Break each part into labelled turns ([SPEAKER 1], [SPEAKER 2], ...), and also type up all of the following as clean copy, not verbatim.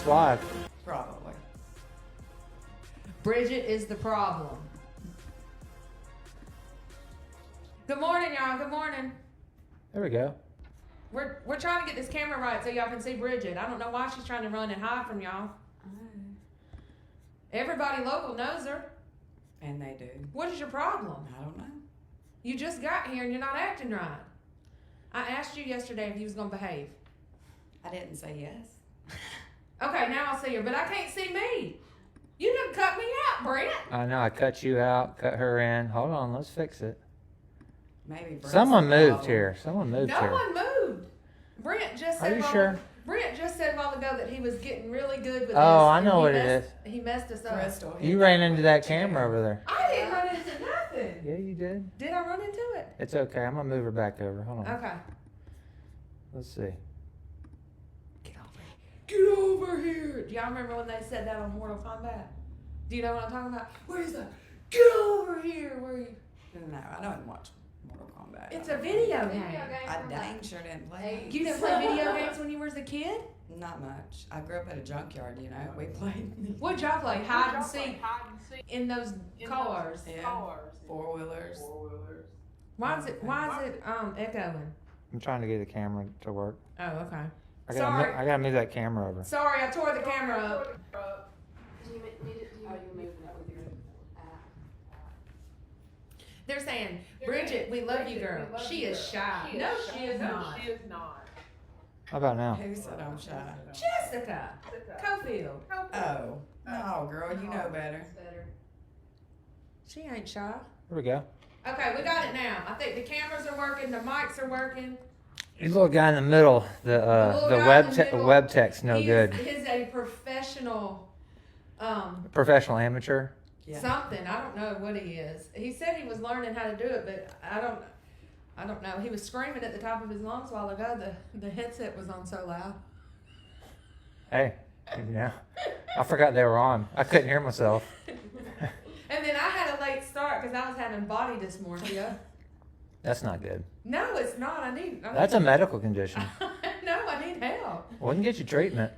[SPEAKER 1] live.
[SPEAKER 2] Probably.
[SPEAKER 3] Bridget is the problem. Good morning, y'all. Good morning.
[SPEAKER 1] There we go.
[SPEAKER 3] We're trying to get this camera right so y'all can see Bridget. I don't know why she's trying to run and hide from y'all. Everybody local knows her.
[SPEAKER 2] And they do.
[SPEAKER 3] What is your problem?
[SPEAKER 2] I don't know.
[SPEAKER 3] You just got here and you're not acting right. I asked you yesterday if you was going to behave.
[SPEAKER 2] I didn't say yes.
[SPEAKER 3] Okay, now I see her, but I can't see me. You done cut me out, Brent.
[SPEAKER 1] I know, I cut you out, cut her in. Hold on, let's fix it.
[SPEAKER 2] Maybe Brent's
[SPEAKER 1] Someone
[SPEAKER 2] the
[SPEAKER 1] moved
[SPEAKER 2] problem.
[SPEAKER 1] here. Someone moved
[SPEAKER 3] No
[SPEAKER 1] here.
[SPEAKER 3] one moved. Brent just said.
[SPEAKER 1] Are you sure?
[SPEAKER 3] Brent just said a while ago that he was getting really good with this.
[SPEAKER 1] Oh, I
[SPEAKER 3] and
[SPEAKER 1] know
[SPEAKER 3] he
[SPEAKER 1] what it
[SPEAKER 3] messed-
[SPEAKER 1] is.
[SPEAKER 3] He messed us up.
[SPEAKER 2] Crystal
[SPEAKER 1] You
[SPEAKER 2] hit
[SPEAKER 1] ran
[SPEAKER 2] that
[SPEAKER 1] into that
[SPEAKER 2] chair.
[SPEAKER 1] camera over there.
[SPEAKER 3] I didn't run into nothing.
[SPEAKER 1] Yeah, you did.
[SPEAKER 3] Did I run into it?
[SPEAKER 1] It's okay. I'm gonna move her back over. Hold on.
[SPEAKER 3] Okay.
[SPEAKER 1] Let's see.
[SPEAKER 2] Get over here.
[SPEAKER 3] Get over here. Do y'all remember when they said that on Mortal Kombat? Do you know what I'm talking about? Where's the get over here? Where you?
[SPEAKER 2] No, I don't watch Mortal Kombat.
[SPEAKER 3] It's a video game.
[SPEAKER 2] I dang sure didn't play.
[SPEAKER 3] You didn't play video games when you were a kid?
[SPEAKER 2] Not much. I grew up at a junkyard, you know. We played.
[SPEAKER 3] What'd y'all play? Hide and seek in those cars.
[SPEAKER 2] Yeah. Four-wheelers.
[SPEAKER 3] Why is it echoing?
[SPEAKER 1] I'm trying to get the camera to work.
[SPEAKER 3] Oh, okay.
[SPEAKER 1] I
[SPEAKER 3] Sorry.
[SPEAKER 1] gotta move that camera over.
[SPEAKER 3] Sorry, I tore the camera up. They're saying, Bridget, we love you, girl. She is shy. No, she is not.
[SPEAKER 4] She is not.
[SPEAKER 1] How about now?
[SPEAKER 2] Who said I'm shy?
[SPEAKER 3] Jessica Cofield.
[SPEAKER 2] Oh. No, girl, you know better.
[SPEAKER 3] She ain't shy.
[SPEAKER 1] Here we go.
[SPEAKER 3] Okay, we got it now. I think the cameras are working, the mics are working.
[SPEAKER 1] You little guy in the middle. The
[SPEAKER 3] little
[SPEAKER 1] the
[SPEAKER 3] guy
[SPEAKER 1] web
[SPEAKER 3] in the middle,
[SPEAKER 1] web tech's no
[SPEAKER 3] He's
[SPEAKER 1] good.
[SPEAKER 3] a professional,
[SPEAKER 1] Professional amateur.
[SPEAKER 2] Yeah.
[SPEAKER 3] something. I don't know what he is. He said he was learning how to do it, but I don't know. He was screaming at the top of his lungs a while ago. The headset was on so loud.
[SPEAKER 1] Hey, you know, I forgot they were on. I couldn't hear myself.
[SPEAKER 3] And then I had a late start because I was having body dysmorphia.
[SPEAKER 1] That's not good.
[SPEAKER 3] No, it's not.
[SPEAKER 1] That's a medical condition.
[SPEAKER 3] No, I need help.
[SPEAKER 1] We can get you treatment.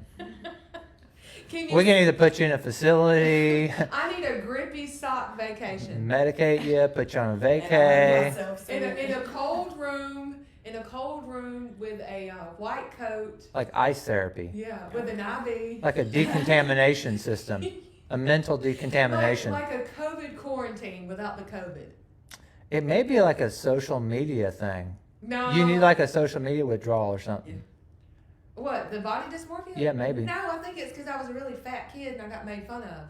[SPEAKER 3] Can you?
[SPEAKER 1] We can either put you in a facility,
[SPEAKER 3] I need a grippy sock vacation.
[SPEAKER 1] medicate you, put you on a
[SPEAKER 2] And I
[SPEAKER 1] vacay.
[SPEAKER 2] myself
[SPEAKER 3] In
[SPEAKER 2] said-
[SPEAKER 3] a cold room. In a cold room with a white coat.
[SPEAKER 1] Like ice therapy,
[SPEAKER 3] Yeah, with an IV.
[SPEAKER 1] like a decontamination system, a mental decontamination.
[SPEAKER 3] Like a COVID quarantine without the COVID.
[SPEAKER 1] It may be like a social media thing.
[SPEAKER 3] No.
[SPEAKER 1] You need like a social media withdrawal or something.
[SPEAKER 3] What, the body dysmorphia?
[SPEAKER 1] Yeah, maybe.
[SPEAKER 3] No, I think it's because I was a really fat kid and I got made fun of.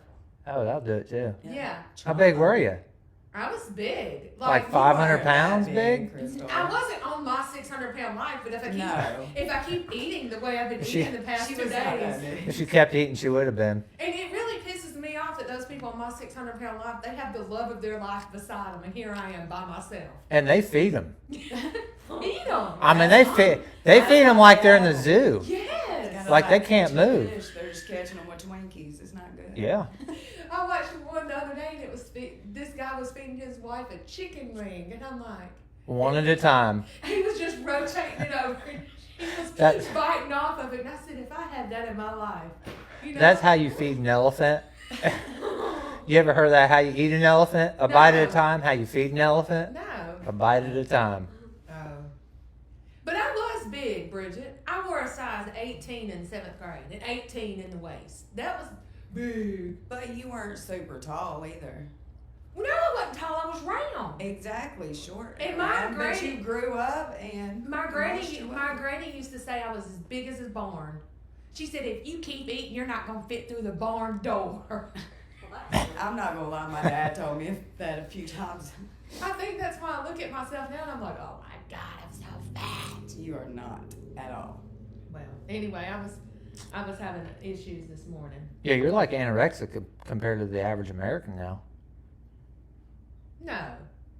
[SPEAKER 1] Oh, that'll do it too.
[SPEAKER 3] Yeah.
[SPEAKER 1] How big were you?
[SPEAKER 3] I was big.
[SPEAKER 1] Like
[SPEAKER 3] you
[SPEAKER 1] 500
[SPEAKER 3] were.
[SPEAKER 1] pounds big?
[SPEAKER 2] Crystal.
[SPEAKER 3] I wasn't on my 600-pound life, but if I keep eating the way I've been
[SPEAKER 1] She-
[SPEAKER 3] eating the past
[SPEAKER 2] She
[SPEAKER 3] 2
[SPEAKER 2] was not
[SPEAKER 3] days,
[SPEAKER 2] that big.
[SPEAKER 1] If she kept eating, she would have been.
[SPEAKER 3] and it really pisses me off that those people on my 600-pound life, they have the love of their life beside them, and here I am by myself.
[SPEAKER 1] And they feed them.
[SPEAKER 3] Eat them.
[SPEAKER 1] I mean, they feed them like they're in the zoo.
[SPEAKER 3] Yes.
[SPEAKER 2] Kinda
[SPEAKER 1] Like they can't
[SPEAKER 2] catching
[SPEAKER 1] move.
[SPEAKER 2] fish, they're just catching them with Twinkies. It's not good.
[SPEAKER 1] Yeah.
[SPEAKER 3] I watched one the other day, and it was this guy was feeding his wife a chicken wing, and I'm like,
[SPEAKER 1] One at a time.
[SPEAKER 3] he was just rotating it over. He was
[SPEAKER 1] That's-
[SPEAKER 3] biting off of it, and I said, if I had that in my life, you know.
[SPEAKER 1] That's how you feed an elephant. You ever heard that? How you eat an elephant? A bite at a time? How you feed an elephant?
[SPEAKER 3] No.
[SPEAKER 1] A bite at a time.
[SPEAKER 3] Oh. But I was big, Bridget. I wore a size 18 in 7th grade and 18 in the waist. That was big.
[SPEAKER 2] But you weren't super tall either.
[SPEAKER 3] No, I wasn't tall. I was round.
[SPEAKER 2] Exactly, short.
[SPEAKER 3] And my
[SPEAKER 2] But
[SPEAKER 3] granny-
[SPEAKER 2] you grew up and
[SPEAKER 3] My
[SPEAKER 2] lost
[SPEAKER 3] granny,
[SPEAKER 2] your
[SPEAKER 3] my
[SPEAKER 2] way.
[SPEAKER 3] granny used to say I was as big as a barn. She said, if you keep eating, you're not going to fit through the barn door.
[SPEAKER 2] I'm not gonna lie, my dad told me that a few times.
[SPEAKER 3] I think that's why I look at myself now and I'm like, oh my God, I'm so fat.
[SPEAKER 2] You are not at all.
[SPEAKER 3] Well, anyway, I was having issues this morning.
[SPEAKER 1] Yeah, you're like anorexic compared to the average American now.
[SPEAKER 3] No.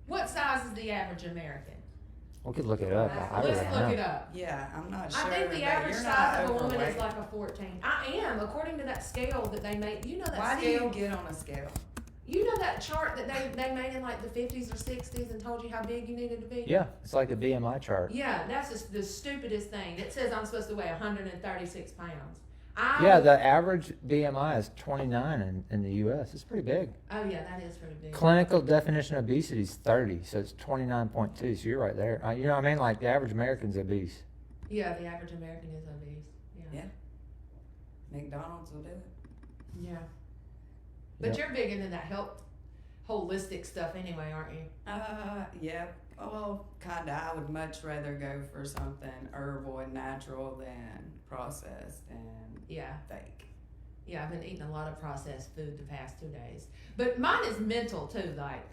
[SPEAKER 3] What size is the average American?
[SPEAKER 1] We could look it up. I
[SPEAKER 3] Let's
[SPEAKER 1] really
[SPEAKER 3] look
[SPEAKER 1] know.
[SPEAKER 3] it up.
[SPEAKER 2] Yeah, I'm not sure.
[SPEAKER 3] I think the
[SPEAKER 2] but
[SPEAKER 3] average
[SPEAKER 2] you're
[SPEAKER 3] size
[SPEAKER 2] not
[SPEAKER 3] of a woman is
[SPEAKER 2] overweight.
[SPEAKER 3] like a 14. I am, according to that scale that they made. You know that
[SPEAKER 2] Why do
[SPEAKER 3] scale?
[SPEAKER 2] you get on a scale?
[SPEAKER 3] You know that chart that they made in like the 50s or 60s and told you how big you needed to be?
[SPEAKER 1] Yeah, it's like a BMI chart.
[SPEAKER 3] Yeah, that's just the stupidest thing. It says I'm supposed to weigh 136 pounds.
[SPEAKER 1] Yeah, the average BMI is 29 in the U.S. It's pretty big.
[SPEAKER 3] Oh yeah, that is pretty big.
[SPEAKER 1] Clinical definition of obesity is 30, so it's 29.2. So you're right there. You know what I mean? Like the average American's obese.
[SPEAKER 3] Yeah, the average American is obese. Yeah.
[SPEAKER 2] McDonald's will do it.
[SPEAKER 3] Yeah. But
[SPEAKER 1] Yep.
[SPEAKER 3] you're big into that health, holistic stuff anyway, aren't you?
[SPEAKER 2] Yeah. Well, kinda. I would much rather go for something herbal and natural than processed and
[SPEAKER 3] Yeah.
[SPEAKER 2] fake.
[SPEAKER 3] Yeah, I've been eating a lot of processed food the past 2 days. But mine is mental too, like,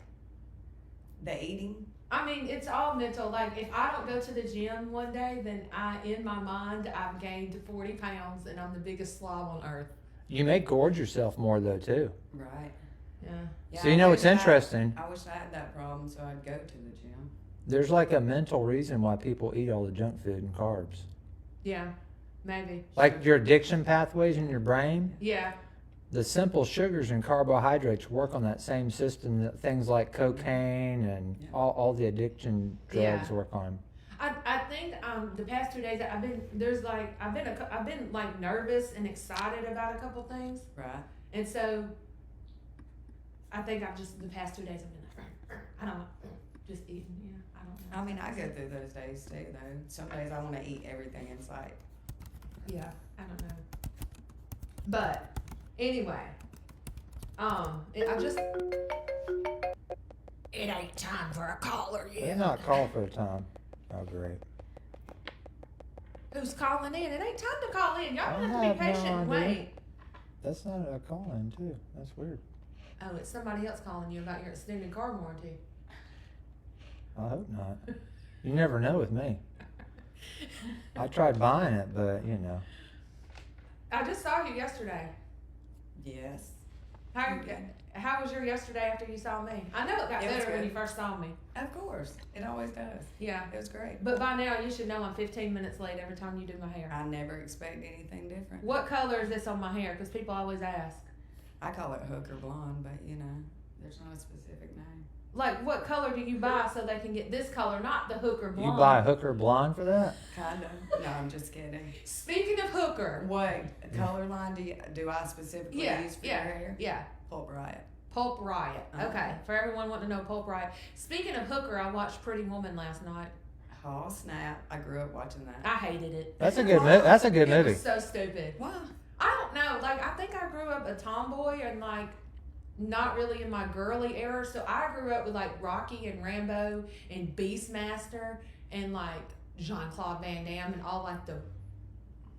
[SPEAKER 2] The eating?
[SPEAKER 3] I mean, it's all mental. Like, if I don't go to the gym one day, then in my mind, I've gained 40 pounds and I'm the biggest slob on earth.
[SPEAKER 1] You may gorge yourself more though too.
[SPEAKER 2] Right.
[SPEAKER 3] Yeah.
[SPEAKER 1] So you know what's interesting?
[SPEAKER 2] I wish I had that problem, so I'd go to the gym.
[SPEAKER 1] There's like a mental reason why people eat all the junk food and carbs.
[SPEAKER 3] Yeah, maybe.
[SPEAKER 1] Like your addiction pathways in your brain,
[SPEAKER 3] Yeah.
[SPEAKER 1] the simple sugars and carbohydrates work on that same system that things like cocaine and
[SPEAKER 2] Yeah.
[SPEAKER 1] all the addiction drugs
[SPEAKER 3] Yeah.
[SPEAKER 1] work on.
[SPEAKER 3] I think the past 2 days I've been like nervous and excited about a couple things,
[SPEAKER 2] Right.
[SPEAKER 3] and so I think the past 2 days I've been like I don't know, just eating. Yeah, I don't know.
[SPEAKER 2] I mean, I go through those days too, though. Some days I want to eat everything in sight.
[SPEAKER 3] Yeah, I don't know. But anyway, it ain't time for a caller
[SPEAKER 1] They're
[SPEAKER 3] yet.
[SPEAKER 1] not called for a time. Oh, great.
[SPEAKER 3] Who's calling in? It ain't time to call in. Y'all
[SPEAKER 1] I
[SPEAKER 3] have to
[SPEAKER 1] have
[SPEAKER 3] be
[SPEAKER 1] no
[SPEAKER 3] patient and
[SPEAKER 1] idea.
[SPEAKER 3] wait.
[SPEAKER 1] That's not a call-in, too. That's weird.
[SPEAKER 3] Oh, it's somebody else calling you about your extended car warranty.
[SPEAKER 1] I hope not. You never know with me. I tried buying it, but, you know.
[SPEAKER 3] I just saw you yesterday.
[SPEAKER 2] Yes.
[SPEAKER 3] How was your yesterday after you saw me? I know it got
[SPEAKER 2] It was
[SPEAKER 3] better when
[SPEAKER 2] good.
[SPEAKER 3] you first saw me.
[SPEAKER 2] Of course. It always does.
[SPEAKER 3] Yeah.
[SPEAKER 2] It was great.
[SPEAKER 3] But by now you should know I'm 15 minutes late every time you do my hair.
[SPEAKER 2] I never expect anything different.
[SPEAKER 3] What color is this on my hair? Because people always ask.
[SPEAKER 2] I call it hooker blonde, but you know, there's not a specific name.
[SPEAKER 3] Like, what color do you buy so they can get this color, not the hooker blonde?
[SPEAKER 1] You buy a hooker blonde for that?
[SPEAKER 2] Kinda. No, I'm just kidding.
[SPEAKER 3] Speaking of hooker.
[SPEAKER 2] What color line do I specifically
[SPEAKER 3] Yeah,
[SPEAKER 2] use for your hair?
[SPEAKER 3] yeah.
[SPEAKER 2] Pulp Riot.
[SPEAKER 3] Pulp Riot.
[SPEAKER 2] Uh-huh.
[SPEAKER 3] Okay. For everyone wanting to know Pulp Riot. Speaking of hooker, I watched Pretty Woman last night.
[SPEAKER 2] Oh snap! I grew up watching that.
[SPEAKER 3] I hated it.
[SPEAKER 1] That's a good That's a good
[SPEAKER 3] It
[SPEAKER 1] movie.
[SPEAKER 3] was so stupid.
[SPEAKER 2] Why?
[SPEAKER 3] I don't know. Like, I think I grew up a tomboy and, like, not really in my girly era. So I grew up with, like, Rocky and Rambo and Beastmaster and, like, Jean-Claude Van Damme and all, like, the,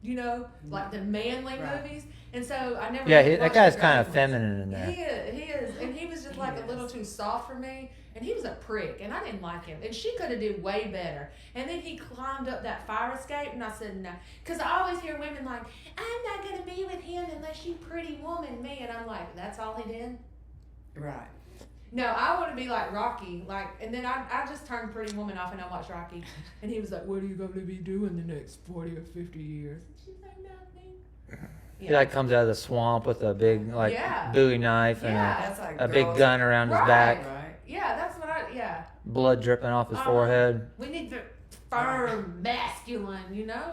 [SPEAKER 3] you know, like the manly
[SPEAKER 2] Right.
[SPEAKER 3] movies. And so I never.
[SPEAKER 1] Yeah,
[SPEAKER 3] really
[SPEAKER 1] that
[SPEAKER 3] watched
[SPEAKER 1] guy's
[SPEAKER 3] the
[SPEAKER 1] kind of
[SPEAKER 3] girly ones.
[SPEAKER 1] feminine in there.
[SPEAKER 3] He is. And he was just, like, a little too soft for me. And he was a prick. And I didn't like him. And she could have did way better. And then he climbed up that fire escape. And I said, no. Because I always hear women like, I'm not going to be with him unless you Pretty Woman me. And I'm like, that's all he did?
[SPEAKER 2] Right.
[SPEAKER 3] No, I want to be like Rocky. Like, and then I just turned Pretty Woman off and I watched Rocky. And he was like, what are you going to be doing the next 40 or 50 years? And she's like, nothing.
[SPEAKER 1] He like comes out of the swamp with a big like
[SPEAKER 3] Yeah.
[SPEAKER 1] Bowie knife and
[SPEAKER 3] Yeah.
[SPEAKER 2] That's like
[SPEAKER 1] a big
[SPEAKER 2] girls-
[SPEAKER 1] gun around his
[SPEAKER 3] Right.
[SPEAKER 1] back,
[SPEAKER 2] Right.
[SPEAKER 3] Yeah, that's what yeah.
[SPEAKER 1] blood dripping off his forehead.
[SPEAKER 3] We need the firm, masculine, you know?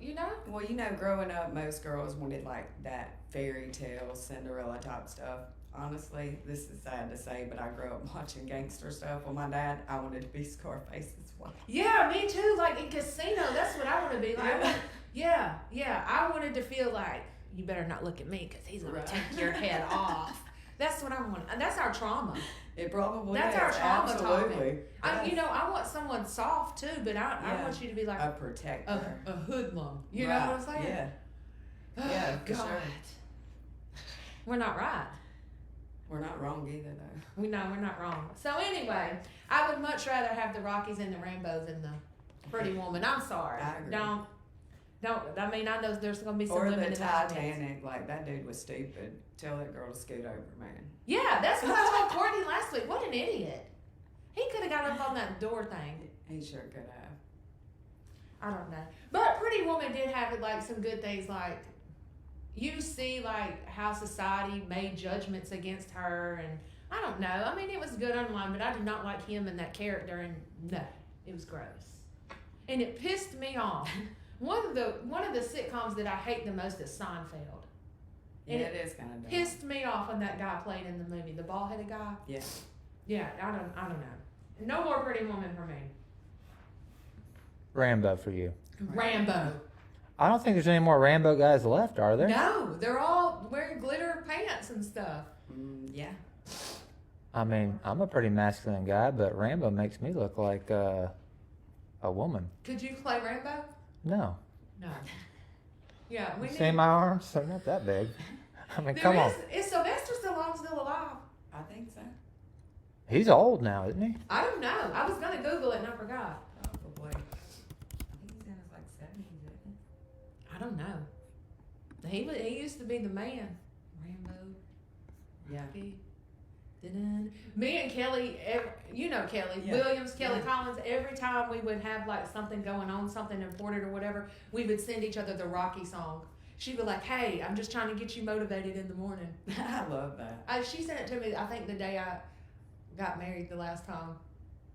[SPEAKER 3] You know?
[SPEAKER 2] Well, you know, growing up, most girls wanted like that fairy tale Cinderella type stuff. Honestly, this is sad to say, but I grew up watching gangster stuff with my dad. I wanted to be Scarface's wife.
[SPEAKER 3] Yeah, me too. Like in Casino, that's what I want to be like.
[SPEAKER 2] Yeah.
[SPEAKER 3] Yeah. I wanted to feel like, you better not look at me because he's going
[SPEAKER 2] Right.
[SPEAKER 3] to take your head off. That's what I want. And that's our trauma.
[SPEAKER 2] It probably
[SPEAKER 3] That's
[SPEAKER 2] is.
[SPEAKER 3] our trauma
[SPEAKER 2] Absolutely.
[SPEAKER 3] You know, I want someone soft too, but I
[SPEAKER 2] Yeah.
[SPEAKER 3] want you to be like
[SPEAKER 2] A protector.
[SPEAKER 3] a hoodlum. You
[SPEAKER 2] Right.
[SPEAKER 3] know what I'm saying?
[SPEAKER 2] Yeah.
[SPEAKER 3] Oh,
[SPEAKER 2] Yeah, for
[SPEAKER 3] God.
[SPEAKER 2] sure.
[SPEAKER 3] We're not right.
[SPEAKER 2] We're not wrong either, though.
[SPEAKER 3] We know we're not wrong. So anyway, I would much rather have the Rockies and the Rambos than the Pretty Woman. I'm sorry.
[SPEAKER 2] I agree.
[SPEAKER 3] Don't. I mean, I know there's gonna be some
[SPEAKER 2] Or
[SPEAKER 3] women
[SPEAKER 2] the
[SPEAKER 3] in the audience.
[SPEAKER 2] Titanic. Like, that dude was stupid. Tell that girl to scoot over, man.
[SPEAKER 3] Yeah, that's what I told Courtney last week. What an idiot. He could have got up on that door thing.
[SPEAKER 2] He sure could have.
[SPEAKER 3] I don't know. But Pretty Woman did have like some good things, like you see like how society made judgments against her, and I don't know. I mean, it was good online, but I did not like him and that character, and no, it was gross. And it pissed me off One of the sitcoms that I hate the most is Seinfeld.
[SPEAKER 2] Yeah,
[SPEAKER 3] And
[SPEAKER 2] it is kind of dumb.
[SPEAKER 3] Pissed me off when that guy played in the movie, the bald-headed guy.
[SPEAKER 2] Yeah.
[SPEAKER 3] Yeah, I don't know. No more Pretty Woman for me.
[SPEAKER 1] Rambo for you.
[SPEAKER 3] Rambo.
[SPEAKER 1] I don't think there's any more Rambo guys left, are there?
[SPEAKER 3] No, they're all wearing glitter pants and stuff.
[SPEAKER 2] Yeah.
[SPEAKER 1] I mean, I'm a pretty masculine guy, but Rambo makes me look like a woman.
[SPEAKER 3] Could you play Rambo?
[SPEAKER 1] No.
[SPEAKER 3] No. Yeah, we
[SPEAKER 1] See
[SPEAKER 3] need.
[SPEAKER 1] my arms? They're not that big. I mean,
[SPEAKER 3] There
[SPEAKER 1] come on.
[SPEAKER 3] is Sylvester Stallone still alive?
[SPEAKER 2] I think so.
[SPEAKER 1] He's old now, isn't he?
[SPEAKER 3] I don't know. I was gonna Google it and I forgot.
[SPEAKER 2] Probably. I think he's in his like 70s, isn't he?
[SPEAKER 3] I don't know. He used to be the man. Rambo.
[SPEAKER 2] Yeah.
[SPEAKER 3] Dun-dun. Me and Kelly, you know Kelly
[SPEAKER 2] Yeah.
[SPEAKER 3] Williams, Kelly
[SPEAKER 2] Yeah.
[SPEAKER 3] Collins. Every time we would have like something going on, something important or whatever, we would send each other the Rocky song. She'd be like, "Hey, I'm just trying to get you motivated in the morning."
[SPEAKER 2] I love that.
[SPEAKER 3] She sent it to me. I think the day I got married the last time.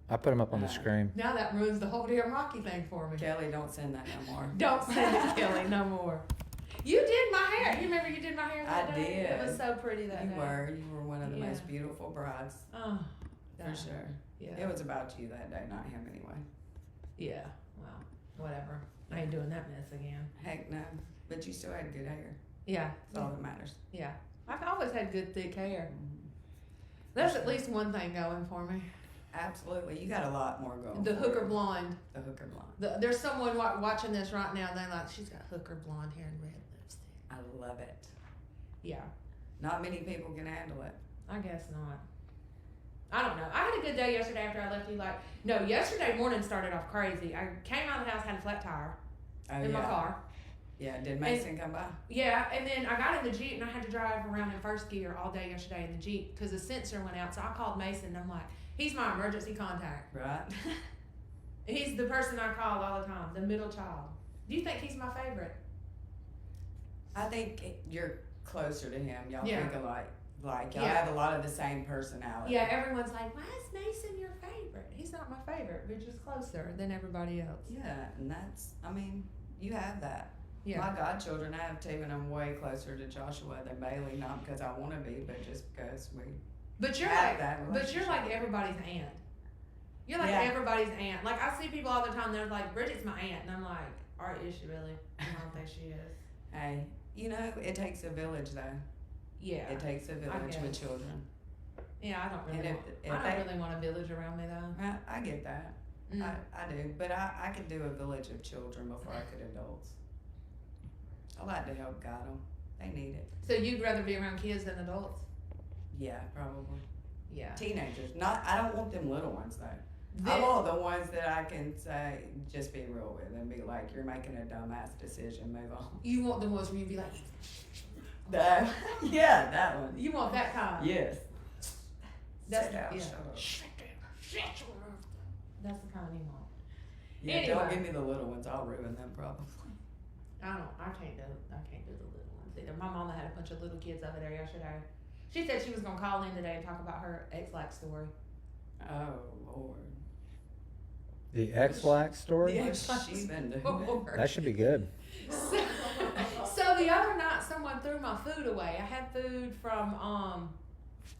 [SPEAKER 1] I put him up on the screen.
[SPEAKER 3] Now that ruins the whole damn Rocky thing for me.
[SPEAKER 2] Kelly, don't send that no more.
[SPEAKER 3] Don't send it, Kelly, no more. You did my hair. You remember you did my hair that
[SPEAKER 2] I
[SPEAKER 3] day?
[SPEAKER 2] did.
[SPEAKER 3] It was so pretty that
[SPEAKER 2] You
[SPEAKER 3] day.
[SPEAKER 2] were one of the
[SPEAKER 3] Yeah.
[SPEAKER 2] most beautiful brides.
[SPEAKER 3] Oh,
[SPEAKER 2] For
[SPEAKER 3] that-
[SPEAKER 2] sure.
[SPEAKER 3] Yeah.
[SPEAKER 2] It was about you that day, not him anyway.
[SPEAKER 3] Yeah. Well, whatever. I ain't doing that mess again.
[SPEAKER 2] Heck no. But you still had good hair.
[SPEAKER 3] Yeah.
[SPEAKER 2] That's all that matters.
[SPEAKER 3] Yeah. I've always had good thick hair. There's at least one thing going for me.
[SPEAKER 2] Absolutely. You got a lot more going.
[SPEAKER 3] The
[SPEAKER 2] for
[SPEAKER 3] hooker
[SPEAKER 2] you.
[SPEAKER 3] blonde.
[SPEAKER 2] The hooker blonde.
[SPEAKER 3] There's someone watching this right now and they're like, she's got hooker blonde hair and red lipstick.
[SPEAKER 2] I love it.
[SPEAKER 3] Yeah.
[SPEAKER 2] Not many people can handle it.
[SPEAKER 3] I guess not. I don't know. I had a good day yesterday after I left you. Yesterday morning started off crazy. I came out of the house, had a flat tire
[SPEAKER 2] Oh,
[SPEAKER 3] in
[SPEAKER 2] yeah.
[SPEAKER 3] my car.
[SPEAKER 2] Yeah. Did Mason come by?
[SPEAKER 3] Yeah, and then I got in the Jeep and I had to drive around in first gear all day yesterday in the Jeep because the sensor went out. So I called Mason and I'm like, he's my emergency contact.
[SPEAKER 2] Right.
[SPEAKER 3] He's the person I call all the time, the middle child. Do you think he's my favorite?
[SPEAKER 2] I think you're closer to him. Y'all
[SPEAKER 3] Yeah.
[SPEAKER 2] think alike. Like y'all
[SPEAKER 3] Yeah.
[SPEAKER 2] have a lot of the same personality.
[SPEAKER 3] Yeah, everyone's like, why is Mason your favorite? He's not my favorite. We're just closer than everybody else.
[SPEAKER 2] Yeah, and that's. I mean, you have that.
[SPEAKER 3] Yeah.
[SPEAKER 2] My godchildren, I have two, and I'm way closer to Joshua than Bailey. Not because I want to be, but just because we.
[SPEAKER 3] But you're
[SPEAKER 2] have
[SPEAKER 3] like,
[SPEAKER 2] that
[SPEAKER 3] but you're like
[SPEAKER 2] relationship.
[SPEAKER 3] everybody's aunt. You're like
[SPEAKER 2] Yeah.
[SPEAKER 3] everybody's aunt. Like I see people all the time. They're like, Bridget's my aunt, and I'm like, all right, is she really? I don't think she is.
[SPEAKER 2] Hey, it takes a village though.
[SPEAKER 3] Yeah.
[SPEAKER 2] It takes a village with
[SPEAKER 3] guess.
[SPEAKER 2] children.
[SPEAKER 3] Yeah, I don't really.
[SPEAKER 2] And
[SPEAKER 3] Want,
[SPEAKER 2] if
[SPEAKER 3] I
[SPEAKER 2] they-
[SPEAKER 3] don't really want a village around me though.
[SPEAKER 2] I get that.
[SPEAKER 3] Mm.
[SPEAKER 2] I do, but I could do a village of children before I could adults. I like to help guide them. They need it.
[SPEAKER 3] So you'd rather be around kids than adults?
[SPEAKER 2] Yeah, probably.
[SPEAKER 3] Yeah.
[SPEAKER 2] Teenagers. I don't want them little ones though. I
[SPEAKER 3] Then-
[SPEAKER 2] want the ones that I can say, just be real with and be like, you're making a dumbass decision, move on.
[SPEAKER 3] You want the ones where you be like,
[SPEAKER 2] That, yeah, that one.
[SPEAKER 3] you want that kind.
[SPEAKER 2] Yes.
[SPEAKER 3] That's
[SPEAKER 2] Sit down,
[SPEAKER 3] yeah.
[SPEAKER 2] shut up.
[SPEAKER 3] That's the kind you want.
[SPEAKER 2] Yeah, don't
[SPEAKER 3] Anyway.
[SPEAKER 2] give me the little ones. I'll ruin them probably.
[SPEAKER 3] I can't do the little ones either. My mama had a bunch of little kids over there yesterday. She said she was gonna call in today and talk about her ex-lax story.
[SPEAKER 2] Oh, Lord.
[SPEAKER 1] The X-Lax story?
[SPEAKER 2] Yeah, she's been doing it.
[SPEAKER 3] Lord.
[SPEAKER 1] That should be good.
[SPEAKER 3] So the other night someone threw my food away. I had food from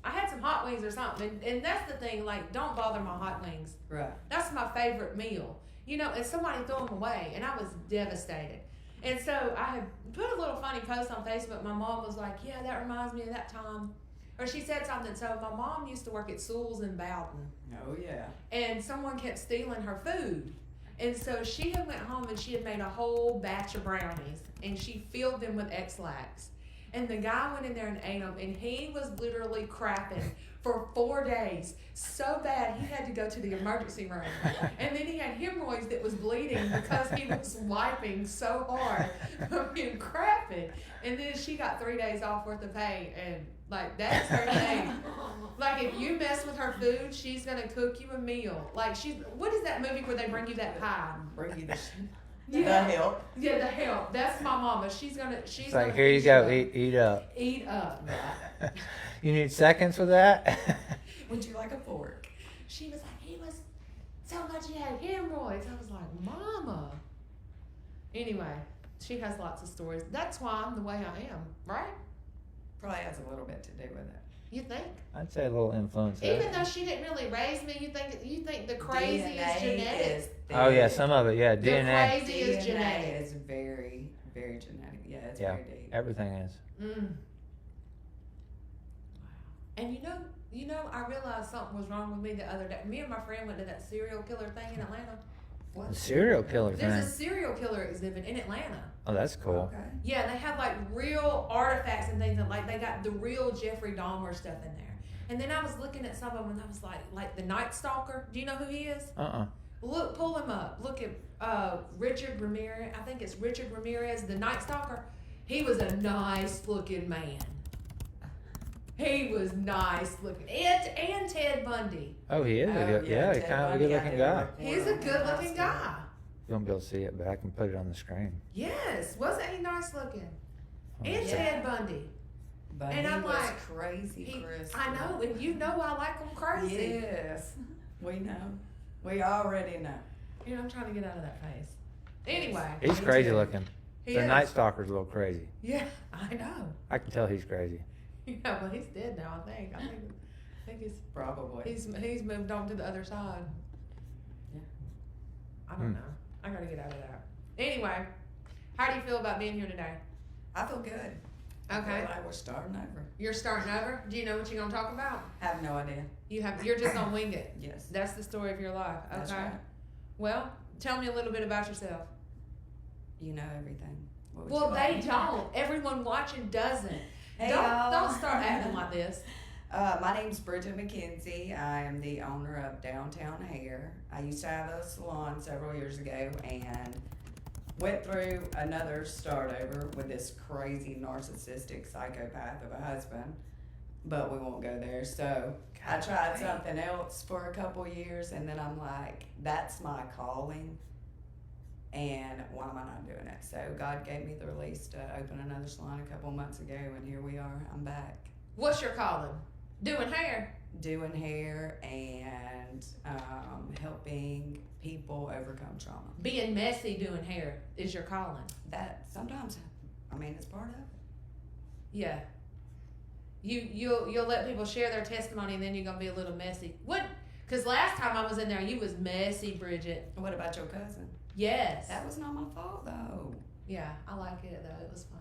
[SPEAKER 3] I had some hot wings or something, and that's the thing, like, don't bother my hot wings.
[SPEAKER 2] Right.
[SPEAKER 3] That's my favorite meal. And somebody threw them away, and I was devastated. And so I had put a little funny post on Facebook. My mom was like, yeah, that reminds me of that time. Or she said something. So my mom used to work at Sewell's in Bowden,
[SPEAKER 2] Oh, yeah.
[SPEAKER 3] and someone kept stealing her food. And so she had went home and she had made a whole batch of brownies, and she filled them with X-Lax. And the guy went in there and ate them, and he was literally crapping for 4 days. So bad, he had to go to the emergency room. And then he had hemorrhoids that was bleeding because he was wiping so hard from him crapping. And then she got 3 days off worth of pay, and like, that's her thing. Like, if you mess with her food, she's gonna cook you a meal. Like, what is that movie where they bring you that pie?
[SPEAKER 2] Bring you the
[SPEAKER 3] Yeah.
[SPEAKER 2] help.
[SPEAKER 3] Yeah, the help. That's my mama. She's
[SPEAKER 1] It's
[SPEAKER 3] gonna
[SPEAKER 1] like, here you
[SPEAKER 3] feed
[SPEAKER 1] go,
[SPEAKER 3] up.
[SPEAKER 1] eat up.
[SPEAKER 3] Eat up.
[SPEAKER 1] You need seconds for that?
[SPEAKER 2] Would you like a fork?
[SPEAKER 3] She was like, he was so much he had hemorrhoids. I was like, Mama. Anyway, she has lots of stories. That's why I'm the way I am, right?
[SPEAKER 2] Probably has a little bit to do with it.
[SPEAKER 3] You think?
[SPEAKER 1] I'd say a little influence there.
[SPEAKER 3] Even though she didn't really raise me, you think the crazy is
[SPEAKER 2] DNA
[SPEAKER 3] genetic.
[SPEAKER 2] is
[SPEAKER 1] Oh yeah,
[SPEAKER 2] thick.
[SPEAKER 1] some of it, yeah,
[SPEAKER 3] The
[SPEAKER 1] DNA.
[SPEAKER 3] crazy is
[SPEAKER 2] DNA
[SPEAKER 3] genetic.
[SPEAKER 2] is very, very genetic. Yeah, it's
[SPEAKER 1] Yeah.
[SPEAKER 2] very deep.
[SPEAKER 1] Everything is.
[SPEAKER 3] Mm. And you know, I realized something was wrong with me the other day. Me and my friend went to that serial killer thing in Atlanta.
[SPEAKER 1] The serial killer
[SPEAKER 3] There's a
[SPEAKER 1] thing.
[SPEAKER 3] serial killer exhibit in Atlanta.
[SPEAKER 1] Oh, that's cool.
[SPEAKER 2] Okay.
[SPEAKER 3] Yeah, they have like real artifacts and things, and like they got the real Jeffrey Dahmer stuff in there. And then I was looking at some of them, and I was like the Night Stalker. Do you know who he is? Look, pull him up. Look at Richard Ramirez. I think it's Richard Ramirez, the Night Stalker. He was a nice looking man. He was nice looking. And Ted Bundy.
[SPEAKER 1] Oh, he is a good, yeah,
[SPEAKER 2] Ted
[SPEAKER 1] kind of a
[SPEAKER 2] Bundy,
[SPEAKER 1] good
[SPEAKER 2] I
[SPEAKER 1] looking
[SPEAKER 2] did
[SPEAKER 1] guy.
[SPEAKER 2] report
[SPEAKER 3] He's
[SPEAKER 2] on
[SPEAKER 3] a
[SPEAKER 2] him
[SPEAKER 3] good
[SPEAKER 2] in high
[SPEAKER 3] looking
[SPEAKER 2] school.
[SPEAKER 3] guy.
[SPEAKER 1] You won't be able to see it, but I can put it on the screen.
[SPEAKER 3] Yes, wasn't he nice looking?
[SPEAKER 1] Oh,
[SPEAKER 3] And
[SPEAKER 2] Yeah.
[SPEAKER 3] Ted Bundy.
[SPEAKER 2] But
[SPEAKER 3] And
[SPEAKER 2] he
[SPEAKER 3] I'm
[SPEAKER 2] was
[SPEAKER 3] like,
[SPEAKER 2] crazy, Chris.
[SPEAKER 3] I know, and you know I like him crazy.
[SPEAKER 2] Yes, we know. We already know.
[SPEAKER 3] You know, I'm trying to get out of that phase. Anyway,
[SPEAKER 1] He's
[SPEAKER 2] Me
[SPEAKER 1] crazy
[SPEAKER 2] too.
[SPEAKER 1] looking.
[SPEAKER 3] he
[SPEAKER 1] The
[SPEAKER 3] is.
[SPEAKER 1] Night Stalker's a little crazy.
[SPEAKER 3] Yeah, I know.
[SPEAKER 1] I can tell he's crazy.
[SPEAKER 3] Yeah, well, he's dead now. I think
[SPEAKER 2] Probably.
[SPEAKER 3] he's moved on to the other side.
[SPEAKER 2] Yeah.
[SPEAKER 3] I don't know. I gotta get out of that. Anyway, how do you feel about being here today?
[SPEAKER 2] I feel good. I
[SPEAKER 3] Okay,
[SPEAKER 2] feel like we're starting over.
[SPEAKER 3] you're starting over. Do you know what you're gonna talk about?
[SPEAKER 2] I have no idea.
[SPEAKER 3] You're just gonna wing it.
[SPEAKER 2] Yes.
[SPEAKER 3] That's the story of your life. Okay.
[SPEAKER 2] That's right.
[SPEAKER 3] Well, tell me a little bit about yourself.
[SPEAKER 2] You know everything. What would
[SPEAKER 3] Well,
[SPEAKER 2] you
[SPEAKER 3] they
[SPEAKER 2] like?
[SPEAKER 3] don't. Everyone watching doesn't.
[SPEAKER 2] Hey,
[SPEAKER 3] don't
[SPEAKER 2] y'all.
[SPEAKER 3] start acting like this.
[SPEAKER 2] My name's Bridget McKenzie. I am the owner of Downtown Hair. I used to have a salon several years ago and went through another start over with this crazy narcissistic psychopath of a husband, but we won't go there. So I tried something else for a couple years, and then I'm like, that's my calling, and why am I not doing it? So God gave me the release to open another salon a couple months ago, and here we are. I'm back.
[SPEAKER 3] What's your calling? Doing hair.
[SPEAKER 2] Doing hair and helping people overcome trauma.
[SPEAKER 3] Being messy doing hair is your calling.
[SPEAKER 2] That sometimes, I mean, it's part of it.
[SPEAKER 3] Yeah. You'll let people share their testimony, and then you're gonna be a little messy. What? Because last time I was in there, you was messy, Bridget.
[SPEAKER 2] What about your cousin?
[SPEAKER 3] Yes.
[SPEAKER 2] That was not my fault, though.
[SPEAKER 3] Yeah, I like it though. It was fun.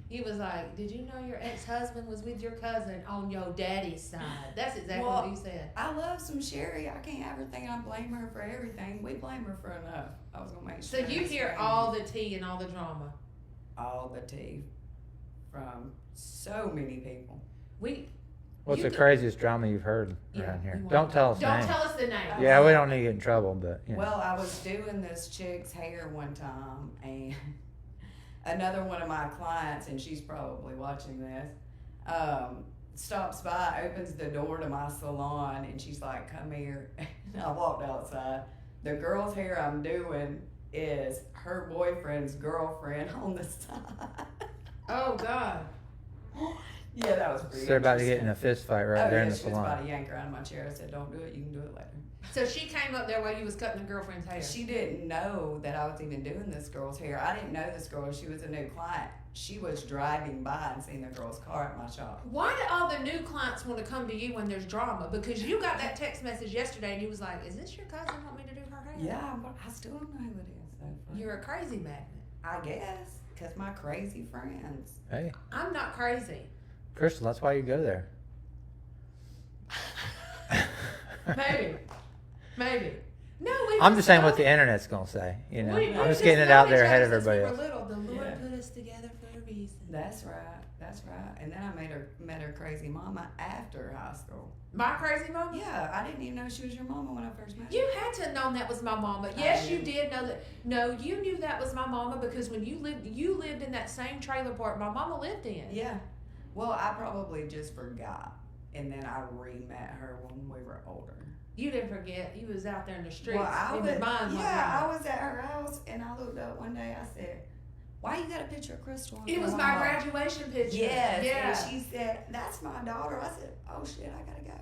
[SPEAKER 3] He was like, "Did you know your ex-husband was with your cousin on your daddy's side?" That's exactly
[SPEAKER 2] Well,
[SPEAKER 3] what he said.
[SPEAKER 2] I love some Sherry. I can't have her thinking I blame her for everything. We blame her for enough. I was gonna make
[SPEAKER 3] So
[SPEAKER 2] sure.
[SPEAKER 3] you
[SPEAKER 2] it's
[SPEAKER 3] hear
[SPEAKER 2] right.
[SPEAKER 3] all the tea and all the drama.
[SPEAKER 2] all the tea from so many people.
[SPEAKER 1] What's
[SPEAKER 3] You
[SPEAKER 1] the
[SPEAKER 3] do-
[SPEAKER 1] craziest drama you've heard
[SPEAKER 3] Yeah,
[SPEAKER 1] around here?
[SPEAKER 3] we
[SPEAKER 1] Don't
[SPEAKER 3] won't.
[SPEAKER 1] tell us
[SPEAKER 3] Don't
[SPEAKER 1] names.
[SPEAKER 3] tell us the name.
[SPEAKER 1] Yeah, we don't need to get in trouble, but you know.
[SPEAKER 2] Well, I was doing this chick's hair one time, and another one of my clients, and she's probably watching this, stops by, opens the door to my salon, and she's like, "Come here." And I walked outside. The girl's hair I'm doing is her boyfriend's girlfriend on the side.
[SPEAKER 3] Oh God.
[SPEAKER 2] Yeah, that was pretty
[SPEAKER 1] So they're about to get in
[SPEAKER 2] interesting.
[SPEAKER 1] a fist fight right there in the
[SPEAKER 2] she was about
[SPEAKER 1] salon.
[SPEAKER 2] to yank her out of my chair. I said, "Don't do it. You can do it later."
[SPEAKER 3] So she came up there while you was cutting the girlfriend's hair.
[SPEAKER 2] She didn't know that I was even doing this girl's hair. I didn't know this girl. She was a new client. She was driving by and seen the girl's car at my shop.
[SPEAKER 3] Why do all the new clients want to come to you when there's drama? Because you got that text message yesterday and you was like, "Is this your cousin want me to do her hair?"
[SPEAKER 2] Yeah, but I still don't know who it is. Though.
[SPEAKER 3] You're a crazy magnet.
[SPEAKER 2] I guess, because my crazy friends.
[SPEAKER 1] Hey,
[SPEAKER 3] I'm not crazy.
[SPEAKER 1] Crystal, that's why you go there.
[SPEAKER 3] Maybe. Maybe. No, we
[SPEAKER 1] I'm just saying
[SPEAKER 3] know-
[SPEAKER 1] what the internet's gonna say. You know,
[SPEAKER 3] we
[SPEAKER 1] I'm just
[SPEAKER 3] just
[SPEAKER 1] getting it
[SPEAKER 3] know
[SPEAKER 1] out there
[SPEAKER 3] each
[SPEAKER 1] ahead of
[SPEAKER 3] other since
[SPEAKER 1] everybody
[SPEAKER 3] we
[SPEAKER 1] else.
[SPEAKER 3] were little. The Lord
[SPEAKER 2] Yeah.
[SPEAKER 3] put us together for a reason.
[SPEAKER 2] That's right. That's right. And then I met her crazy mama after high school.
[SPEAKER 3] My crazy mama?
[SPEAKER 2] Yeah, I didn't even know she was your mama when I first met her.
[SPEAKER 3] You had to have known that was my mama. Yes, you
[SPEAKER 2] did.
[SPEAKER 3] did know that. No, you knew that was my mama because when you lived in that same trailer park my mama lived in.
[SPEAKER 2] Yeah. Well, I probably just forgot. And then I re-met her when we were older.
[SPEAKER 3] You didn't forget. You was out there in the streets.
[SPEAKER 2] Well, I
[SPEAKER 3] in
[SPEAKER 2] was,
[SPEAKER 3] your mind.
[SPEAKER 2] I was at her house, and I looked up one day. I said, "Why you got a picture of Crystal?" on
[SPEAKER 3] It
[SPEAKER 2] your
[SPEAKER 3] was
[SPEAKER 2] wall?"
[SPEAKER 3] my graduation picture.
[SPEAKER 2] Yes.
[SPEAKER 3] Yeah.
[SPEAKER 2] And she said, "That's my daughter." I said, "Oh shit, I gotta go."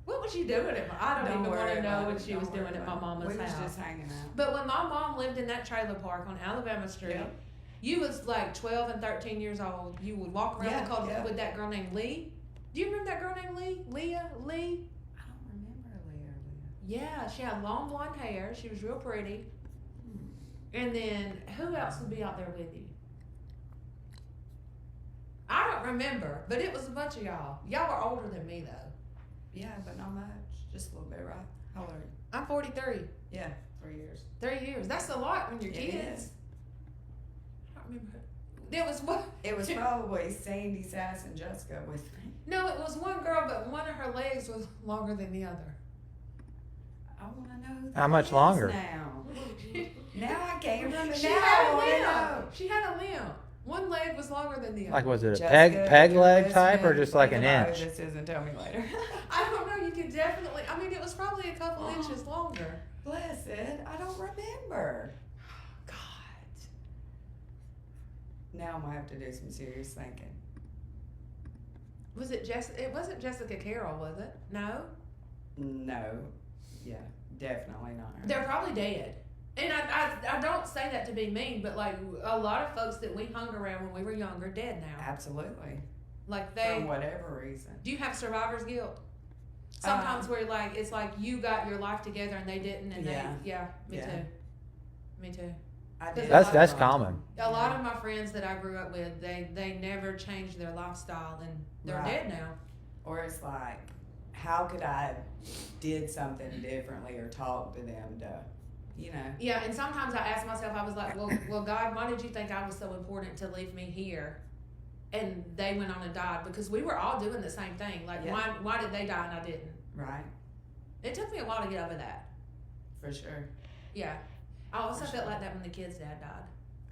[SPEAKER 3] What was she doing at I don't even want to know what she was doing at my mama's
[SPEAKER 2] We was
[SPEAKER 3] house.
[SPEAKER 2] just hanging out.
[SPEAKER 3] But when my mom lived in that trailer park on Alabama Street,
[SPEAKER 2] Yeah.
[SPEAKER 3] you was like 12 and 13 years old. You would walk around the cul-de-sac with that girl named Lee. Do you remember that girl named Lee? Leah? Lee?
[SPEAKER 2] I don't remember Leah.
[SPEAKER 3] Yeah, she had long blonde hair. She was real pretty. And then who else would be out there with you? I don't remember, but it was a bunch of y'all. Y'all were older than me though.
[SPEAKER 2] Yeah, but not much. Just a little bit, right? How old are you?
[SPEAKER 3] I'm 43.
[SPEAKER 2] Yeah, 3 years.
[SPEAKER 3] 3 years. That's a lot when you're
[SPEAKER 2] It
[SPEAKER 3] kids.
[SPEAKER 2] is.
[SPEAKER 3] I don't remember. It was what?
[SPEAKER 2] It was probably Sandy, Sass, and Jessica with me.
[SPEAKER 3] No, it was one girl, but one of her legs was longer than the other.
[SPEAKER 2] I want to know who
[SPEAKER 1] How
[SPEAKER 2] that
[SPEAKER 1] much
[SPEAKER 2] is
[SPEAKER 1] longer?
[SPEAKER 2] Now. Now I can't remember.
[SPEAKER 3] She
[SPEAKER 2] now
[SPEAKER 3] had
[SPEAKER 2] I
[SPEAKER 3] a
[SPEAKER 2] wanna
[SPEAKER 3] limb.
[SPEAKER 2] know.
[SPEAKER 3] She had a limb. One leg was longer than the other.
[SPEAKER 1] Like, was it a
[SPEAKER 2] Jessica,
[SPEAKER 1] peg
[SPEAKER 2] if you're
[SPEAKER 1] leg type or
[SPEAKER 2] listening,
[SPEAKER 1] just like
[SPEAKER 2] think
[SPEAKER 1] an
[SPEAKER 2] about
[SPEAKER 1] inch?
[SPEAKER 2] who This isn't. Tell me later.
[SPEAKER 3] I don't know. You could definitely. I mean, it was probably a couple inches longer.
[SPEAKER 2] Blessed, I don't remember.
[SPEAKER 3] God.
[SPEAKER 2] Now I'm gonna have to do some serious thinking.
[SPEAKER 3] Was it It wasn't Jessica Carroll, was it? No.
[SPEAKER 2] No. Yeah, definitely not her.
[SPEAKER 3] They're probably dead. And I don't say that to be mean, but like a lot of folks that we hung around when we were younger dead now.
[SPEAKER 2] Absolutely.
[SPEAKER 3] Like they.
[SPEAKER 2] For whatever reason.
[SPEAKER 3] Do you have survivor's guilt? Sometimes where like it's like you got your life together and they didn't, and me
[SPEAKER 2] Yeah.
[SPEAKER 3] too. Me too.
[SPEAKER 2] I did.
[SPEAKER 1] That's common.
[SPEAKER 3] A lot of my friends that I grew up with, they never changed their lifestyle and they're
[SPEAKER 2] Right.
[SPEAKER 3] dead now.
[SPEAKER 2] Or it's like, how could I did something differently or talk to them to, you know?
[SPEAKER 3] Yeah, and sometimes I ask myself, I was like, well, God, why did you think I was so important to leave me here? And they went on and died because we were all doing the same thing. Like,
[SPEAKER 2] Yeah.
[SPEAKER 3] why did they die and I didn't?
[SPEAKER 2] Right.
[SPEAKER 3] It took me a while to get over that.
[SPEAKER 2] For sure.
[SPEAKER 3] Yeah. I also
[SPEAKER 2] For
[SPEAKER 3] felt
[SPEAKER 2] sure.
[SPEAKER 3] like that when the kid's dad died.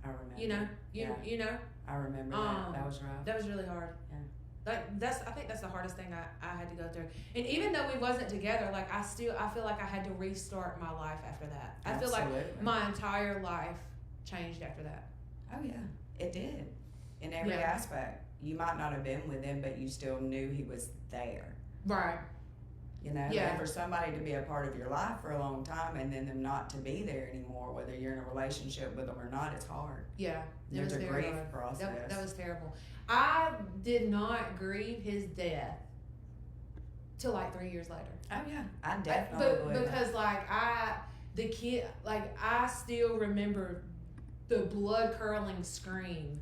[SPEAKER 2] I remember.
[SPEAKER 3] You know,
[SPEAKER 2] Yeah.
[SPEAKER 3] you know,
[SPEAKER 2] I remember that. That was rough.
[SPEAKER 3] that was really hard.
[SPEAKER 2] Yeah.
[SPEAKER 3] Like I think that's the hardest thing I had to go through. And even though we wasn't together, like I feel like I had to restart my life after that. I feel like
[SPEAKER 2] Absolutely.
[SPEAKER 3] my entire life changed after that.
[SPEAKER 2] Oh yeah, it did. In every
[SPEAKER 3] Yeah.
[SPEAKER 2] aspect. You might not have been with him, but you still knew he was there.
[SPEAKER 3] Right.
[SPEAKER 2] You know,
[SPEAKER 3] Yeah.
[SPEAKER 2] and for somebody to be a part of your life for a long time and then them not to be there anymore, whether you're in a relationship with them or not, it's hard.
[SPEAKER 3] Yeah. It
[SPEAKER 2] There's
[SPEAKER 3] was
[SPEAKER 2] a
[SPEAKER 3] very
[SPEAKER 2] grief
[SPEAKER 3] hard.
[SPEAKER 2] process.
[SPEAKER 3] That was terrible. I did not grieve his death till like 3 years later.
[SPEAKER 2] Oh yeah, I definitely believe that.
[SPEAKER 3] Because like the kid, like I still remember the blood curdling scream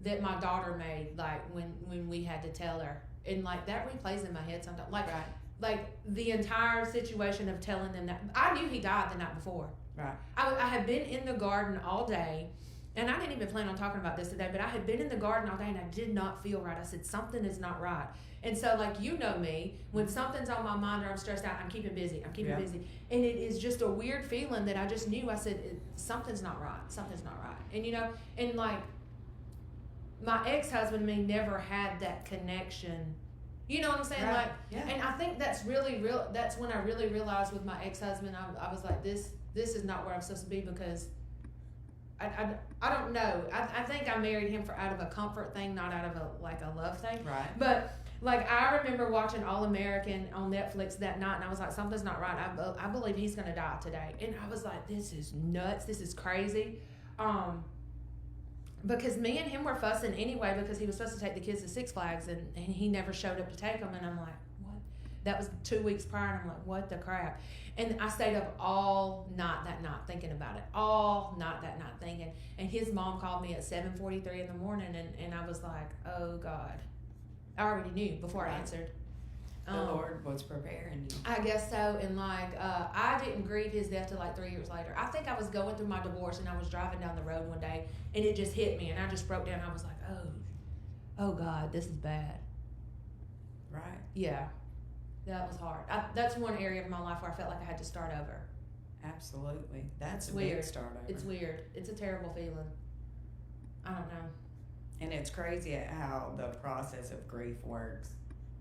[SPEAKER 3] that my daughter made, like when we had to tell her, and like that replays in my head sometimes. Like
[SPEAKER 2] Right.
[SPEAKER 3] like the entire situation of telling them that I knew he died the night before.
[SPEAKER 2] Right.
[SPEAKER 3] I had been in the garden all day, and I didn't even plan on talking about this today, but I had been in the garden all day and I did not feel right. I said, something is not right. And so, like, you know me, when something's on my mind or I'm stressed out, I'm keeping busy.
[SPEAKER 2] Yeah.
[SPEAKER 3] And it is just a weird feeling that I just knew. I said, something's not right. Something's not right. And, you know, and like, my ex-husband and me never had that connection. You know what I'm saying?
[SPEAKER 2] Right.
[SPEAKER 3] Like,
[SPEAKER 2] Yeah.
[SPEAKER 3] and I think that's really real. That's when I really realized with my ex-husband, I was like, this is not where I'm supposed to be, because I don't know. I think I married him out of a comfort thing, not out of a love thing.
[SPEAKER 2] Right.
[SPEAKER 3] But like, I remember watching All American on Netflix that night, and I was like, something's not right. I believe he's gonna die today. And I was like, this is nuts. This is crazy. Because me and him were fussing anyway, because he was supposed to take the kids to Six Flags, and he never showed up to take them. And I'm like, what? That was 2 weeks prior, and I'm like, what the crap? And I stayed up all night that night thinking about it. All night that night thinking. And his mom called me at 7:43 in the morning, and I was like, oh God. I already knew before I answered.
[SPEAKER 2] The Lord was preparing you.
[SPEAKER 3] I guess so. And like, I didn't grieve his death till like 3 years later. I think I was going through my divorce, and I was driving down the road one day, and it just hit me, and I just broke down. I was like, oh God, this is bad.
[SPEAKER 2] Right.
[SPEAKER 3] Yeah, that was hard. That's one area of my life where I felt like I had to start over.
[SPEAKER 2] Absolutely. That's
[SPEAKER 3] It's
[SPEAKER 2] a
[SPEAKER 3] weird.
[SPEAKER 2] big start over.
[SPEAKER 3] It's weird. It's a terrible feeling. I don't know.
[SPEAKER 2] And it's crazy at how the process of grief works.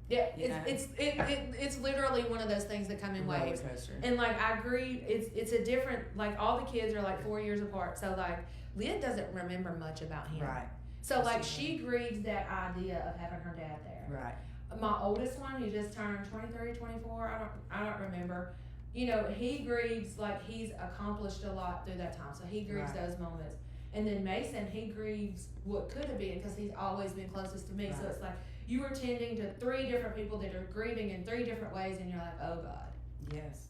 [SPEAKER 3] Yeah,
[SPEAKER 2] You know?
[SPEAKER 3] it's literally one of those things that come in waves.
[SPEAKER 2] Roller coaster.
[SPEAKER 3] And like, I grieve, it's a different, like, all the kids are like 4 years apart, so like Leah doesn't remember much about him.
[SPEAKER 2] Right.
[SPEAKER 3] So like,
[SPEAKER 2] That's
[SPEAKER 3] she grieves that idea of having her dad there.
[SPEAKER 2] Right.
[SPEAKER 3] my oldest one, who just turned 23, 24, I don't remember. You know, he grieves like he's accomplished a lot through that time. So he grieves those moments. And then Mason, he grieves what could have been because he's always been closest to me. So it's like you were tending to 3 different people that are grieving in 3 different ways, and you're like, oh God.
[SPEAKER 2] Yes.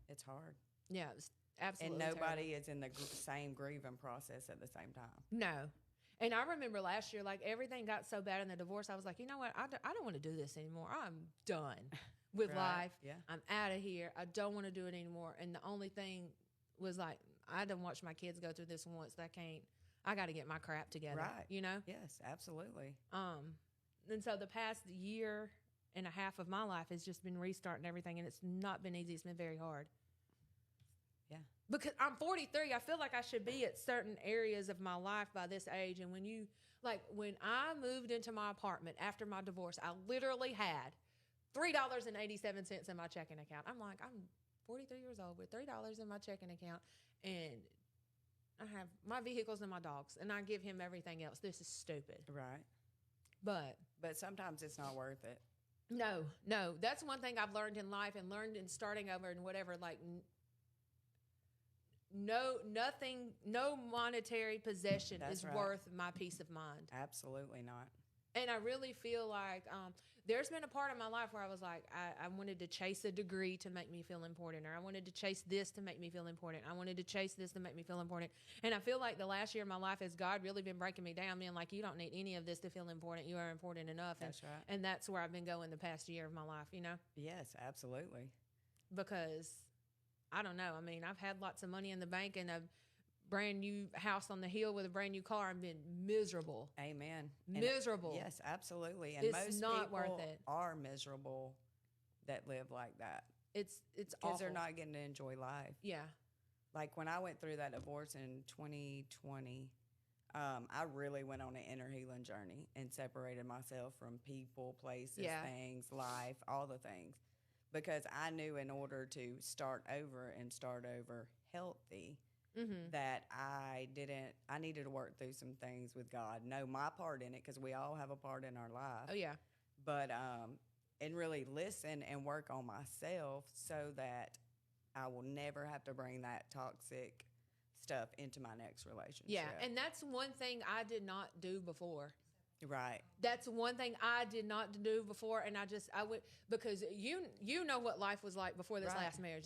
[SPEAKER 2] It's hard.
[SPEAKER 3] Yeah, it was absolutely
[SPEAKER 2] And nobody
[SPEAKER 3] terrible.
[SPEAKER 2] is in the same grieving process at the same time.
[SPEAKER 3] No. And I remember last year, like everything got so bad in the divorce, I was like, you know what? I don't want to do this anymore. I'm done with life.
[SPEAKER 2] Yeah.
[SPEAKER 3] I'm out of here. I don't want to do it anymore. And the only thing was like, I done watched my kids go through this once. I got to get my crap together.
[SPEAKER 2] Right.
[SPEAKER 3] You know?
[SPEAKER 2] Yes, absolutely.
[SPEAKER 3] And so the past year and a half of my life has just been restarting everything, and it's not been easy. It's been very hard.
[SPEAKER 2] Yeah.
[SPEAKER 3] Because I'm 43, I feel like I should be at certain areas of my life by this age. And when I moved into my apartment after my divorce, I literally had $3.87 in my checking account. I'm like, I'm 43 years old with $3 in my checking account, and I have my vehicles and my dogs, and I give him everything else. This is stupid.
[SPEAKER 2] Right.
[SPEAKER 3] But
[SPEAKER 2] sometimes it's not worth it.
[SPEAKER 3] No, that's one thing I've learned in life and learned in starting over and whatever, like no monetary possession is worth my peace of mind.
[SPEAKER 2] Absolutely not.
[SPEAKER 3] And I really feel like there's been a part of my life where I was like, I wanted to chase a degree to make me feel important, or I wanted to chase this to make me feel important. I wanted to chase this to make me feel important. And I feel like the last year of my life has God really been breaking me down, being like, you don't need any of this to feel important. You are important enough.
[SPEAKER 2] That's right.
[SPEAKER 3] And that's where I've been going the past year of my life, you know?
[SPEAKER 2] Yes, absolutely.
[SPEAKER 3] Because I don't know. I mean, I've had lots of money in the bank and a brand new house on the hill with a brand new car and been miserable.
[SPEAKER 2] Amen.
[SPEAKER 3] Miserable.
[SPEAKER 2] Yes, absolutely. And
[SPEAKER 3] it's
[SPEAKER 2] most
[SPEAKER 3] not
[SPEAKER 2] people
[SPEAKER 3] worth it.
[SPEAKER 2] are miserable that live like that.
[SPEAKER 3] It's
[SPEAKER 2] because
[SPEAKER 3] awful.
[SPEAKER 2] They're not getting to enjoy life.
[SPEAKER 3] Yeah.
[SPEAKER 2] Like when I went through that divorce in 2020, I really went on an inner healing journey and separated myself from people, places, things, life, all the things. Because I knew in order to start over healthy, that I needed to work through some things with God, know my part in it, because we all have a part in our life.
[SPEAKER 3] Oh, yeah.
[SPEAKER 2] But, and really listen and work on myself so that I will never have to bring that toxic stuff into my next relationship.
[SPEAKER 3] Yeah, and that's one thing I did not do before.
[SPEAKER 2] Right.
[SPEAKER 3] That's one thing I did not do before, and I went because you know what life was like before this last marriage.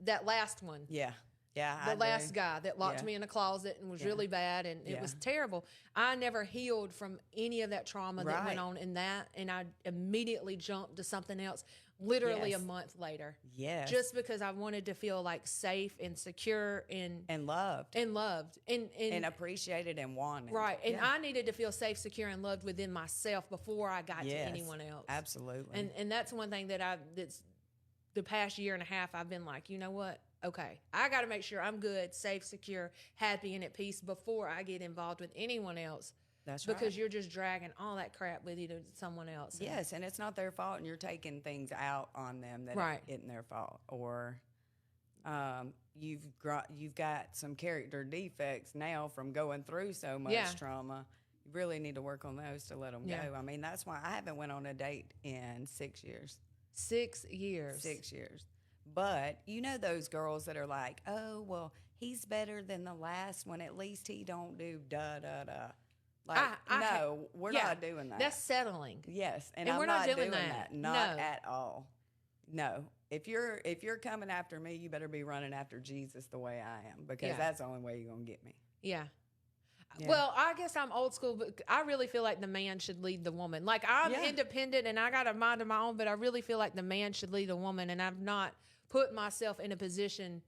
[SPEAKER 3] That last one.
[SPEAKER 2] Yeah. Yeah.
[SPEAKER 3] The last guy that locked me in a closet and was really bad, and it was terrible. I never healed from any of that trauma that went on in that, and I immediately jumped to something else literally a month later.
[SPEAKER 2] Yes.
[SPEAKER 3] Just because I wanted to feel like safe and secure and
[SPEAKER 2] loved.
[SPEAKER 3] And
[SPEAKER 2] appreciated and wanted.
[SPEAKER 3] Right. And I needed to feel safe, secure, and loved within myself before I got to anyone else.
[SPEAKER 2] Absolutely.
[SPEAKER 3] And that's one thing that's the past year and a half I've been like, you know what? Okay, I got to make sure I'm good, safe, secure, happy, and at peace before I get involved with anyone else.
[SPEAKER 2] That's right.
[SPEAKER 3] Because you're just dragging all that crap with you to someone else.
[SPEAKER 2] Yes, and it's not their fault, and you're taking things out on them that isn't their fault. Or you've got some character defects now from going through so much trauma. You really need to work on those to let them go. I mean, that's why I haven't went on a date in 6 years.
[SPEAKER 3] 6 years.
[SPEAKER 2] 6 years. But you know those girls that are like, oh, well, he's better than the last one. At least he don't do da-da-da. Like, no, we're not doing that.
[SPEAKER 3] That's settling.
[SPEAKER 2] Yes, and
[SPEAKER 3] we're
[SPEAKER 2] I'm
[SPEAKER 3] not
[SPEAKER 2] not
[SPEAKER 3] doing
[SPEAKER 2] doing
[SPEAKER 3] that.
[SPEAKER 2] that. Not at all. No. If you're coming after me, you better be running after Jesus the way I am, because that's the only way you're going to get me.
[SPEAKER 3] Yeah. Well, I guess I'm old school, but I really feel like the man should lead the woman. Like, I'm independent and I got a mind of my own, but I really feel like the man should lead the woman, and I've not put myself in a position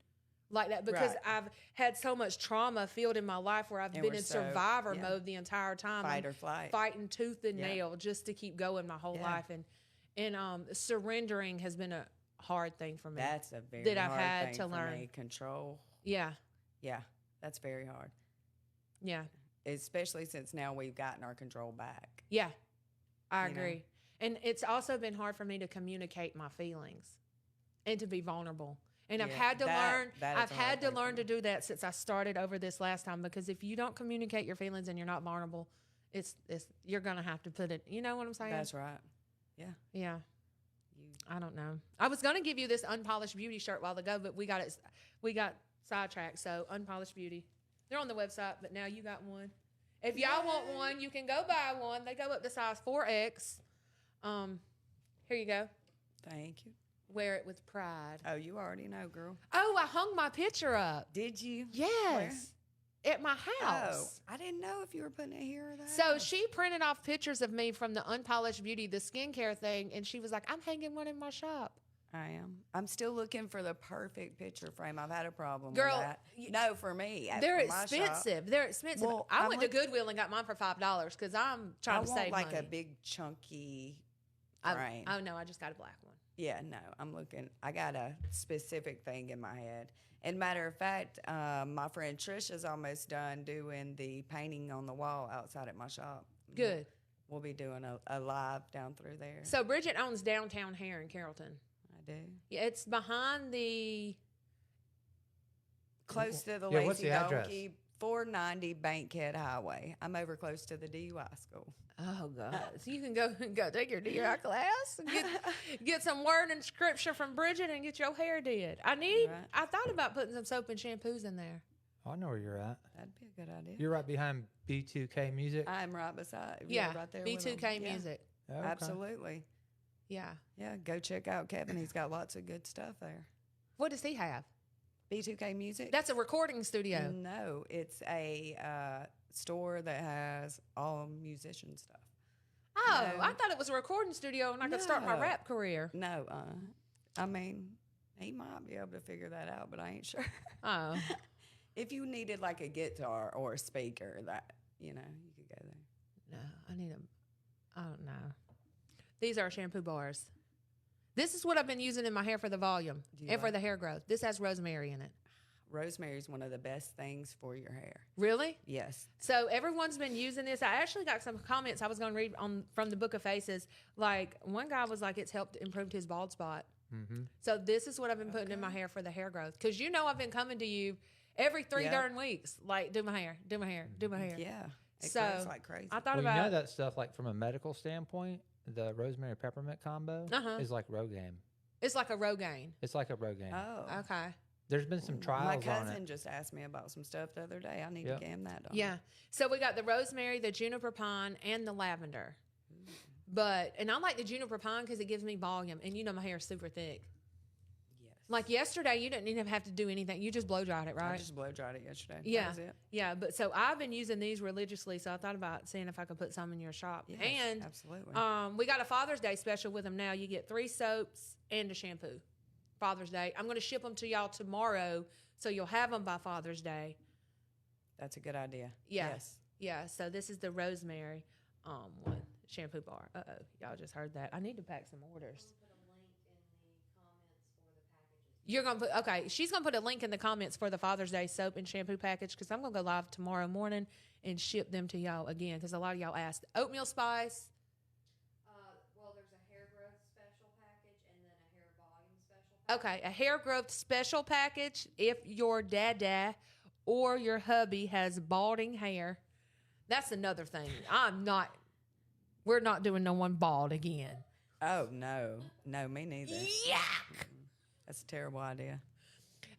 [SPEAKER 3] like that because I've had so much trauma filled in my life where I've been in survivor mode the entire time.
[SPEAKER 2] Fight or flight.
[SPEAKER 3] Fighting tooth and nail just to keep going my whole life. And surrendering has been a hard thing for me.
[SPEAKER 2] That's a very
[SPEAKER 3] that
[SPEAKER 2] hard
[SPEAKER 3] I've had
[SPEAKER 2] thing
[SPEAKER 3] to
[SPEAKER 2] for
[SPEAKER 3] learn.
[SPEAKER 2] me. Control.
[SPEAKER 3] Yeah.
[SPEAKER 2] Yeah, that's very hard.
[SPEAKER 3] Yeah.
[SPEAKER 2] Especially since now we've gotten our control back.
[SPEAKER 3] Yeah, I agree. And it's also been hard for me to communicate my feelings and to be vulnerable. And I've had to learn. I've had to learn to do that since I started over this last time. Because if you don't communicate your feelings and you're not vulnerable, it's you're gonna have to put it. You know what I'm saying?
[SPEAKER 2] That's right. Yeah.
[SPEAKER 3] Yeah.
[SPEAKER 2] You.
[SPEAKER 3] I don't know. I was going to give you this Unpolished Beauty shirt a while ago, but we got sidetracked. So Unpolished Beauty, they're on the website, but now you got one. If y'all want one, you can go buy one. They go up to size 4X. Here you go.
[SPEAKER 2] Thank you.
[SPEAKER 3] Wear it with pride.
[SPEAKER 2] Oh, you already know, girl.
[SPEAKER 3] Oh, I hung my picture up.
[SPEAKER 2] Did you?
[SPEAKER 3] Yes. At my
[SPEAKER 2] Oh,
[SPEAKER 3] house.
[SPEAKER 2] I didn't know if you were putting it here or there.
[SPEAKER 3] So she printed off pictures of me from the Unpolished Beauty, the skincare thing, and she was like, I'm hanging one in my shop.
[SPEAKER 2] I am. I'm still looking for the perfect picture frame. I've had a problem
[SPEAKER 3] Girl,
[SPEAKER 2] with that. No, for me.
[SPEAKER 3] They're
[SPEAKER 2] for my shop.
[SPEAKER 3] expensive. They're expensive.
[SPEAKER 2] Well,
[SPEAKER 3] I
[SPEAKER 2] I'm
[SPEAKER 3] went to Goodwill and got mine for $5 because I'm trying
[SPEAKER 2] I
[SPEAKER 3] to
[SPEAKER 2] want
[SPEAKER 3] save
[SPEAKER 2] like
[SPEAKER 3] money.
[SPEAKER 2] a big chunky
[SPEAKER 3] Oh,
[SPEAKER 2] frame.
[SPEAKER 3] oh, no, I just got a black one.
[SPEAKER 2] Yeah, no, I'm looking. I got a specific thing in my head. And matter of fact, my friend Trisha's almost done doing the painting on the wall outside at my shop.
[SPEAKER 3] Good.
[SPEAKER 2] We'll be doing a live down through there.
[SPEAKER 3] So Bridget owns Downtown Hair in Carrollton.
[SPEAKER 2] I do.
[SPEAKER 3] Yeah, it's behind the.
[SPEAKER 2] Close to the
[SPEAKER 1] Yeah, what's
[SPEAKER 2] Lazy
[SPEAKER 1] the address?
[SPEAKER 2] Donkey, 490 Bankhead Highway. I'm over close to the DUI school.
[SPEAKER 3] Oh God! So you can go take your DI class and get some word and scripture from Bridget and get your hair did.
[SPEAKER 2] Right.
[SPEAKER 3] I thought about putting some soap and shampoos in there.
[SPEAKER 1] Oh, I know where you're at.
[SPEAKER 2] That'd be a good idea.
[SPEAKER 1] You're right behind B2K Music.
[SPEAKER 2] I'm right beside.
[SPEAKER 3] Yeah,
[SPEAKER 2] right there. with
[SPEAKER 3] B2K
[SPEAKER 2] them. Yeah,
[SPEAKER 3] Music.
[SPEAKER 1] Okay.
[SPEAKER 2] Absolutely.
[SPEAKER 3] Yeah.
[SPEAKER 2] Yeah, go check out Kevin. He's got lots of good stuff there.
[SPEAKER 3] What does he have?
[SPEAKER 2] B2K Music.
[SPEAKER 3] That's a recording studio.
[SPEAKER 2] No, it's a store that has all musician stuff.
[SPEAKER 3] Oh,
[SPEAKER 2] No.
[SPEAKER 3] I thought it was a recording studio and I could start my
[SPEAKER 2] No.
[SPEAKER 3] rap career.
[SPEAKER 2] No, I mean, he might be able to figure that out, but I ain't sure.
[SPEAKER 3] Oh.
[SPEAKER 2] If you needed like a guitar or a speaker, that you could go there.
[SPEAKER 3] No, I need I don't know. These are shampoo bars. This is what I've been using in my hair for the volume
[SPEAKER 2] Do you
[SPEAKER 3] and for
[SPEAKER 2] like-
[SPEAKER 3] the hair growth. This has rosemary in it.
[SPEAKER 2] Rosemary is one of the best things for your hair.
[SPEAKER 3] Really?
[SPEAKER 2] Yes.
[SPEAKER 3] So everyone's been using this. I actually got some comments I was going to read from the Book of Faces. Like one guy was like, it's helped improve his bald spot.
[SPEAKER 1] Mm-hmm.
[SPEAKER 3] So this is what I've been putting in my hair for the hair growth. Because I've been coming to you every 3
[SPEAKER 2] Yep.
[SPEAKER 3] darn weeks. Like, do my hair, do my hair, do my hair.
[SPEAKER 2] Yeah. It
[SPEAKER 3] So,
[SPEAKER 2] grows like crazy.
[SPEAKER 3] I thought
[SPEAKER 1] Well,
[SPEAKER 3] about
[SPEAKER 1] you know that stuff, like from a medical standpoint, the rosemary peppermint combo
[SPEAKER 3] Uh-huh.
[SPEAKER 1] is like Rogaine.
[SPEAKER 3] it's like a Rogaine.
[SPEAKER 1] It's like a Rogaine.
[SPEAKER 2] Oh.
[SPEAKER 3] Okay.
[SPEAKER 1] There's been some
[SPEAKER 2] My
[SPEAKER 1] trials on
[SPEAKER 2] cousin
[SPEAKER 1] it.
[SPEAKER 2] just asked me about some stuff the other day. I need
[SPEAKER 1] Yep.
[SPEAKER 2] to get him that done.
[SPEAKER 3] Yeah. So we got the rosemary, the juniper pine, and the lavender. And I like the juniper pine because it gives me volume. And my hair is super thick.
[SPEAKER 2] Yes.
[SPEAKER 3] Like yesterday, you didn't even have to do anything. You just blow dried it, right?
[SPEAKER 2] I just blow dried it yesterday.
[SPEAKER 3] Yeah.
[SPEAKER 2] That was it.
[SPEAKER 3] Yeah. But so I've been using these religiously. So I thought about seeing if I could put some in your shop.
[SPEAKER 2] Yes,
[SPEAKER 3] And
[SPEAKER 2] absolutely.
[SPEAKER 3] we got a Father's Day special with them now. You get 3 soaps and a shampoo. Father's Day. I'm going to ship them to y'all tomorrow. So you'll have them by Father's Day.
[SPEAKER 2] That's a good idea.
[SPEAKER 3] Yeah.
[SPEAKER 2] Yes.
[SPEAKER 3] Yeah. So this is the rosemary one shampoo bar. Uh-oh. Y'all just heard that. I need to pack some orders.
[SPEAKER 4] Put a link in the comments for the packages.
[SPEAKER 3] You're going to put, okay, she's going to put a link in the comments for the Father's Day soap and shampoo package because I'm going to go live tomorrow morning and ship them to y'all again because a lot of y'all asked. Oatmeal spice.
[SPEAKER 4] Well, there's a hair growth special package and then a hair volume special package.
[SPEAKER 3] Okay, a hair growth special package if your dada or your hubby has balding hair. That's another thing. We're not doing no one bald again.
[SPEAKER 2] Oh, no. No, me neither.
[SPEAKER 3] Yuck!
[SPEAKER 2] That's a terrible idea.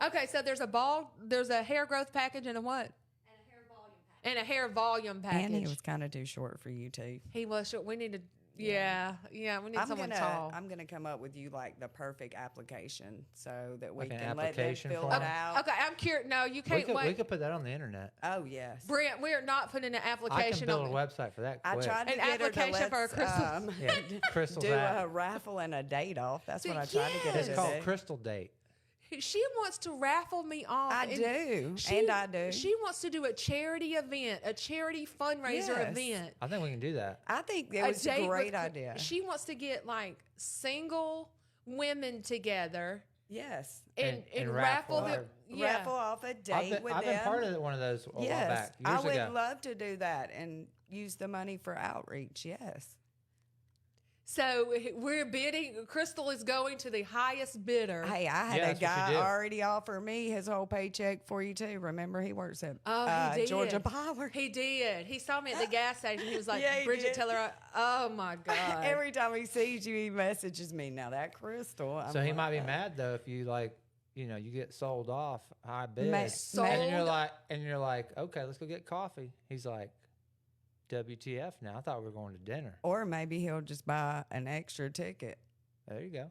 [SPEAKER 3] Okay, so there's a hair growth package and a what?
[SPEAKER 4] And a hair volume package.
[SPEAKER 3] And a hair volume package.
[SPEAKER 2] And he was kind of too short for you, too.
[SPEAKER 3] He was short. We need to, we need someone tall.
[SPEAKER 2] I'm gonna come up with you like the perfect application so that we
[SPEAKER 1] Like an
[SPEAKER 2] can let them
[SPEAKER 1] application
[SPEAKER 2] fill
[SPEAKER 1] form?
[SPEAKER 2] it out.
[SPEAKER 3] Okay, I'm curious. No, you
[SPEAKER 1] We
[SPEAKER 3] can't
[SPEAKER 1] could,
[SPEAKER 3] wait.
[SPEAKER 1] we could put that on the internet.
[SPEAKER 2] Oh yes.
[SPEAKER 3] Brent, we are not putting an
[SPEAKER 1] I can
[SPEAKER 3] application
[SPEAKER 1] build a
[SPEAKER 3] on
[SPEAKER 1] website for that
[SPEAKER 2] I
[SPEAKER 1] quick.
[SPEAKER 2] tried to
[SPEAKER 3] An
[SPEAKER 2] get her to
[SPEAKER 3] application for a crystal-
[SPEAKER 1] Yeah, Crystal's
[SPEAKER 2] do a
[SPEAKER 1] app.
[SPEAKER 2] raffle and a date off. That's what I tried to get her
[SPEAKER 1] It's
[SPEAKER 2] to
[SPEAKER 1] called
[SPEAKER 2] do.
[SPEAKER 1] Crystal Date.
[SPEAKER 3] She wants to raffle me off.
[SPEAKER 2] I do, and I do.
[SPEAKER 3] She wants to do a charity event, a charity fundraiser
[SPEAKER 2] Yes.
[SPEAKER 3] event.
[SPEAKER 1] I think we can do that.
[SPEAKER 2] I think it
[SPEAKER 3] A
[SPEAKER 2] was a
[SPEAKER 3] date
[SPEAKER 2] great
[SPEAKER 3] with-
[SPEAKER 2] idea.
[SPEAKER 3] She wants to get like single women together
[SPEAKER 2] Yes.
[SPEAKER 3] and
[SPEAKER 1] And
[SPEAKER 3] raffle
[SPEAKER 1] raffle
[SPEAKER 3] them.
[SPEAKER 1] her.
[SPEAKER 3] Yeah.
[SPEAKER 2] Raffle off a date
[SPEAKER 1] I've
[SPEAKER 2] with
[SPEAKER 1] been
[SPEAKER 2] them.
[SPEAKER 1] part of one of those a while
[SPEAKER 2] Yes,
[SPEAKER 1] back,
[SPEAKER 2] I
[SPEAKER 1] years
[SPEAKER 2] would
[SPEAKER 1] ago.
[SPEAKER 2] love to do that and use the money for outreach. Yes.
[SPEAKER 3] So we're bidding. Crystal is going to the highest bidder.
[SPEAKER 2] Hey, I had
[SPEAKER 1] Yeah,
[SPEAKER 2] a
[SPEAKER 1] that's what you
[SPEAKER 2] guy
[SPEAKER 1] do.
[SPEAKER 2] already offer me his whole paycheck for you too. Remember, he works at
[SPEAKER 3] He did.
[SPEAKER 2] Georgia Power.
[SPEAKER 3] He did. He saw me at the gas station. He was like,
[SPEAKER 2] Yeah, he
[SPEAKER 3] Bridget,
[SPEAKER 2] did.
[SPEAKER 3] tell her. Oh my God.
[SPEAKER 2] Every time he sees you, he messages me. Now that Crystal. I'm
[SPEAKER 1] So he
[SPEAKER 2] like,
[SPEAKER 1] might be mad though if you like, you know, you get sold off high bid,
[SPEAKER 2] Sold?
[SPEAKER 1] and you're like, okay, let's go get coffee. He's like, WTF? Now I thought we were going to dinner.
[SPEAKER 2] Or maybe he'll just buy an extra ticket.
[SPEAKER 1] There you go.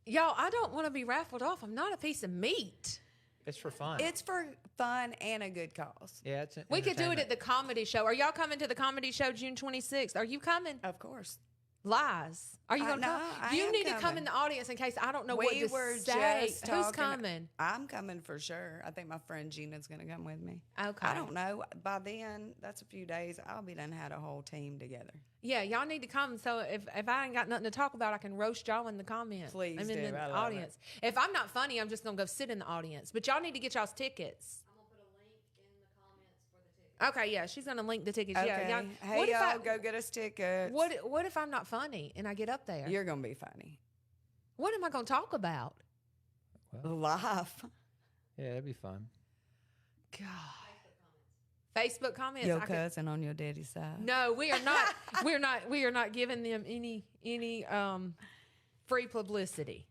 [SPEAKER 3] Y'all, I don't want to be raffled off. I'm not a piece of meat.
[SPEAKER 1] It's for fun.
[SPEAKER 2] It's for fun and a good cause.
[SPEAKER 1] Yeah, it's.
[SPEAKER 3] We could do it at
[SPEAKER 1] entertainment.
[SPEAKER 3] the comedy show. Are y'all coming to the comedy show June 26th? Are you coming?
[SPEAKER 2] Of course.
[SPEAKER 3] Lies. Are you going to
[SPEAKER 2] No,
[SPEAKER 3] come?
[SPEAKER 2] I
[SPEAKER 3] You
[SPEAKER 2] am
[SPEAKER 3] need to come
[SPEAKER 2] coming.
[SPEAKER 3] in the audience in case I don't know what
[SPEAKER 2] We
[SPEAKER 3] to
[SPEAKER 2] were
[SPEAKER 3] say.
[SPEAKER 2] just
[SPEAKER 3] Who's
[SPEAKER 2] talking.
[SPEAKER 3] coming?
[SPEAKER 2] I'm coming for sure. I think my friend Gina's going to come with me.
[SPEAKER 3] Okay.
[SPEAKER 2] I don't know. By then, that's a few days. I'll be done had a whole team together.
[SPEAKER 3] Yeah, y'all need to come. So if I ain't got nothing to talk about, I can roast y'all in the comments.
[SPEAKER 2] Please
[SPEAKER 3] I'm in
[SPEAKER 2] do.
[SPEAKER 3] the
[SPEAKER 2] I love
[SPEAKER 3] audience. If I'm not funny, I'm just gonna go sit in the audience. But y'all need to get y'all's tickets.
[SPEAKER 4] I'm gonna put a link in the comments for the ticket.
[SPEAKER 3] Okay, yeah, she's gonna link the tickets.
[SPEAKER 2] Okay.
[SPEAKER 3] Yeah, y'all.
[SPEAKER 2] Hey,
[SPEAKER 3] what if
[SPEAKER 2] y'all, go get us tickets.
[SPEAKER 3] What if I'm not funny and I get up there?
[SPEAKER 2] You're going to be funny.
[SPEAKER 3] What am I gonna talk about?
[SPEAKER 2] Life.
[SPEAKER 1] Yeah, it'd be fun.
[SPEAKER 3] God. Facebook comments.
[SPEAKER 2] Your
[SPEAKER 3] I could-
[SPEAKER 2] cousin on your daddy's side.
[SPEAKER 3] No, we are not. We are not giving them any free publicity.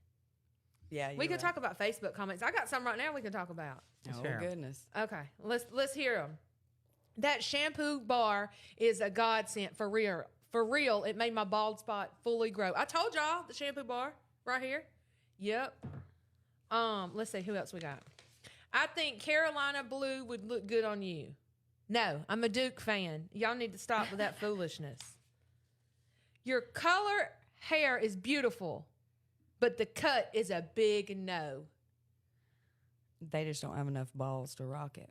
[SPEAKER 2] Yeah,
[SPEAKER 3] We can talk about Facebook comments. I got some right now we can talk about.
[SPEAKER 1] Let's
[SPEAKER 2] Oh,
[SPEAKER 1] hear 'em.
[SPEAKER 2] goodness.
[SPEAKER 3] Okay, let's hear them. That shampoo bar is a godsend for real. For real, it made my bald spot fully grow. I told y'all the shampoo bar right here. Yep. Let's see who else we got. I think Carolina blue would look good on you. No, I'm a Duke fan. Y'all need to stop with that foolishness. Your color hair is beautiful, but the cut is a big no.
[SPEAKER 2] They just don't have enough balls to rock it.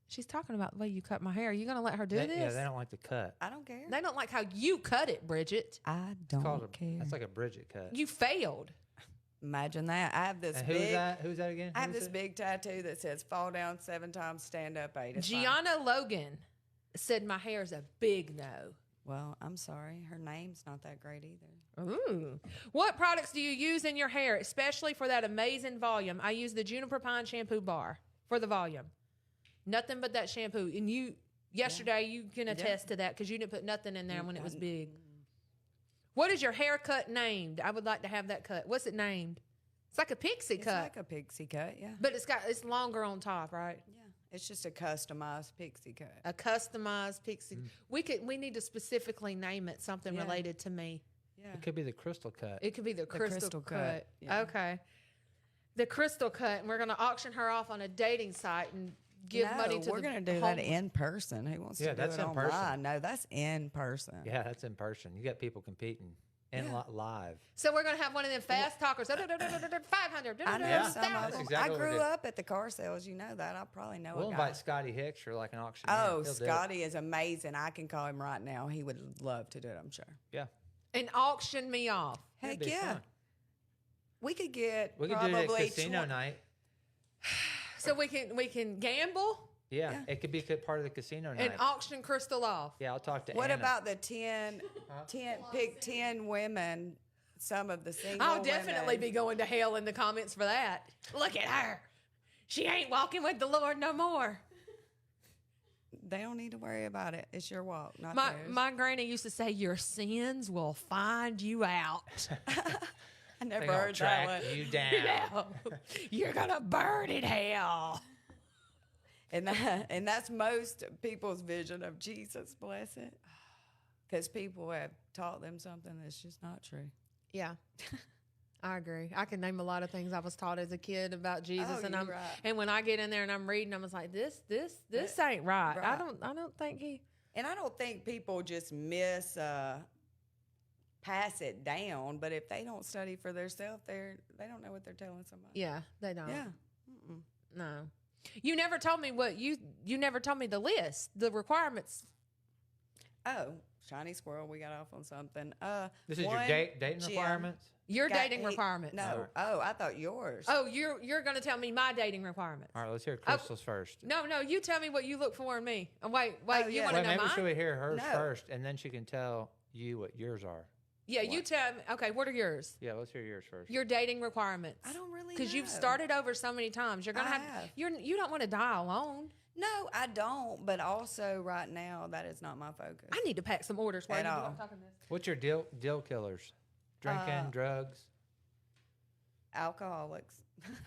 [SPEAKER 3] She's talking about the way you cut my hair. Are you going to let her do
[SPEAKER 1] They-
[SPEAKER 3] this?
[SPEAKER 1] Yeah, they don't like the cut.
[SPEAKER 2] I don't care.
[SPEAKER 3] They don't like how you cut it, Bridget.
[SPEAKER 2] I
[SPEAKER 1] It's called
[SPEAKER 2] don't care.
[SPEAKER 1] That's like a Bridget cut.
[SPEAKER 3] You failed.
[SPEAKER 2] Imagine that. I have this
[SPEAKER 1] And who's
[SPEAKER 2] big.
[SPEAKER 1] that? Who's that again?
[SPEAKER 2] I have
[SPEAKER 1] Who's
[SPEAKER 2] this
[SPEAKER 1] it?
[SPEAKER 2] big tattoo that says "Fall down 7 times, stand up 8." It's fine.
[SPEAKER 3] Gianna Logan said my hair is a big no.
[SPEAKER 2] Well, I'm sorry. Her name's not that great either.
[SPEAKER 3] Ooh. What products do you use in your hair, especially for that amazing volume? I use the Juniper Pine shampoo bar for the volume. Nothing but that shampoo. And yesterday, you can attest to that because you didn't put nothing in there when it was big. What is your haircut named? I would like to have that cut. What's it named? It's like a pixie
[SPEAKER 2] It's
[SPEAKER 3] cut,
[SPEAKER 2] like a pixie cut, yeah.
[SPEAKER 3] but it's longer on top, right?
[SPEAKER 2] Yeah. It's just a customized pixie cut.
[SPEAKER 3] A customized pixie. We need to specifically name it something
[SPEAKER 2] Yeah.
[SPEAKER 3] related to me.
[SPEAKER 2] Yeah.
[SPEAKER 1] It could be the crystal cut.
[SPEAKER 3] It could be the crystal cut.
[SPEAKER 2] cut, yeah.
[SPEAKER 3] Okay. The crystal cut, and we're going to auction her off on a dating site and give money to
[SPEAKER 2] we're
[SPEAKER 3] the
[SPEAKER 2] going to do
[SPEAKER 3] home-
[SPEAKER 2] that in person. Who wants
[SPEAKER 1] Yeah,
[SPEAKER 2] to do
[SPEAKER 1] that's
[SPEAKER 2] it
[SPEAKER 1] in
[SPEAKER 2] online?
[SPEAKER 1] person.
[SPEAKER 2] No, that's in person.
[SPEAKER 1] Yeah, that's in person. You got people competing in live.
[SPEAKER 3] So we're going to have one of them fast talkers. 500.
[SPEAKER 2] I know
[SPEAKER 1] Yeah,
[SPEAKER 2] some of
[SPEAKER 1] that's
[SPEAKER 2] them.
[SPEAKER 1] exactly
[SPEAKER 2] I
[SPEAKER 1] what we
[SPEAKER 2] grew
[SPEAKER 1] did.
[SPEAKER 2] up at the car sales. You know that. I probably know
[SPEAKER 1] We'll
[SPEAKER 2] a guy.
[SPEAKER 1] invite Scotty Hicks for like an auction.
[SPEAKER 2] Oh, Scotty is amazing. I can call him right now. He would love to do it, I'm sure.
[SPEAKER 1] Yeah.
[SPEAKER 3] And auction me off.
[SPEAKER 2] Heck
[SPEAKER 1] That'd be
[SPEAKER 2] yeah.
[SPEAKER 1] fun.
[SPEAKER 2] We could get
[SPEAKER 1] We could
[SPEAKER 2] probably
[SPEAKER 1] do it at casino night.
[SPEAKER 3] So we can gamble
[SPEAKER 1] Yeah, it could be part of the casino night.
[SPEAKER 3] and auction Crystal off.
[SPEAKER 1] Yeah, I'll talk to
[SPEAKER 2] What
[SPEAKER 1] Anna.
[SPEAKER 2] about the 10, pick 10 women, some of the single
[SPEAKER 3] I'll definitely
[SPEAKER 2] women.
[SPEAKER 3] be going to hell in the comments for that. Look at her. She ain't walking with the Lord no more.
[SPEAKER 2] They don't need to worry about it. It's your walk, not
[SPEAKER 3] My
[SPEAKER 2] theirs.
[SPEAKER 3] my granny used to say, "Your sins will find you out."
[SPEAKER 2] I
[SPEAKER 1] They're
[SPEAKER 2] never
[SPEAKER 1] gonna
[SPEAKER 2] heard that
[SPEAKER 1] track
[SPEAKER 2] one.
[SPEAKER 1] you down.
[SPEAKER 3] You're gonna burn in hell.
[SPEAKER 2] And that's most people's vision of Jesus, bless it. Because people have taught them something that's just not true.
[SPEAKER 3] Yeah. I agree. I can name a lot of things I was taught as a kid about Jesus,
[SPEAKER 2] Oh,
[SPEAKER 3] and
[SPEAKER 2] you're right.
[SPEAKER 3] and when I get in there and I'm reading, I was like, this ain't right.
[SPEAKER 2] Right.
[SPEAKER 3] I don't think he.
[SPEAKER 2] And I don't think people just pass it down, but if they don't study for themselves, they don't know what they're telling somebody.
[SPEAKER 3] Yeah, they don't.
[SPEAKER 2] Yeah.
[SPEAKER 3] No. You never told me you never told me the list, the requirements.
[SPEAKER 2] Oh, shiny squirrel, we got off on something.
[SPEAKER 1] This is your
[SPEAKER 2] one,
[SPEAKER 1] dating
[SPEAKER 2] Jim,
[SPEAKER 1] requirements?
[SPEAKER 3] Your
[SPEAKER 2] got-
[SPEAKER 3] dating requirements.
[SPEAKER 2] No. Oh, I thought yours.
[SPEAKER 3] Oh, you're going to tell me my dating requirements.
[SPEAKER 1] All right, let's hear Crystal's first.
[SPEAKER 3] No, you tell me what you look for in me. And wait,
[SPEAKER 2] Oh,
[SPEAKER 3] you
[SPEAKER 2] yeah.
[SPEAKER 3] want
[SPEAKER 1] Wait,
[SPEAKER 3] to know
[SPEAKER 1] maybe
[SPEAKER 3] mine?
[SPEAKER 1] should we hear hers
[SPEAKER 2] No.
[SPEAKER 1] first, and then she can tell you what yours are.
[SPEAKER 3] Yeah, you tell me. Okay, what are yours?
[SPEAKER 1] Yeah, let's hear yours first.
[SPEAKER 3] Your dating requirements.
[SPEAKER 2] I don't really
[SPEAKER 3] Because you've
[SPEAKER 2] know.
[SPEAKER 3] started over so many times. You're gonna
[SPEAKER 2] I
[SPEAKER 3] have.
[SPEAKER 2] have.
[SPEAKER 3] You don't want to die alone.
[SPEAKER 2] No, I don't. But also, right now, that is not my focus.
[SPEAKER 3] I need to pack some orders. While
[SPEAKER 2] At
[SPEAKER 3] you
[SPEAKER 2] all.
[SPEAKER 3] I'm talking this.
[SPEAKER 1] What's your deal killers? Drinking, drugs.
[SPEAKER 2] Alcoholics.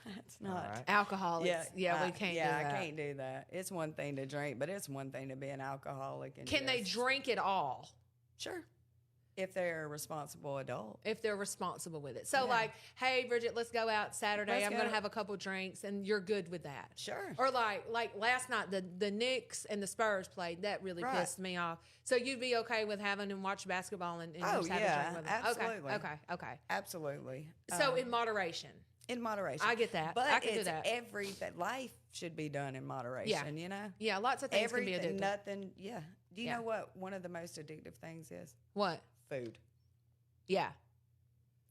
[SPEAKER 2] That's not.
[SPEAKER 1] All right.
[SPEAKER 3] Alcoholics. Yeah, we can't.
[SPEAKER 2] Yeah,
[SPEAKER 3] do that.
[SPEAKER 2] I can't do that. It's one thing to drink, but it's one thing to be an alcoholic. And
[SPEAKER 3] Can they
[SPEAKER 2] just-
[SPEAKER 3] drink it all
[SPEAKER 2] Sure, if they're a responsible adult.
[SPEAKER 3] if they're responsible with it? So,
[SPEAKER 2] Yeah.
[SPEAKER 3] like, hey, Bridget, let's go out Saturday.
[SPEAKER 2] Let's
[SPEAKER 3] I'm
[SPEAKER 2] go.
[SPEAKER 3] going to have a couple drinks, and you're good with that.
[SPEAKER 2] Sure.
[SPEAKER 3] Or like last night, the Knicks and the Spurs played. That really
[SPEAKER 2] Right.
[SPEAKER 3] pissed me off. So you'd be okay with having them watch basketball and
[SPEAKER 2] Oh,
[SPEAKER 3] just have
[SPEAKER 2] yeah,
[SPEAKER 3] a drink with them?
[SPEAKER 2] absolutely.
[SPEAKER 3] Okay.
[SPEAKER 2] Absolutely.
[SPEAKER 3] So in moderation.
[SPEAKER 2] in moderation,
[SPEAKER 3] I get that.
[SPEAKER 2] But
[SPEAKER 3] I can do
[SPEAKER 2] it's
[SPEAKER 3] that.
[SPEAKER 2] that life should be done in moderation. You know.
[SPEAKER 3] Yeah, lots of things can be
[SPEAKER 2] Everything,
[SPEAKER 3] addictive.
[SPEAKER 2] nothing. Yeah. Do you
[SPEAKER 3] Yeah.
[SPEAKER 2] know what one of the most addictive things is?
[SPEAKER 3] What?
[SPEAKER 2] Food.
[SPEAKER 3] Yeah.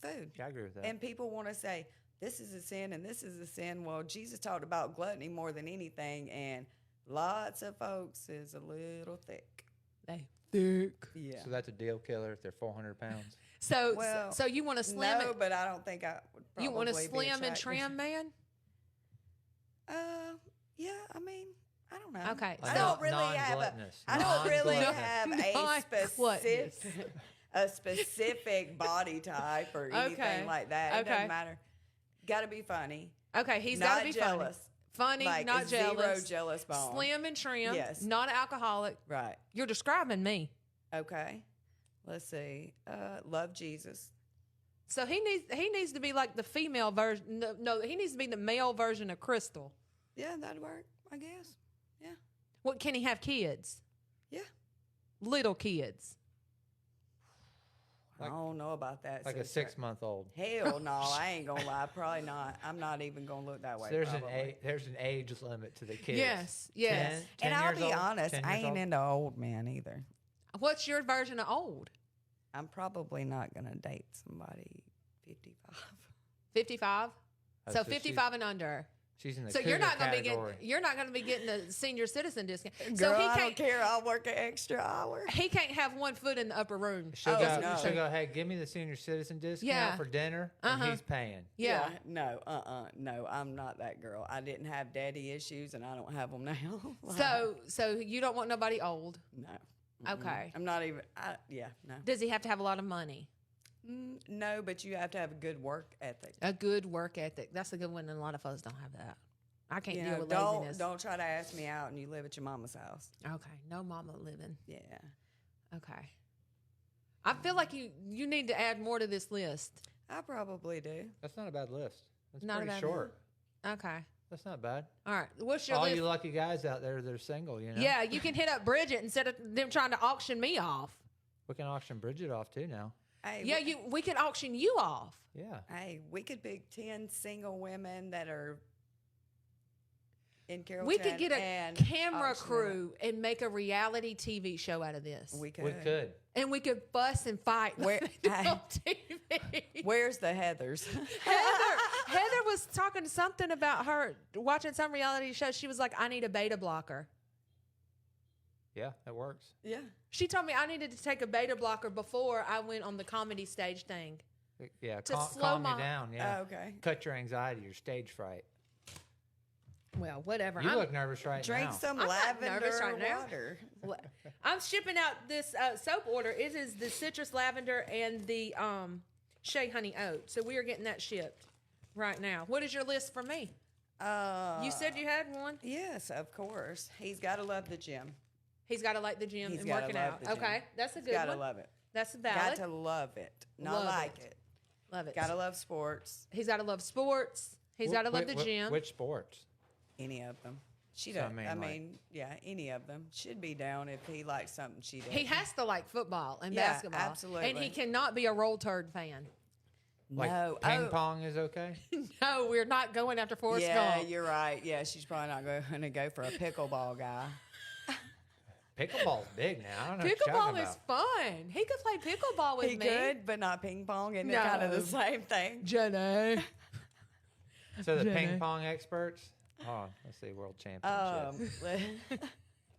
[SPEAKER 2] Food.
[SPEAKER 1] Yeah, I agree with that.
[SPEAKER 2] And people want to say this is a sin and this is a sin. Well, Jesus talked about gluttony more than anything, and lots of folks is a little thick.
[SPEAKER 3] They thick.
[SPEAKER 2] Yeah.
[SPEAKER 1] So that's a deal killer if they're 400 pounds.
[SPEAKER 3] So
[SPEAKER 2] Well,
[SPEAKER 3] so you want to slim
[SPEAKER 2] no,
[SPEAKER 3] it?
[SPEAKER 2] but I don't think I would.
[SPEAKER 3] You want to
[SPEAKER 2] probably be
[SPEAKER 3] slim and
[SPEAKER 2] attracted.
[SPEAKER 3] trim, man?
[SPEAKER 2] Yeah. I mean, I don't know.
[SPEAKER 3] Okay,
[SPEAKER 2] I
[SPEAKER 3] so-
[SPEAKER 2] don't really have a.
[SPEAKER 1] Non-gluttonous.
[SPEAKER 2] I don't really
[SPEAKER 1] Non-gluttonous.
[SPEAKER 2] have
[SPEAKER 3] Non-gluttonous.
[SPEAKER 2] a specific body type or anything
[SPEAKER 3] Okay.
[SPEAKER 2] like that. It
[SPEAKER 3] Okay.
[SPEAKER 2] doesn't matter. Got to be funny.
[SPEAKER 3] Okay, he's
[SPEAKER 2] Not
[SPEAKER 3] got to be
[SPEAKER 2] jealous.
[SPEAKER 3] funny,
[SPEAKER 2] Like
[SPEAKER 3] not
[SPEAKER 2] zero
[SPEAKER 3] jealous,
[SPEAKER 2] jealous bone.
[SPEAKER 3] slim and trim,
[SPEAKER 2] Yes.
[SPEAKER 3] not alcoholic.
[SPEAKER 2] Right.
[SPEAKER 3] You're describing me.
[SPEAKER 2] Okay. Let's see. Love Jesus.
[SPEAKER 3] So he needs to be like the female version. No, he needs to be the male version of Crystal.
[SPEAKER 2] Yeah, that'd work. I guess. Yeah.
[SPEAKER 3] What can he have kids?
[SPEAKER 2] Yeah.
[SPEAKER 3] Little kids.
[SPEAKER 2] I don't know about that.
[SPEAKER 1] Like a
[SPEAKER 2] sister.
[SPEAKER 1] 6-month-old.
[SPEAKER 2] Hell no, I ain't gonna lie. Probably not. I'm not even gonna look that way.
[SPEAKER 1] So
[SPEAKER 2] probably.
[SPEAKER 1] there's an age limit to the kids.
[SPEAKER 3] Yes.
[SPEAKER 1] 10
[SPEAKER 2] And I'll
[SPEAKER 1] years
[SPEAKER 2] be
[SPEAKER 1] old?
[SPEAKER 2] honest,
[SPEAKER 1] 10
[SPEAKER 2] I
[SPEAKER 1] years
[SPEAKER 2] ain't
[SPEAKER 1] old?
[SPEAKER 2] into old men either.
[SPEAKER 3] What's your version of old?
[SPEAKER 2] I'm probably not gonna date somebody 55.
[SPEAKER 3] 55.
[SPEAKER 1] Oh,
[SPEAKER 3] So
[SPEAKER 1] so
[SPEAKER 3] 55 and under.
[SPEAKER 1] She's in the
[SPEAKER 3] So you're
[SPEAKER 1] cougar
[SPEAKER 3] not gonna
[SPEAKER 1] category.
[SPEAKER 3] be getting the senior citizen discount.
[SPEAKER 2] Girl,
[SPEAKER 3] So he
[SPEAKER 2] I don't
[SPEAKER 3] can't
[SPEAKER 2] care. I'll work an extra hour.
[SPEAKER 3] he can't have one foot in the upper room.
[SPEAKER 1] She'll,
[SPEAKER 2] Oh,
[SPEAKER 1] go,
[SPEAKER 2] no.
[SPEAKER 1] she'll go, hey, give me the senior citizen discount
[SPEAKER 3] Yeah.
[SPEAKER 1] for dinner,
[SPEAKER 3] Uh-huh.
[SPEAKER 1] and he's paying.
[SPEAKER 3] Yeah.
[SPEAKER 2] No, no, I'm not that girl. I didn't have daddy issues, and I don't have them now.
[SPEAKER 3] So you don't want nobody old.
[SPEAKER 2] no.
[SPEAKER 3] Okay.
[SPEAKER 2] I'm not even. No.
[SPEAKER 3] Does he have to have a lot of money?
[SPEAKER 2] No, but you have to have a good work ethic.
[SPEAKER 3] A good work ethic. That's a good one, and a lot of us don't have that. I can't
[SPEAKER 2] You
[SPEAKER 3] deal
[SPEAKER 2] know,
[SPEAKER 3] with
[SPEAKER 2] don't
[SPEAKER 3] laziness.
[SPEAKER 2] don't try to ask me out, and you live at your mama's house.
[SPEAKER 3] Okay, no mama living.
[SPEAKER 2] Yeah.
[SPEAKER 3] Okay. I feel like you need to add more to this list.
[SPEAKER 2] I probably do.
[SPEAKER 1] That's not a bad list. That's
[SPEAKER 3] Not a
[SPEAKER 1] pretty
[SPEAKER 3] bad
[SPEAKER 1] short.
[SPEAKER 3] Okay.
[SPEAKER 1] That's not bad.
[SPEAKER 3] All right. What's your
[SPEAKER 1] All
[SPEAKER 3] list?
[SPEAKER 1] you lucky guys out there that are single, you know?
[SPEAKER 3] Yeah, you can hit up Bridget instead of them trying to auction me off.
[SPEAKER 1] We can auction Bridget off too now.
[SPEAKER 2] Hey,
[SPEAKER 3] Yeah, we can auction you off.
[SPEAKER 1] Yeah.
[SPEAKER 2] Hey, we could pick 10 single women that are in Carrollton.
[SPEAKER 3] We could get a
[SPEAKER 2] and
[SPEAKER 3] camera
[SPEAKER 2] auction
[SPEAKER 3] crew and make a reality TV show out of this.
[SPEAKER 2] them. We could.
[SPEAKER 1] We could.
[SPEAKER 3] And we could fuss and fight
[SPEAKER 2] Where-
[SPEAKER 3] on TV.
[SPEAKER 2] Where's the Heathers?
[SPEAKER 3] Heather was talking something about her watching some reality show. She was like, I need a beta blocker.
[SPEAKER 1] Yeah, that works.
[SPEAKER 2] yeah.
[SPEAKER 3] She told me I needed to take a beta blocker before I went on the comedy stage thing.
[SPEAKER 1] Yeah,
[SPEAKER 3] To
[SPEAKER 1] calm
[SPEAKER 3] slow
[SPEAKER 1] you down. Yeah.
[SPEAKER 2] Oh, okay.
[SPEAKER 1] Cut your anxiety, your stage fright.
[SPEAKER 3] Well, whatever.
[SPEAKER 1] You look nervous right
[SPEAKER 2] Drink
[SPEAKER 1] now.
[SPEAKER 2] some
[SPEAKER 3] I'm not
[SPEAKER 2] lavender
[SPEAKER 3] nervous right now.
[SPEAKER 2] water.
[SPEAKER 3] I'm shipping out this soap order. It is the citrus lavender and the shea honey oat. So we are getting that shipped right now. What is your list for me? You said you had one.
[SPEAKER 2] Yes, of course. He's got to love the gym.
[SPEAKER 3] He's got to like the gym
[SPEAKER 2] He's
[SPEAKER 3] and
[SPEAKER 2] gotta
[SPEAKER 3] working
[SPEAKER 2] love
[SPEAKER 3] out.
[SPEAKER 2] the gym.
[SPEAKER 3] Okay, that's a good
[SPEAKER 2] Got to
[SPEAKER 3] one.
[SPEAKER 2] love it.
[SPEAKER 3] That's
[SPEAKER 2] Got
[SPEAKER 3] valid.
[SPEAKER 2] to love it. Not
[SPEAKER 3] Love
[SPEAKER 2] like
[SPEAKER 3] it.
[SPEAKER 2] it.
[SPEAKER 3] Love it.
[SPEAKER 2] Got to love sports.
[SPEAKER 3] He's got to love sports. He's got to love the gym.
[SPEAKER 1] Which sports?
[SPEAKER 2] Any of them. She
[SPEAKER 1] So, I
[SPEAKER 2] does.
[SPEAKER 1] mean,
[SPEAKER 2] I
[SPEAKER 1] like-
[SPEAKER 2] mean, yeah, any of them. Should be down if he likes something she does.
[SPEAKER 3] He has to like football and
[SPEAKER 2] Yeah,
[SPEAKER 3] basketball.
[SPEAKER 2] absolutely.
[SPEAKER 3] And he cannot be a roll turd fan.
[SPEAKER 1] Like
[SPEAKER 2] No.
[SPEAKER 1] ping
[SPEAKER 2] Oh.
[SPEAKER 1] pong is okay?
[SPEAKER 3] No, we're not going after Forrest
[SPEAKER 2] Yeah,
[SPEAKER 3] Gump.
[SPEAKER 2] you're right. Yeah, she's probably not going to go for a pickleball guy.
[SPEAKER 1] Pickleball's big now. I don't know what you're talking
[SPEAKER 3] Pickleball is
[SPEAKER 1] about.
[SPEAKER 3] fun. He could play pickleball with
[SPEAKER 2] He
[SPEAKER 3] me.
[SPEAKER 2] could, but not ping pong. Isn't it
[SPEAKER 3] No.
[SPEAKER 2] kind of the same thing?
[SPEAKER 3] Jenny.
[SPEAKER 1] So the
[SPEAKER 3] Jenny.
[SPEAKER 1] ping pong experts? Oh, let's see, world championship.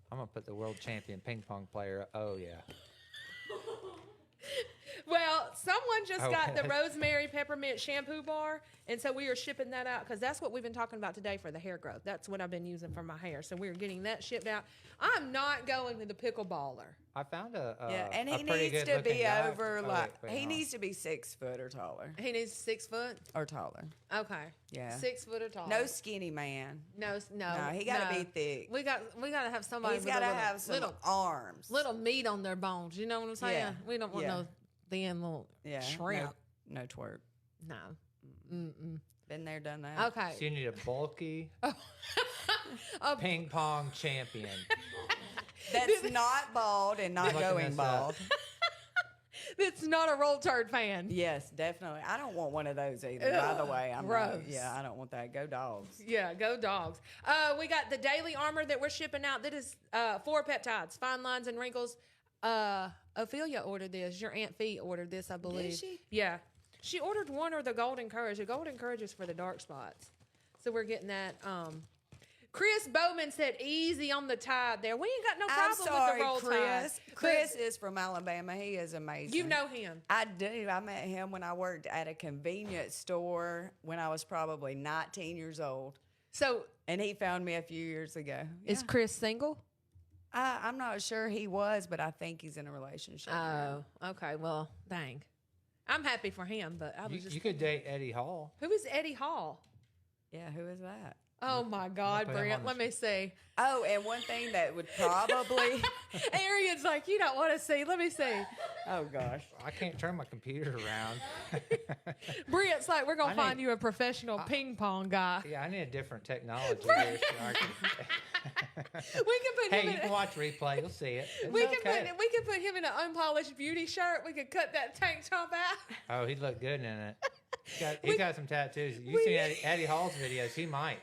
[SPEAKER 1] I'm going to put the world champion ping pong player. Oh, yeah.
[SPEAKER 3] Well, someone just
[SPEAKER 1] Oh.
[SPEAKER 3] got the rosemary peppermint shampoo bar, and so we are shipping that out because that's what we've been talking about today for the hair growth. That's what I've been using for my hair. So we're getting that shipped out. I'm not going to the pickleballer.
[SPEAKER 1] I found a
[SPEAKER 2] and
[SPEAKER 1] a
[SPEAKER 2] he
[SPEAKER 1] pretty
[SPEAKER 2] needs
[SPEAKER 1] good
[SPEAKER 2] to be
[SPEAKER 1] looking guy.
[SPEAKER 2] over
[SPEAKER 1] Oh,
[SPEAKER 2] like
[SPEAKER 1] wait,
[SPEAKER 2] he
[SPEAKER 1] hold
[SPEAKER 2] needs to be 6 foot or taller.
[SPEAKER 3] He needs 6 foot.
[SPEAKER 2] Or taller.
[SPEAKER 3] Okay.
[SPEAKER 2] Yeah.
[SPEAKER 3] 6 foot or taller.
[SPEAKER 2] No skinny man.
[SPEAKER 3] no.
[SPEAKER 2] No, he gotta be thick.
[SPEAKER 3] We got to have somebody.
[SPEAKER 2] He's
[SPEAKER 3] with
[SPEAKER 2] gotta
[SPEAKER 3] a little,
[SPEAKER 2] have some
[SPEAKER 3] little
[SPEAKER 2] arms.
[SPEAKER 3] little meat on their bones. You know what I'm saying?
[SPEAKER 2] Yeah.
[SPEAKER 3] We don't want
[SPEAKER 2] Yeah.
[SPEAKER 3] no thin little
[SPEAKER 2] Yeah.
[SPEAKER 3] shrimp.
[SPEAKER 2] No twerp.
[SPEAKER 3] No.
[SPEAKER 2] Been there, done that.
[SPEAKER 3] Okay.
[SPEAKER 1] So you need a bulky
[SPEAKER 3] A
[SPEAKER 1] ping pong champion.
[SPEAKER 2] That's not bald and not
[SPEAKER 1] Looking
[SPEAKER 2] going
[SPEAKER 1] this up.
[SPEAKER 2] bald.
[SPEAKER 3] That's not a roll turd fan.
[SPEAKER 2] Yes, definitely. I don't want one of those either. By the way, I'm
[SPEAKER 3] gross.
[SPEAKER 2] yeah, I don't want that. Go dogs.
[SPEAKER 3] Yeah, go dogs. We got the daily armor that we're shipping out. That is 4 peptides, fine lines and wrinkles. Ophelia ordered this. Your Aunt Fee ordered this, I believe.
[SPEAKER 2] she?
[SPEAKER 3] Yeah. She ordered one or the Golden Courage. The Golden Courage is for the dark spots. So we're getting that. Chris Bowman said easy on the tide there. We ain't got no
[SPEAKER 2] I'm
[SPEAKER 3] problem
[SPEAKER 2] sorry,
[SPEAKER 3] with the roll
[SPEAKER 2] Chris.
[SPEAKER 3] tide.
[SPEAKER 2] Chris is from Alabama. He is amazing.
[SPEAKER 3] You know him.
[SPEAKER 2] I do. I met him when I worked at a convenience store when I was probably 19 years old.
[SPEAKER 3] So
[SPEAKER 2] And he found me a few years ago.
[SPEAKER 3] is Chris single?
[SPEAKER 2] I'm not sure he was, but I think he's in a relationship.
[SPEAKER 3] Oh, okay. Well, dang. I'm happy for him, but I was
[SPEAKER 1] You,
[SPEAKER 3] just.
[SPEAKER 1] you could date Eddie Hall.
[SPEAKER 3] Who is Eddie Hall?
[SPEAKER 2] Yeah, who is that?
[SPEAKER 3] Oh my God,
[SPEAKER 1] put him
[SPEAKER 3] Brent.
[SPEAKER 1] on
[SPEAKER 3] Let
[SPEAKER 1] the-
[SPEAKER 3] me see.
[SPEAKER 2] Oh, and one thing that would probably.
[SPEAKER 3] Arian's like, you don't want to see. Let me see.
[SPEAKER 2] Oh, gosh.
[SPEAKER 1] I can't turn my computer around.
[SPEAKER 3] Brent's like, we're going
[SPEAKER 1] I
[SPEAKER 3] to find
[SPEAKER 1] need-
[SPEAKER 3] you a professional ping pong guy.
[SPEAKER 1] Yeah, I need a different technology here. So I can-
[SPEAKER 3] We can put
[SPEAKER 1] hey,
[SPEAKER 3] him
[SPEAKER 1] you
[SPEAKER 3] in.
[SPEAKER 1] can watch replay. You'll see it. It's
[SPEAKER 3] We
[SPEAKER 1] okay.
[SPEAKER 3] can put him in an unpolished beauty shirt. We could cut that tank top out.
[SPEAKER 1] Oh, he'd look good in it. He got some tattoos. You seen Eddie Hall's videos? He might.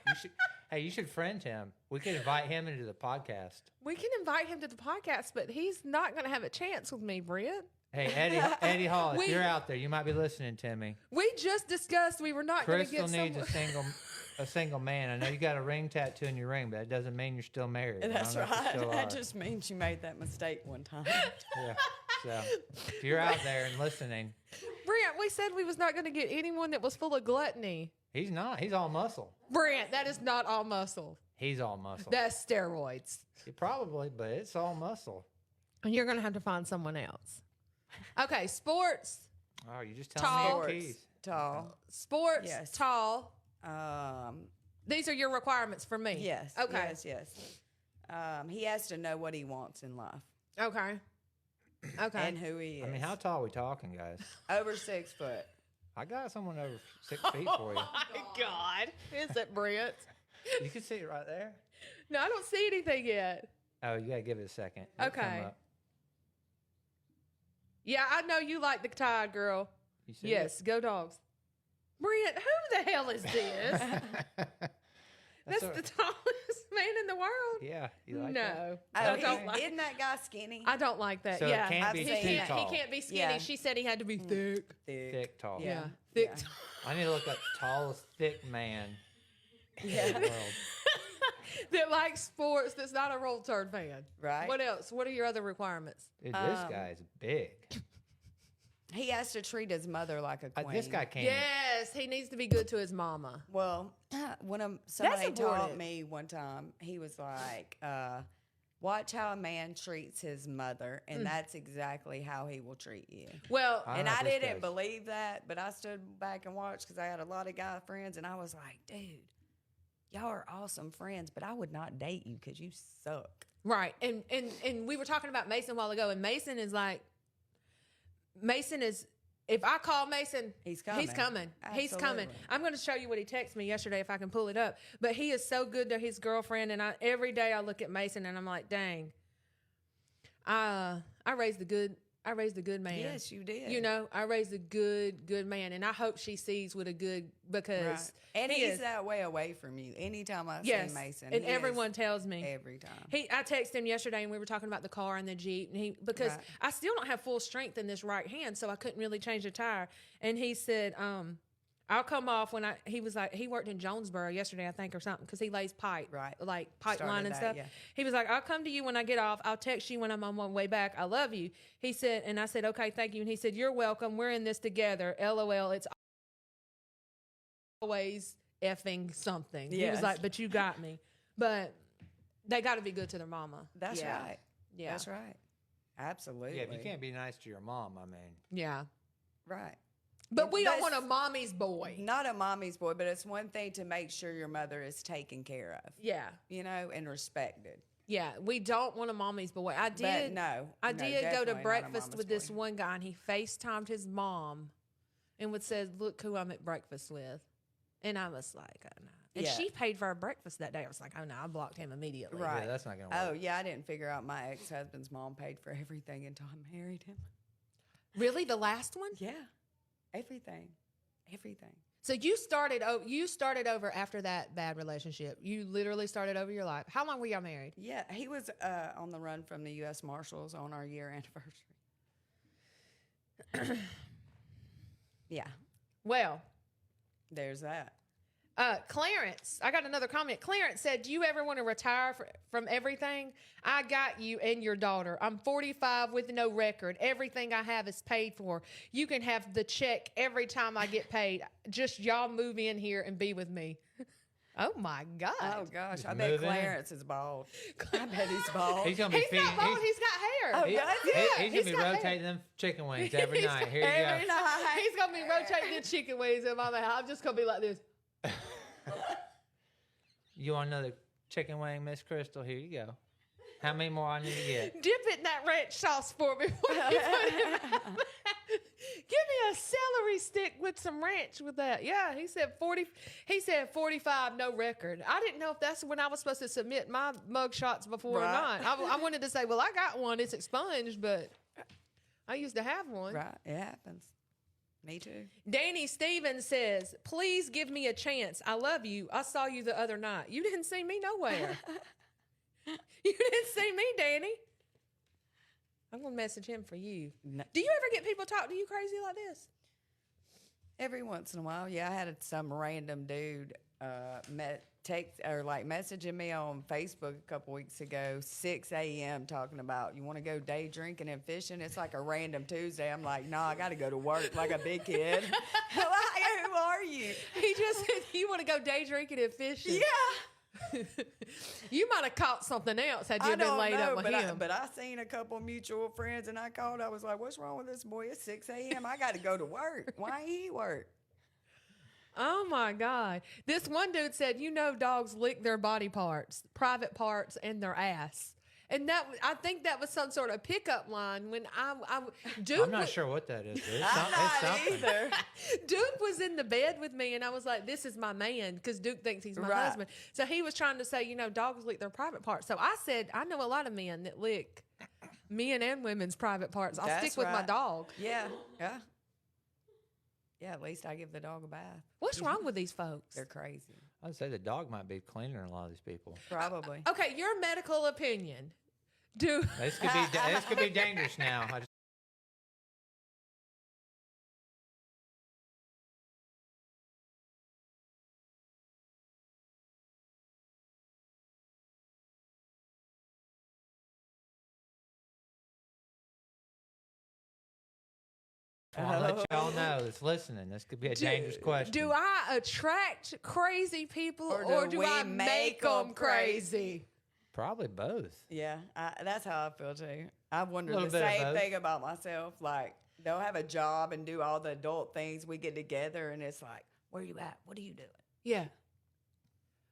[SPEAKER 1] You should friend him. We could invite him into the podcast.
[SPEAKER 3] We can invite him to the podcast, but he's not going to have a chance with me, Brent.
[SPEAKER 1] Hey, Eddie Hall, if
[SPEAKER 3] We-
[SPEAKER 1] you're out there, you might be listening to me.
[SPEAKER 3] We just discussed we were not going to
[SPEAKER 1] Crystal
[SPEAKER 3] get
[SPEAKER 1] needs
[SPEAKER 3] someone.
[SPEAKER 1] a single man. I know you got a ring tattoo in your ring, but that doesn't mean you're still married. I
[SPEAKER 2] That's
[SPEAKER 1] don't know if you
[SPEAKER 2] right.
[SPEAKER 1] still
[SPEAKER 2] That
[SPEAKER 1] are.
[SPEAKER 2] just means you made that mistake one time.
[SPEAKER 1] Yeah. So if you're out there and listening,
[SPEAKER 3] Brent, we said we was not going to get anyone that was full of gluttony.
[SPEAKER 1] he's not. He's all muscle.
[SPEAKER 3] Brent, that is not all muscle.
[SPEAKER 1] He's all muscle.
[SPEAKER 3] That's steroids.
[SPEAKER 1] Probably, but it's all muscle.
[SPEAKER 3] And you're going to have to find someone else. Okay, sports.
[SPEAKER 1] Oh, you just telling me
[SPEAKER 2] Sports.
[SPEAKER 1] your keys.
[SPEAKER 2] Tall.
[SPEAKER 3] Sports,
[SPEAKER 2] Yes.
[SPEAKER 3] tall.
[SPEAKER 2] Um,
[SPEAKER 3] These are your requirements for me.
[SPEAKER 2] yes.
[SPEAKER 3] Okay.
[SPEAKER 2] Yes. He has to know what he wants in life
[SPEAKER 3] Okay. Okay.
[SPEAKER 2] and who he is.
[SPEAKER 1] I mean, how tall are we talking, guys?
[SPEAKER 2] Over 6 foot.
[SPEAKER 1] I got someone over 6 feet for you.
[SPEAKER 3] My God. Is it Brent?
[SPEAKER 1] You can see it right there.
[SPEAKER 3] No, I don't see anything yet.
[SPEAKER 1] Oh, you gotta give it a second. It'll come
[SPEAKER 3] Okay.
[SPEAKER 1] up.
[SPEAKER 3] Yeah, I know you like the Tide, girl.
[SPEAKER 1] You see
[SPEAKER 3] Yes, go dogs. Brent, who the hell is this? That's
[SPEAKER 1] a-
[SPEAKER 3] the tallest man in the world.
[SPEAKER 1] Yeah, you like
[SPEAKER 3] No.
[SPEAKER 1] that?
[SPEAKER 3] I
[SPEAKER 2] Oh,
[SPEAKER 3] don't like
[SPEAKER 2] isn't that guy skinny?
[SPEAKER 3] I don't like that.
[SPEAKER 1] So it
[SPEAKER 3] yeah.
[SPEAKER 1] can't be
[SPEAKER 3] he
[SPEAKER 2] too
[SPEAKER 3] can't,
[SPEAKER 1] tall.
[SPEAKER 3] He can't be skinny.
[SPEAKER 2] Yeah.
[SPEAKER 3] She said he had to be thick.
[SPEAKER 1] Thick, tall.
[SPEAKER 3] Yeah.
[SPEAKER 2] Yeah.
[SPEAKER 3] Thick.
[SPEAKER 2] Yeah.
[SPEAKER 1] I need to look up tallest thick man in the world.
[SPEAKER 3] That likes sports that's not a roll turd fan.
[SPEAKER 2] Right.
[SPEAKER 3] What else? What are your other requirements?
[SPEAKER 1] Dude, this guy is big.
[SPEAKER 2] He has to treat his mother like a queen.
[SPEAKER 1] This guy can't.
[SPEAKER 3] Yes, he needs to be good to his mama.
[SPEAKER 2] Well, when somebody taught
[SPEAKER 3] important.
[SPEAKER 2] me one time, he was like, watch how a man treats his mother, and that's exactly how he will treat you.
[SPEAKER 3] Well,
[SPEAKER 1] I
[SPEAKER 2] And
[SPEAKER 1] know
[SPEAKER 2] I
[SPEAKER 1] this
[SPEAKER 2] didn't
[SPEAKER 1] guy's-
[SPEAKER 2] believe that, but I stood back and watched because I had a lot of guy friends, and I was like, dude, y'all are awesome friends, but I would not date you because you suck.
[SPEAKER 3] right. And we were talking about Mason a while ago, and Mason is, if I call Mason,
[SPEAKER 2] He's coming.
[SPEAKER 3] He's coming. He's coming.
[SPEAKER 2] Absolutely.
[SPEAKER 3] I'm going to show you what he texted me yesterday if I can pull it up. But he is so good to his girlfriend, and every day I look at Mason and I'm like, dang, I raised the good man.
[SPEAKER 2] Yes, you did.
[SPEAKER 3] You know, I raised a good man, and I hope she sees with a good because
[SPEAKER 2] Right. And
[SPEAKER 3] he
[SPEAKER 2] he's
[SPEAKER 3] is.
[SPEAKER 2] that way away from you. Anytime I
[SPEAKER 3] Yes,
[SPEAKER 2] see Mason,
[SPEAKER 3] and
[SPEAKER 2] he is
[SPEAKER 3] everyone tells me
[SPEAKER 2] every time.
[SPEAKER 3] I texted him yesterday, and we were talking about the car and the Jeep, and because
[SPEAKER 2] Right.
[SPEAKER 3] I still don't have full strength in this right hand, so I couldn't really change the tire. And he said, I'll come off when he was like, he worked in Jonesboro yesterday, I think, or something, because he lays pipe,
[SPEAKER 2] Right.
[SPEAKER 3] like pipeline
[SPEAKER 2] Started
[SPEAKER 3] and
[SPEAKER 2] that,
[SPEAKER 3] stuff.
[SPEAKER 2] yeah.
[SPEAKER 3] He was like, I'll come to you when I get off. I'll text you when I'm on my way back. I love you. He said, and I said, okay, thank you. And he said, you're welcome. We're in this together. LOL. It's always effing something. He was
[SPEAKER 2] Yes.
[SPEAKER 3] like, but you got me. But they got to be good to their mama.
[SPEAKER 2] That's
[SPEAKER 3] Yeah.
[SPEAKER 2] right.
[SPEAKER 3] Yeah.
[SPEAKER 2] That's right. Absolutely.
[SPEAKER 1] Yeah, if you can't be nice to your mom, I mean.
[SPEAKER 3] Yeah.
[SPEAKER 2] Right.
[SPEAKER 3] But we don't
[SPEAKER 2] That's-
[SPEAKER 3] want a mommy's boy.
[SPEAKER 2] Not a mommy's boy, but it's one thing to make sure your mother is taken care of,
[SPEAKER 3] Yeah.
[SPEAKER 2] you know, and respected.
[SPEAKER 3] Yeah. We don't want a mommy's boy. I
[SPEAKER 2] But
[SPEAKER 3] did.
[SPEAKER 2] no.
[SPEAKER 3] I
[SPEAKER 2] no,
[SPEAKER 3] did go
[SPEAKER 2] definitely
[SPEAKER 3] to
[SPEAKER 2] not a
[SPEAKER 3] breakfast
[SPEAKER 2] mama's
[SPEAKER 3] with this
[SPEAKER 2] boy.
[SPEAKER 3] one guy, and he FaceTimed his mom and would say, look who I'm at breakfast with. And I was like, oh, no. And
[SPEAKER 2] Yeah.
[SPEAKER 3] she paid for our breakfast that day. I was like, oh, no, I blocked him immediately.
[SPEAKER 2] Right.
[SPEAKER 1] Yeah, that's not going to work.
[SPEAKER 2] Oh, yeah, I didn't figure out my ex-husband's mom paid for everything until I married him.
[SPEAKER 3] Really? The last one?
[SPEAKER 2] Yeah. Everything. Everything.
[SPEAKER 3] So you started over after that bad relationship. You literally started over your life. How long were y'all married?
[SPEAKER 2] Yeah, he was on the run from the U.S. Marshals on our year anniversary. Yeah,
[SPEAKER 3] Well,
[SPEAKER 2] there's that.
[SPEAKER 3] Clarence, I got another comment. Clarence said, do you ever want to retire from everything? I got you and your daughter. I'm 45 with no record. Everything I have is paid for. You can have the check every time I get paid. Just y'all move in here and be with me. Oh, my God.
[SPEAKER 2] Oh, gosh,
[SPEAKER 1] Just
[SPEAKER 2] I bet
[SPEAKER 1] move in.
[SPEAKER 2] Clarence is bald. I bet he's bald.
[SPEAKER 1] He's going to be
[SPEAKER 3] He's
[SPEAKER 1] feeding.
[SPEAKER 3] not bald. He's got hair.
[SPEAKER 2] Oh,
[SPEAKER 1] he-
[SPEAKER 2] does he?
[SPEAKER 3] Yeah,
[SPEAKER 1] he's going
[SPEAKER 3] he's
[SPEAKER 1] to be
[SPEAKER 3] got hair.
[SPEAKER 1] rotating them chicken wings every
[SPEAKER 3] He's
[SPEAKER 1] night.
[SPEAKER 3] got-
[SPEAKER 1] Here you
[SPEAKER 2] Every
[SPEAKER 1] go.
[SPEAKER 2] night.
[SPEAKER 3] He's going to be rotating the chicken wings in my mouth. I'm just going to be like this.
[SPEAKER 1] You want another chicken wing, Miss Crystal? Here you go. How many more I need to get?
[SPEAKER 3] Dip it in that ranch sauce for me. Before you put it in my mouth. Give me a celery stick with some ranch with that. Yeah, he said 40. He said 45, no record. I didn't know if that's when I was supposed to submit my mug shots before or
[SPEAKER 2] Right.
[SPEAKER 3] not. I wanted to say, well, I got one. It's expunged, but I used to have one.
[SPEAKER 2] Right, it happens. Me too.
[SPEAKER 3] Danny Stevens says, please give me a chance. I love you. I saw you the other night. You didn't see me nowhere. You didn't see me, Danny. I'm going to message him for you.
[SPEAKER 2] No.
[SPEAKER 3] Do you ever get people talk to you crazy like this?
[SPEAKER 2] Every once in a while, yeah. I had some random dude messaging me on Facebook a couple weeks ago, 6 a.m. talking about, you want to go day drinking and fishing? It's like a random Tuesday. I'm like, no, I got to go to work like a big kid. Like, who are you?
[SPEAKER 3] He just said, you want to go day drinking and fishing?
[SPEAKER 2] Yeah.
[SPEAKER 3] You might have caught something else had you
[SPEAKER 2] I
[SPEAKER 3] been
[SPEAKER 2] don't
[SPEAKER 3] laid
[SPEAKER 2] know,
[SPEAKER 3] up with him.
[SPEAKER 2] but I seen a couple mutual friends and I called. I was like, what's wrong with this boy? It's 6 a.m. I got to go to work. Why ain't he work?
[SPEAKER 3] Oh my God. This one dude said, you know, dogs lick their body parts, private parts, and their ass. And I think that was some sort of pickup line when Duke
[SPEAKER 1] I'm not sure what that is. But it's,
[SPEAKER 2] I'm
[SPEAKER 1] it's
[SPEAKER 2] not
[SPEAKER 1] something.
[SPEAKER 2] either.
[SPEAKER 3] Duke was in the bed with me, and I was like, this is my man, because Duke thinks he's my
[SPEAKER 2] Right.
[SPEAKER 3] husband. So he was trying to say, you know, dogs lick their private parts. So I said, I know a lot of men that lick men and women's private parts. I'll
[SPEAKER 2] That's
[SPEAKER 3] stick with my
[SPEAKER 2] right.
[SPEAKER 3] dog.
[SPEAKER 2] Yeah. Yeah, at least I give the dog a bath.
[SPEAKER 3] What's wrong with these folks?
[SPEAKER 2] They're crazy.
[SPEAKER 1] I'd say the dog might be cleaner than a lot of these people.
[SPEAKER 2] Probably.
[SPEAKER 3] Okay, your medical opinion.
[SPEAKER 1] This could be dangerous now. I want to let y'all know that's listening. This could be a dangerous question.
[SPEAKER 3] Do I attract crazy people, or do
[SPEAKER 2] we
[SPEAKER 3] I make them crazy?
[SPEAKER 1] Probably both.
[SPEAKER 2] Yeah, that's how I feel too. I wonder
[SPEAKER 1] Little
[SPEAKER 2] the
[SPEAKER 1] bit of
[SPEAKER 2] same
[SPEAKER 1] both.
[SPEAKER 2] thing about myself. Like, they'll have a job and do all the adult things. We get together and it's like, where you at? What are you doing?
[SPEAKER 3] Yeah.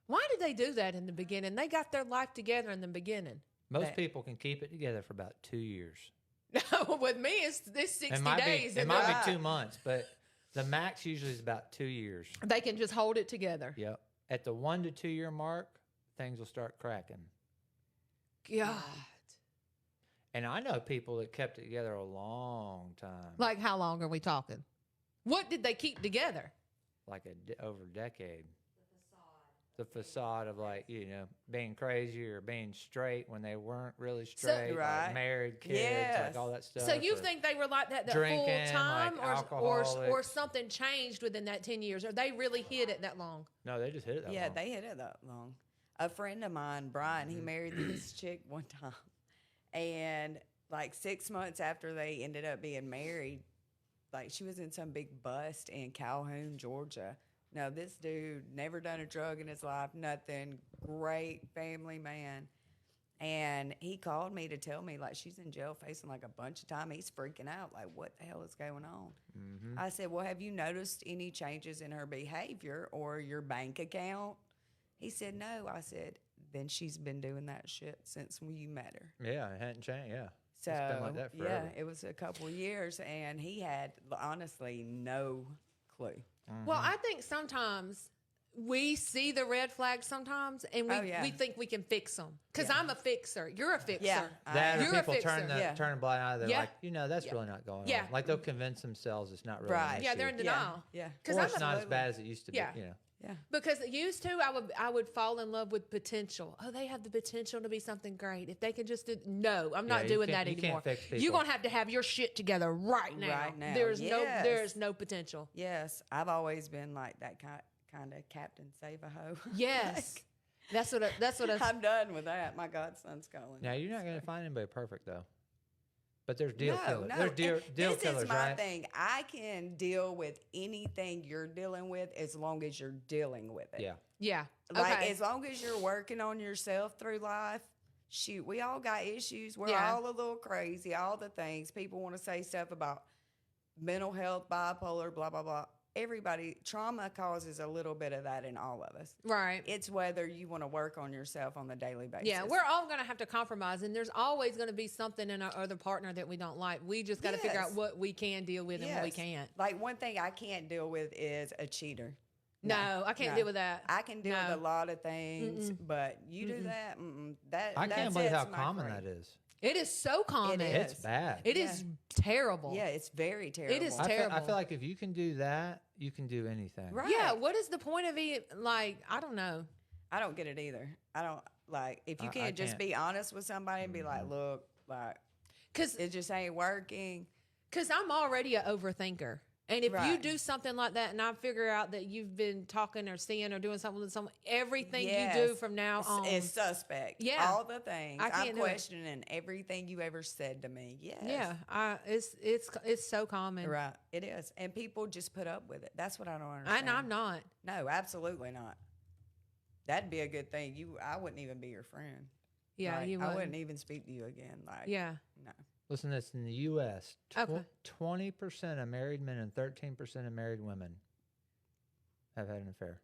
[SPEAKER 3] Why did they do that in the beginning? They got their life together in the beginning.
[SPEAKER 1] Most people can keep it together for about 2 years.
[SPEAKER 3] With me, it's 60
[SPEAKER 1] It might
[SPEAKER 3] days.
[SPEAKER 1] be. It
[SPEAKER 3] and
[SPEAKER 1] might
[SPEAKER 2] Right.
[SPEAKER 1] be 2 months, but the max usually is about 2 years.
[SPEAKER 3] they can just hold it together.
[SPEAKER 1] Yep. At the 1 to 2 year mark, things will start cracking.
[SPEAKER 3] God.
[SPEAKER 1] And I know people that kept it together a long time,
[SPEAKER 3] Like, how long are we talking? What did they keep together?
[SPEAKER 1] like over a decade. the facade of like, being crazy or being straight when they weren't really straight,
[SPEAKER 2] right.
[SPEAKER 1] like married kids,
[SPEAKER 2] Yes.
[SPEAKER 1] like all that stuff.
[SPEAKER 3] So you
[SPEAKER 1] or
[SPEAKER 3] think they were like that the
[SPEAKER 1] drinking,
[SPEAKER 3] full time,
[SPEAKER 1] like
[SPEAKER 3] or
[SPEAKER 1] alcoholics.
[SPEAKER 3] something changed within that 10 years, or they really hid it that long?
[SPEAKER 1] No, they just hit it that
[SPEAKER 2] Yeah,
[SPEAKER 1] long.
[SPEAKER 2] they hit it that long. A friend of mine, Brian, he married this chick one time. And like 6 months after they ended up being married, like she was in some big bust in Calhoun, Georgia. No, this dude never done a drug in his life, nothing. Great family man. And he called me to tell me, like, she's in jail facing like a bunch of time. He's freaking out, like, what the hell is going on?
[SPEAKER 1] Mm-hmm.
[SPEAKER 2] I said, well, have you noticed any changes in her behavior or your bank account? He said, no. I said, then she's been doing that shit since you met her.
[SPEAKER 1] Yeah, it hadn't changed. Yeah.
[SPEAKER 2] So,
[SPEAKER 1] It's been like that forever.
[SPEAKER 2] yeah, it was a couple of years, and he had, honestly, no clue.
[SPEAKER 3] Well, I think sometimes we see the red flags sometimes, and we,
[SPEAKER 2] Oh, yeah.
[SPEAKER 3] we think we can fix them. Because
[SPEAKER 2] Yeah.
[SPEAKER 3] I'm a fixer. You're a fixer.
[SPEAKER 2] Yeah.
[SPEAKER 1] That or
[SPEAKER 3] You're a
[SPEAKER 1] people
[SPEAKER 3] fixer.
[SPEAKER 1] turn a blind eye. They're
[SPEAKER 3] Yeah.
[SPEAKER 1] like, that's really not going
[SPEAKER 3] Yeah.
[SPEAKER 1] on. Like they'll convince themselves it's not really
[SPEAKER 2] Right.
[SPEAKER 1] an
[SPEAKER 3] Yeah,
[SPEAKER 1] issue.
[SPEAKER 3] they're in denial.
[SPEAKER 2] Yeah.
[SPEAKER 3] Because
[SPEAKER 1] Or
[SPEAKER 3] I'm
[SPEAKER 1] it's
[SPEAKER 3] a,
[SPEAKER 1] not as
[SPEAKER 2] Absolutely.
[SPEAKER 1] bad as it used to
[SPEAKER 3] Yeah.
[SPEAKER 1] be.
[SPEAKER 2] Yeah.
[SPEAKER 3] because used to I would fall in love with potential. Oh, they have the potential to be something great. If they can just do no, I'm not
[SPEAKER 1] you
[SPEAKER 3] doing
[SPEAKER 1] can't-
[SPEAKER 3] that
[SPEAKER 1] you can't
[SPEAKER 3] anymore.
[SPEAKER 1] fix
[SPEAKER 3] You're
[SPEAKER 1] people.
[SPEAKER 3] gonna have your shit together right now.
[SPEAKER 2] Right now,
[SPEAKER 3] There's
[SPEAKER 2] yes.
[SPEAKER 3] there's no potential.
[SPEAKER 2] Yes. I've always been like that kind of Captain Save-A-Ho.
[SPEAKER 3] Yes. That's what
[SPEAKER 2] I'm done with that. My godson's calling.
[SPEAKER 1] Now, you're not going to find anybody perfect, though. But there's deal
[SPEAKER 2] No,
[SPEAKER 1] killers.
[SPEAKER 2] no.
[SPEAKER 1] There's deal
[SPEAKER 2] This
[SPEAKER 1] killers,
[SPEAKER 2] is my
[SPEAKER 1] right?
[SPEAKER 2] thing. I can deal with anything you're dealing with as long as you're dealing with it.
[SPEAKER 1] Yeah.
[SPEAKER 2] Like,
[SPEAKER 3] okay.
[SPEAKER 2] as long as you're working on yourself through life, shoot, we all got issues. We're
[SPEAKER 3] Yeah.
[SPEAKER 2] all a little crazy, all the things. People want to say stuff about mental health, bipolar, blah, blah, blah. Everybody, trauma causes a little bit of that in all of us.
[SPEAKER 3] Right.
[SPEAKER 2] It's whether you want to work on yourself on the daily basis.
[SPEAKER 3] Yeah, we're all going to have to compromise, and there's always going to be something in our other partner that we don't like. We just got to figure out
[SPEAKER 2] Yes.
[SPEAKER 3] what we can deal with and what we
[SPEAKER 2] Yes.
[SPEAKER 3] can't.
[SPEAKER 2] Like, one thing I can't deal with is a cheater.
[SPEAKER 3] No, I can't
[SPEAKER 2] no.
[SPEAKER 3] deal with that.
[SPEAKER 2] I can deal
[SPEAKER 3] No.
[SPEAKER 2] with a lot of things, but you do that, that
[SPEAKER 1] I can't
[SPEAKER 2] that's
[SPEAKER 1] believe
[SPEAKER 2] it,
[SPEAKER 1] how
[SPEAKER 2] it's my
[SPEAKER 1] common
[SPEAKER 2] friend.
[SPEAKER 1] that is.
[SPEAKER 3] It is so common.
[SPEAKER 2] is.
[SPEAKER 1] It's bad.
[SPEAKER 3] It is terrible.
[SPEAKER 2] Yeah, it's very terrible.
[SPEAKER 3] is
[SPEAKER 1] I
[SPEAKER 3] terrible.
[SPEAKER 1] feel like if you can do that, you can do anything.
[SPEAKER 2] Right.
[SPEAKER 3] Yeah, what is the point of it? Like, I don't know.
[SPEAKER 2] I don't get it either. I don't like if you
[SPEAKER 1] I
[SPEAKER 2] can't just
[SPEAKER 1] can't.
[SPEAKER 2] be honest with somebody and be like, look, like
[SPEAKER 3] Because
[SPEAKER 2] it just ain't working.
[SPEAKER 3] I'm already an overthinker. And if you
[SPEAKER 2] Right.
[SPEAKER 3] do something like that and I figure out that you've been talking or seeing or doing something with someone, everything you do
[SPEAKER 2] Yes.
[SPEAKER 3] from now on.
[SPEAKER 2] It's suspect.
[SPEAKER 3] Yeah.
[SPEAKER 2] All the things.
[SPEAKER 3] I can't
[SPEAKER 2] I'm
[SPEAKER 3] do it.
[SPEAKER 2] questioning everything you ever said to me. Yes.
[SPEAKER 3] Yeah, it's so common.
[SPEAKER 2] Right. It is. And people just put up with it. That's what I don't understand.
[SPEAKER 3] And I'm not.
[SPEAKER 2] No, absolutely not. That'd be a good thing. I wouldn't even be your friend.
[SPEAKER 3] Yeah,
[SPEAKER 2] Like,
[SPEAKER 3] you
[SPEAKER 2] I
[SPEAKER 3] wouldn't.
[SPEAKER 2] wouldn't even speak to you again. Like,
[SPEAKER 3] Yeah.
[SPEAKER 2] no.
[SPEAKER 1] Listen to this. In the U.S.,
[SPEAKER 3] Okay.
[SPEAKER 1] 20% of married men and 13% of married women have had an affair.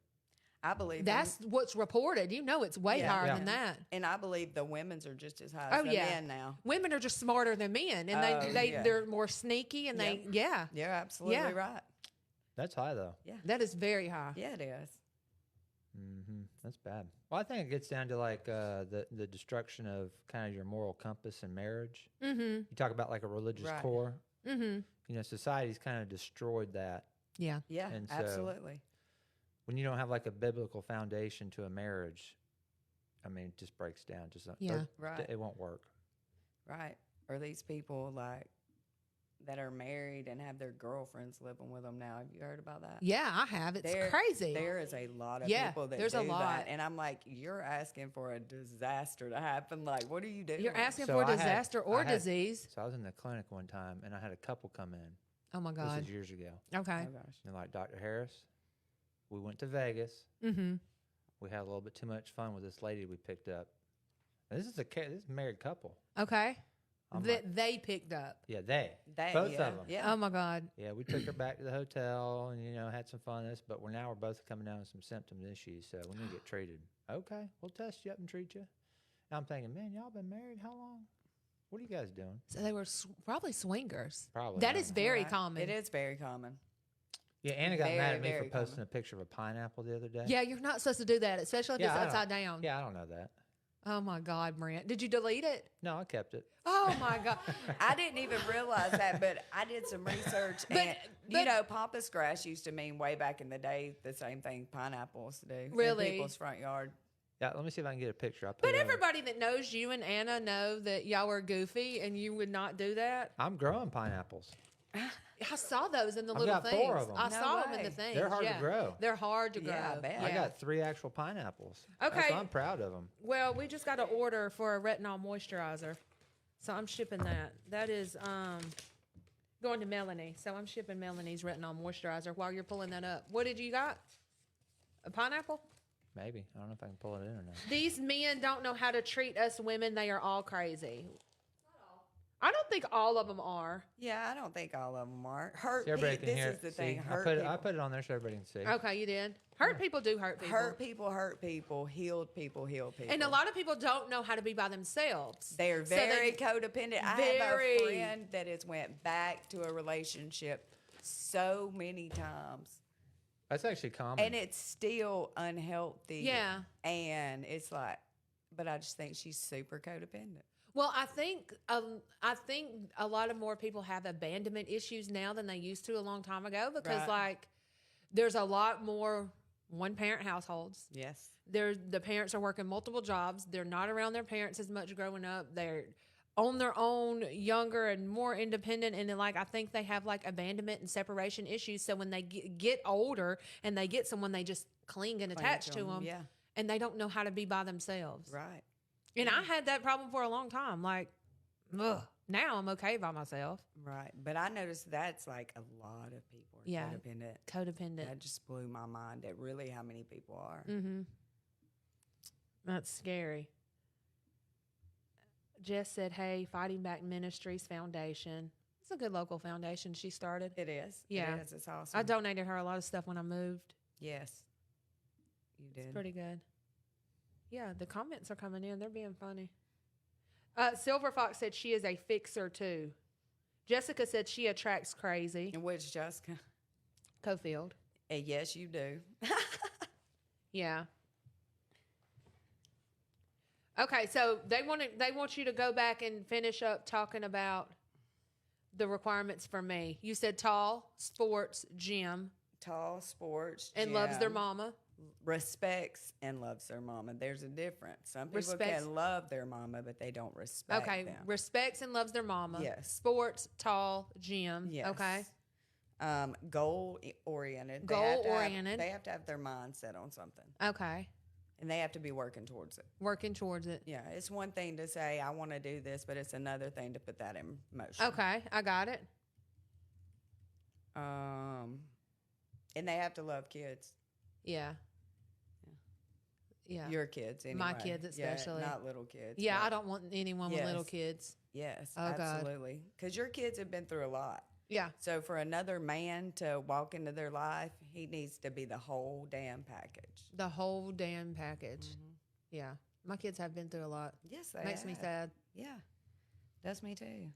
[SPEAKER 2] I believe
[SPEAKER 3] That's what's reported. You know, it's way
[SPEAKER 2] Yeah.
[SPEAKER 3] higher
[SPEAKER 1] Yeah.
[SPEAKER 3] than that.
[SPEAKER 2] and I believe the women's are just as high as
[SPEAKER 3] Oh,
[SPEAKER 2] the
[SPEAKER 3] yeah.
[SPEAKER 2] men now.
[SPEAKER 3] Women are just smarter than men, and
[SPEAKER 2] Oh, yeah.
[SPEAKER 3] they're more sneaky, and
[SPEAKER 2] You're absolutely
[SPEAKER 3] Yeah.
[SPEAKER 2] right.
[SPEAKER 1] That's high, though.
[SPEAKER 3] that is very high.
[SPEAKER 2] Yeah, it is.
[SPEAKER 1] That's bad. Well, I think it gets down to like the destruction of kind of your moral compass in marriage.
[SPEAKER 3] Mm-hmm.
[SPEAKER 1] You talk about like a religious
[SPEAKER 2] Right.
[SPEAKER 1] core.
[SPEAKER 3] Mm-hmm.
[SPEAKER 1] Society's kind of destroyed that.
[SPEAKER 3] Yeah.
[SPEAKER 2] Yeah,
[SPEAKER 1] And so-
[SPEAKER 2] absolutely.
[SPEAKER 1] When you don't have like a biblical foundation to a marriage, I mean, it just breaks down.
[SPEAKER 3] Yeah.
[SPEAKER 2] Right.
[SPEAKER 1] It won't work.
[SPEAKER 2] Right. Or these people like that are married and have their girlfriends living with them now. Have you heard about that?
[SPEAKER 3] Yeah, I have. It's crazy.
[SPEAKER 2] There is a lot of
[SPEAKER 3] Yeah,
[SPEAKER 2] people that
[SPEAKER 3] there's
[SPEAKER 2] do
[SPEAKER 3] a lot.
[SPEAKER 2] that. And I'm like, you're asking for a disaster to happen. Like, what are you doing?
[SPEAKER 3] You're asking
[SPEAKER 1] So
[SPEAKER 3] for
[SPEAKER 1] I had-
[SPEAKER 3] disaster or
[SPEAKER 1] I had-
[SPEAKER 3] disease.
[SPEAKER 1] So I was in the clinic one time, and I had a couple come in.
[SPEAKER 3] Oh my
[SPEAKER 1] This
[SPEAKER 3] God.
[SPEAKER 1] is years ago.
[SPEAKER 3] Okay.
[SPEAKER 2] Oh, gosh.
[SPEAKER 1] And like, Dr. Harris, we went to Vegas.
[SPEAKER 3] Mm-hmm.
[SPEAKER 1] We had a little bit too much fun with this lady we picked up. And this is a married couple.
[SPEAKER 3] Okay.
[SPEAKER 1] I'm
[SPEAKER 3] That
[SPEAKER 1] like,
[SPEAKER 3] they picked up.
[SPEAKER 1] yeah, both
[SPEAKER 2] yeah,
[SPEAKER 1] of them.
[SPEAKER 2] Yeah.
[SPEAKER 3] Oh my God.
[SPEAKER 1] Yeah, we took her back to the hotel and had some fun with this, but we're both coming down with some symptom issues, so we need to get treated. Okay, we'll test you up and treat you. And I'm thinking, man, y'all been married how long? What are you guys doing?
[SPEAKER 3] So they were probably swingers.
[SPEAKER 1] Probably.
[SPEAKER 3] That
[SPEAKER 1] not.
[SPEAKER 3] is very
[SPEAKER 2] Right.
[SPEAKER 3] common.
[SPEAKER 2] It is very common.
[SPEAKER 1] Yeah, Anna got mad
[SPEAKER 2] very,
[SPEAKER 1] at me for
[SPEAKER 2] very
[SPEAKER 1] posting
[SPEAKER 2] common.
[SPEAKER 1] a picture of a pineapple the other day.
[SPEAKER 3] Yeah, you're not supposed to do that, especially if
[SPEAKER 1] Yeah,
[SPEAKER 3] it's
[SPEAKER 1] I
[SPEAKER 3] upside
[SPEAKER 1] don't-
[SPEAKER 3] down.
[SPEAKER 1] Yeah, I don't know that.
[SPEAKER 3] Oh my God, Brent. Did you delete it?
[SPEAKER 1] No, I kept it.
[SPEAKER 3] Oh my God.
[SPEAKER 2] I didn't even realize that, but I did some research. And, you know, pampas grass used to mean way back in the day the same thing pineapples do
[SPEAKER 3] Really?
[SPEAKER 2] in people's front yard.
[SPEAKER 1] Yeah, let me see if I can get a picture. I'll put
[SPEAKER 3] But
[SPEAKER 1] it on.
[SPEAKER 3] everybody that knows you and Anna know that y'all were goofy and you would not do that.
[SPEAKER 1] I'm growing pineapples.
[SPEAKER 3] I saw those in the
[SPEAKER 1] I've
[SPEAKER 3] little
[SPEAKER 1] got
[SPEAKER 3] things.
[SPEAKER 1] 4 of 'em.
[SPEAKER 3] I
[SPEAKER 2] No
[SPEAKER 3] saw them in
[SPEAKER 2] way.
[SPEAKER 3] the things.
[SPEAKER 1] They're hard to
[SPEAKER 3] yeah.
[SPEAKER 1] grow.
[SPEAKER 3] They're hard to grow.
[SPEAKER 2] Yeah, I bet.
[SPEAKER 1] I got 3 actual pineapples.
[SPEAKER 3] Okay.
[SPEAKER 1] That's why I'm proud of them.
[SPEAKER 3] Well, we just got an order for a retinol moisturizer. So I'm shipping that. That is going to Melanie. So I'm shipping Melanie's retinol moisturizer while you're pulling that up. What did you got? A pineapple?
[SPEAKER 1] Maybe. I don't know if I can pull it in or not.
[SPEAKER 3] These men don't know how to treat us women. They are all crazy. I don't think all of them are.
[SPEAKER 2] Yeah, I don't think all of them are. Hurt
[SPEAKER 1] So everybody
[SPEAKER 2] people.
[SPEAKER 1] can
[SPEAKER 2] This
[SPEAKER 1] hear
[SPEAKER 2] is the
[SPEAKER 1] it.
[SPEAKER 2] thing.
[SPEAKER 1] See,
[SPEAKER 2] Hurt
[SPEAKER 1] I
[SPEAKER 2] people.
[SPEAKER 1] put it on there so everybody can see.
[SPEAKER 3] Okay, you did. Hurt people do hurt people.
[SPEAKER 2] Hurt people hurt people. Healed people heal people.
[SPEAKER 3] And a lot of people don't know how to be by themselves.
[SPEAKER 2] They are
[SPEAKER 3] So
[SPEAKER 2] very codependent. I
[SPEAKER 3] very-
[SPEAKER 2] have a friend that has went back to a relationship so many times.
[SPEAKER 1] That's actually common.
[SPEAKER 2] And it's still unhealthy.
[SPEAKER 3] Yeah.
[SPEAKER 2] And it's like, but I just think she's super codependent.
[SPEAKER 3] Well, I think a lot of more people have abandonment issues now than they used to a long time ago because
[SPEAKER 2] Right.
[SPEAKER 3] like there's a lot more one parent households.
[SPEAKER 2] Yes.
[SPEAKER 3] The parents are working multiple jobs. They're not around their parents as much growing up. They're on their own, younger and more independent. And then, like, I think they have like abandonment and separation issues. So when they get older and they get someone, they just cling and attach to them.
[SPEAKER 2] Yeah.
[SPEAKER 3] And they don't know how to be by themselves.
[SPEAKER 2] Right.
[SPEAKER 3] And I had that problem for a long time. Like, ugh, now I'm okay by myself.
[SPEAKER 2] Right. But I noticed that's like a lot of people are
[SPEAKER 3] Yeah.
[SPEAKER 2] codependent.
[SPEAKER 3] Codependent.
[SPEAKER 2] That just blew my mind at really how many people are.
[SPEAKER 3] Mm-hmm. That's scary. Jess said, hey, Fighting Back Ministries Foundation. It's a good local foundation she started.
[SPEAKER 2] It is.
[SPEAKER 3] Yeah.
[SPEAKER 2] It is. It's awesome.
[SPEAKER 3] I donated her a lot of stuff when I moved.
[SPEAKER 2] Yes. You did.
[SPEAKER 3] It's pretty good. Yeah, the comments are coming in. They're being funny. Silver Fox said she is a fixer, too. Jessica said she attracts crazy.
[SPEAKER 2] In which, Jessica?
[SPEAKER 3] Cofield.
[SPEAKER 2] Yes, you do.
[SPEAKER 3] Yeah. Okay, so they want you to go back and finish up talking about the requirements for me. You said tall, sports, gym,
[SPEAKER 2] Tall, sports,
[SPEAKER 3] and loves their
[SPEAKER 2] gym,
[SPEAKER 3] mama.
[SPEAKER 2] respects and loves their mama. There's a difference. Some people
[SPEAKER 3] Respects.
[SPEAKER 2] can love their mama, but they don't respect
[SPEAKER 3] Okay,
[SPEAKER 2] them.
[SPEAKER 3] respects and loves their mama.
[SPEAKER 2] Yes.
[SPEAKER 3] Sports, tall, gym.
[SPEAKER 2] Yes.
[SPEAKER 3] Okay.
[SPEAKER 2] Goal oriented.
[SPEAKER 3] Goal-oriented.
[SPEAKER 2] They have to have their mind set on something,
[SPEAKER 3] Okay.
[SPEAKER 2] and they have to be working towards it.
[SPEAKER 3] Working towards it.
[SPEAKER 2] Yeah, it's one thing to say I want to do this, but it's another thing to put that in motion.
[SPEAKER 3] Okay, I got it.
[SPEAKER 2] And they have to love kids.
[SPEAKER 3] Yeah. Yeah.
[SPEAKER 2] Your kids, anyway.
[SPEAKER 3] My kids especially.
[SPEAKER 2] Yeah, not little kids.
[SPEAKER 3] Yeah,
[SPEAKER 2] but
[SPEAKER 3] I don't want anyone with little
[SPEAKER 2] Yes.
[SPEAKER 3] kids.
[SPEAKER 2] Yes,
[SPEAKER 3] Oh, God.
[SPEAKER 2] absolutely. Because your kids have been through a lot.
[SPEAKER 3] Yeah.
[SPEAKER 2] So for another man to walk into their life, he needs to be the whole damn package.
[SPEAKER 3] The whole damn package.
[SPEAKER 2] Mm-hmm.
[SPEAKER 3] Yeah. My kids have been through a lot.
[SPEAKER 2] Yes, they
[SPEAKER 3] Makes me
[SPEAKER 2] have.
[SPEAKER 3] sad.
[SPEAKER 2] Yeah, does me too.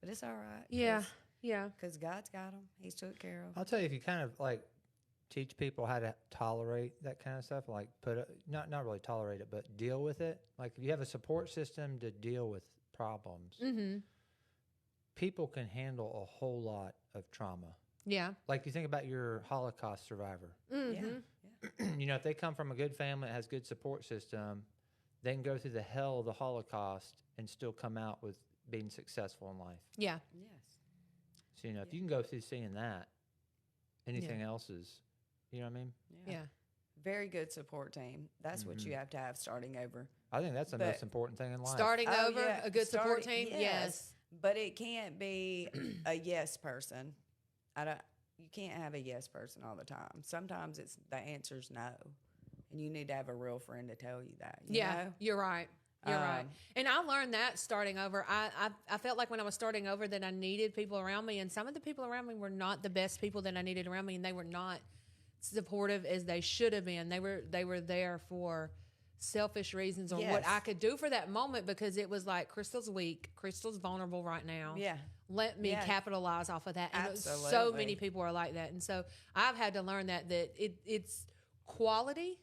[SPEAKER 2] But it's all right.
[SPEAKER 3] Yeah. Yeah.
[SPEAKER 2] Because God's got them. He's took care of 'em.
[SPEAKER 1] I'll tell you, if you kind of like teach people how to tolerate that kind of stuff, like not really tolerate it, but deal with it. Like if you have a support system to deal with problems,
[SPEAKER 3] Mm-hmm.
[SPEAKER 1] people can handle a whole lot of trauma.
[SPEAKER 3] Yeah.
[SPEAKER 1] Like you think about your Holocaust survivor.
[SPEAKER 3] Mm-hmm.
[SPEAKER 1] You know, if they come from a good family that has good support system, they can go through the hell of the Holocaust and still come out with being successful in life.
[SPEAKER 3] Yeah.
[SPEAKER 2] Yes.
[SPEAKER 1] So, you know, if you can go through seeing that, anything else is, you know what I mean?
[SPEAKER 3] Yeah.
[SPEAKER 2] Very good support team. That's what
[SPEAKER 1] Mm-hmm.
[SPEAKER 2] you have to have starting over.
[SPEAKER 1] I think that's the
[SPEAKER 2] But
[SPEAKER 1] most important thing in life.
[SPEAKER 3] Starting
[SPEAKER 2] Oh,
[SPEAKER 3] over,
[SPEAKER 2] yeah.
[SPEAKER 3] a good support
[SPEAKER 2] Starting-
[SPEAKER 3] team.
[SPEAKER 2] yes.
[SPEAKER 3] Yes.
[SPEAKER 2] But it can't be a yes person. You can't have a yes person all the time. Sometimes it's the answer's no, and you need to have a real friend to tell you that. You
[SPEAKER 3] Yeah.
[SPEAKER 2] know?
[SPEAKER 3] You're right. You're right.
[SPEAKER 2] Um,
[SPEAKER 3] And I learned that starting over. I felt like when I was starting over that I needed people around me, and some of the people around me were not the best people that I needed around me, and they were not supportive as they should have been. They were there for selfish reasons or what
[SPEAKER 2] Yes.
[SPEAKER 3] I could do for that moment, because it was like Crystal's weak, Crystal's vulnerable right now.
[SPEAKER 2] Yeah.
[SPEAKER 3] Let me
[SPEAKER 2] Yeah.
[SPEAKER 3] capitalize off of that. And so
[SPEAKER 2] Absolutely.
[SPEAKER 3] many people are like that. And so I've had to learn that it's quality,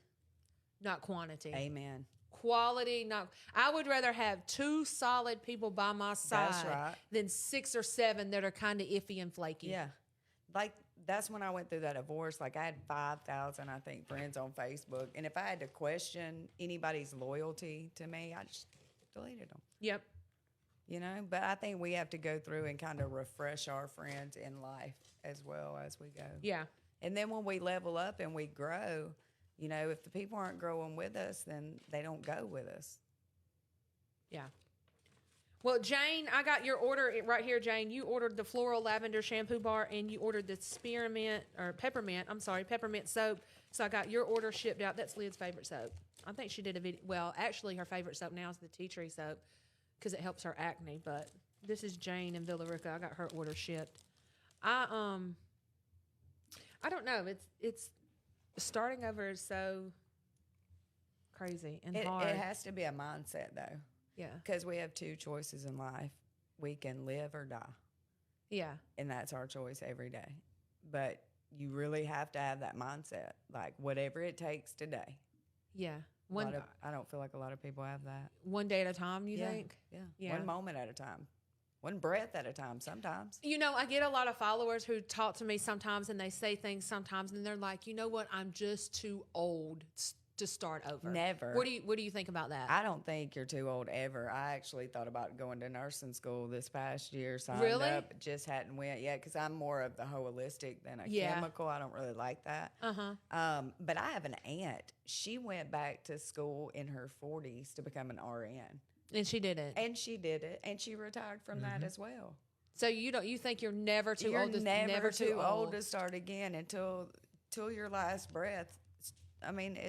[SPEAKER 3] not quantity.
[SPEAKER 2] Amen.
[SPEAKER 3] quality. Not. I would rather have 2 solid people by my side
[SPEAKER 2] That's right.
[SPEAKER 3] than 6 or 7 that are kind of iffy and flaky.
[SPEAKER 2] Yeah. Like, that's when I went through that divorce. Like, I had 5,000, I think, friends on Facebook. And if I had to question anybody's loyalty to me, I just deleted them.
[SPEAKER 3] Yep.
[SPEAKER 2] You know? But I think we have to go through and kind of refresh our friends in life as well as we go.
[SPEAKER 3] Yeah.
[SPEAKER 2] And then when we level up and we grow, you know, if the people aren't growing with us, then they don't go with us.
[SPEAKER 3] Yeah. Well, Jane, I got your order right here, Jane. You ordered the floral lavender shampoo bar, and you ordered the peppermint soap. So I got your order shipped out. That's Lid's favorite soap. I think she did a video. Well, actually, her favorite soap now is the tea tree soap because it helps her acne. But this is Jane in Villa Rica. I got her order shipped. I don't know. It's starting over is so crazy and hard.
[SPEAKER 2] It has to be a mindset, though.
[SPEAKER 3] Yeah.
[SPEAKER 2] Because we have 2 choices in life. We can live or die.
[SPEAKER 3] Yeah.
[SPEAKER 2] And that's our choice every day. But you really have to have that mindset. Like, whatever it takes today.
[SPEAKER 3] Yeah.
[SPEAKER 2] I don't feel like a lot of people have that.
[SPEAKER 3] One day at a time, you think?
[SPEAKER 2] Yeah.
[SPEAKER 3] Yeah.
[SPEAKER 2] One moment at a time. One breath at a time sometimes.
[SPEAKER 3] You know, I get a lot of followers who talk to me sometimes and they say things sometimes and they're like, you know what? I'm just too old to start over.
[SPEAKER 2] Never.
[SPEAKER 3] What do you think about that?
[SPEAKER 2] I don't think you're too old ever. I actually thought about going to nursing school this past year. Signed
[SPEAKER 3] Really?
[SPEAKER 2] up, just hadn't went yet because I'm more of the holistic than a chemical. I don't really like that. But I have an aunt. She went back to school in her 40s to become an RN.
[SPEAKER 3] And she didn't.
[SPEAKER 2] And she did it, and she retired from that as well.
[SPEAKER 3] So you think you're never too
[SPEAKER 2] You're
[SPEAKER 3] old to
[SPEAKER 2] never too old to start again until your last breath. I mean,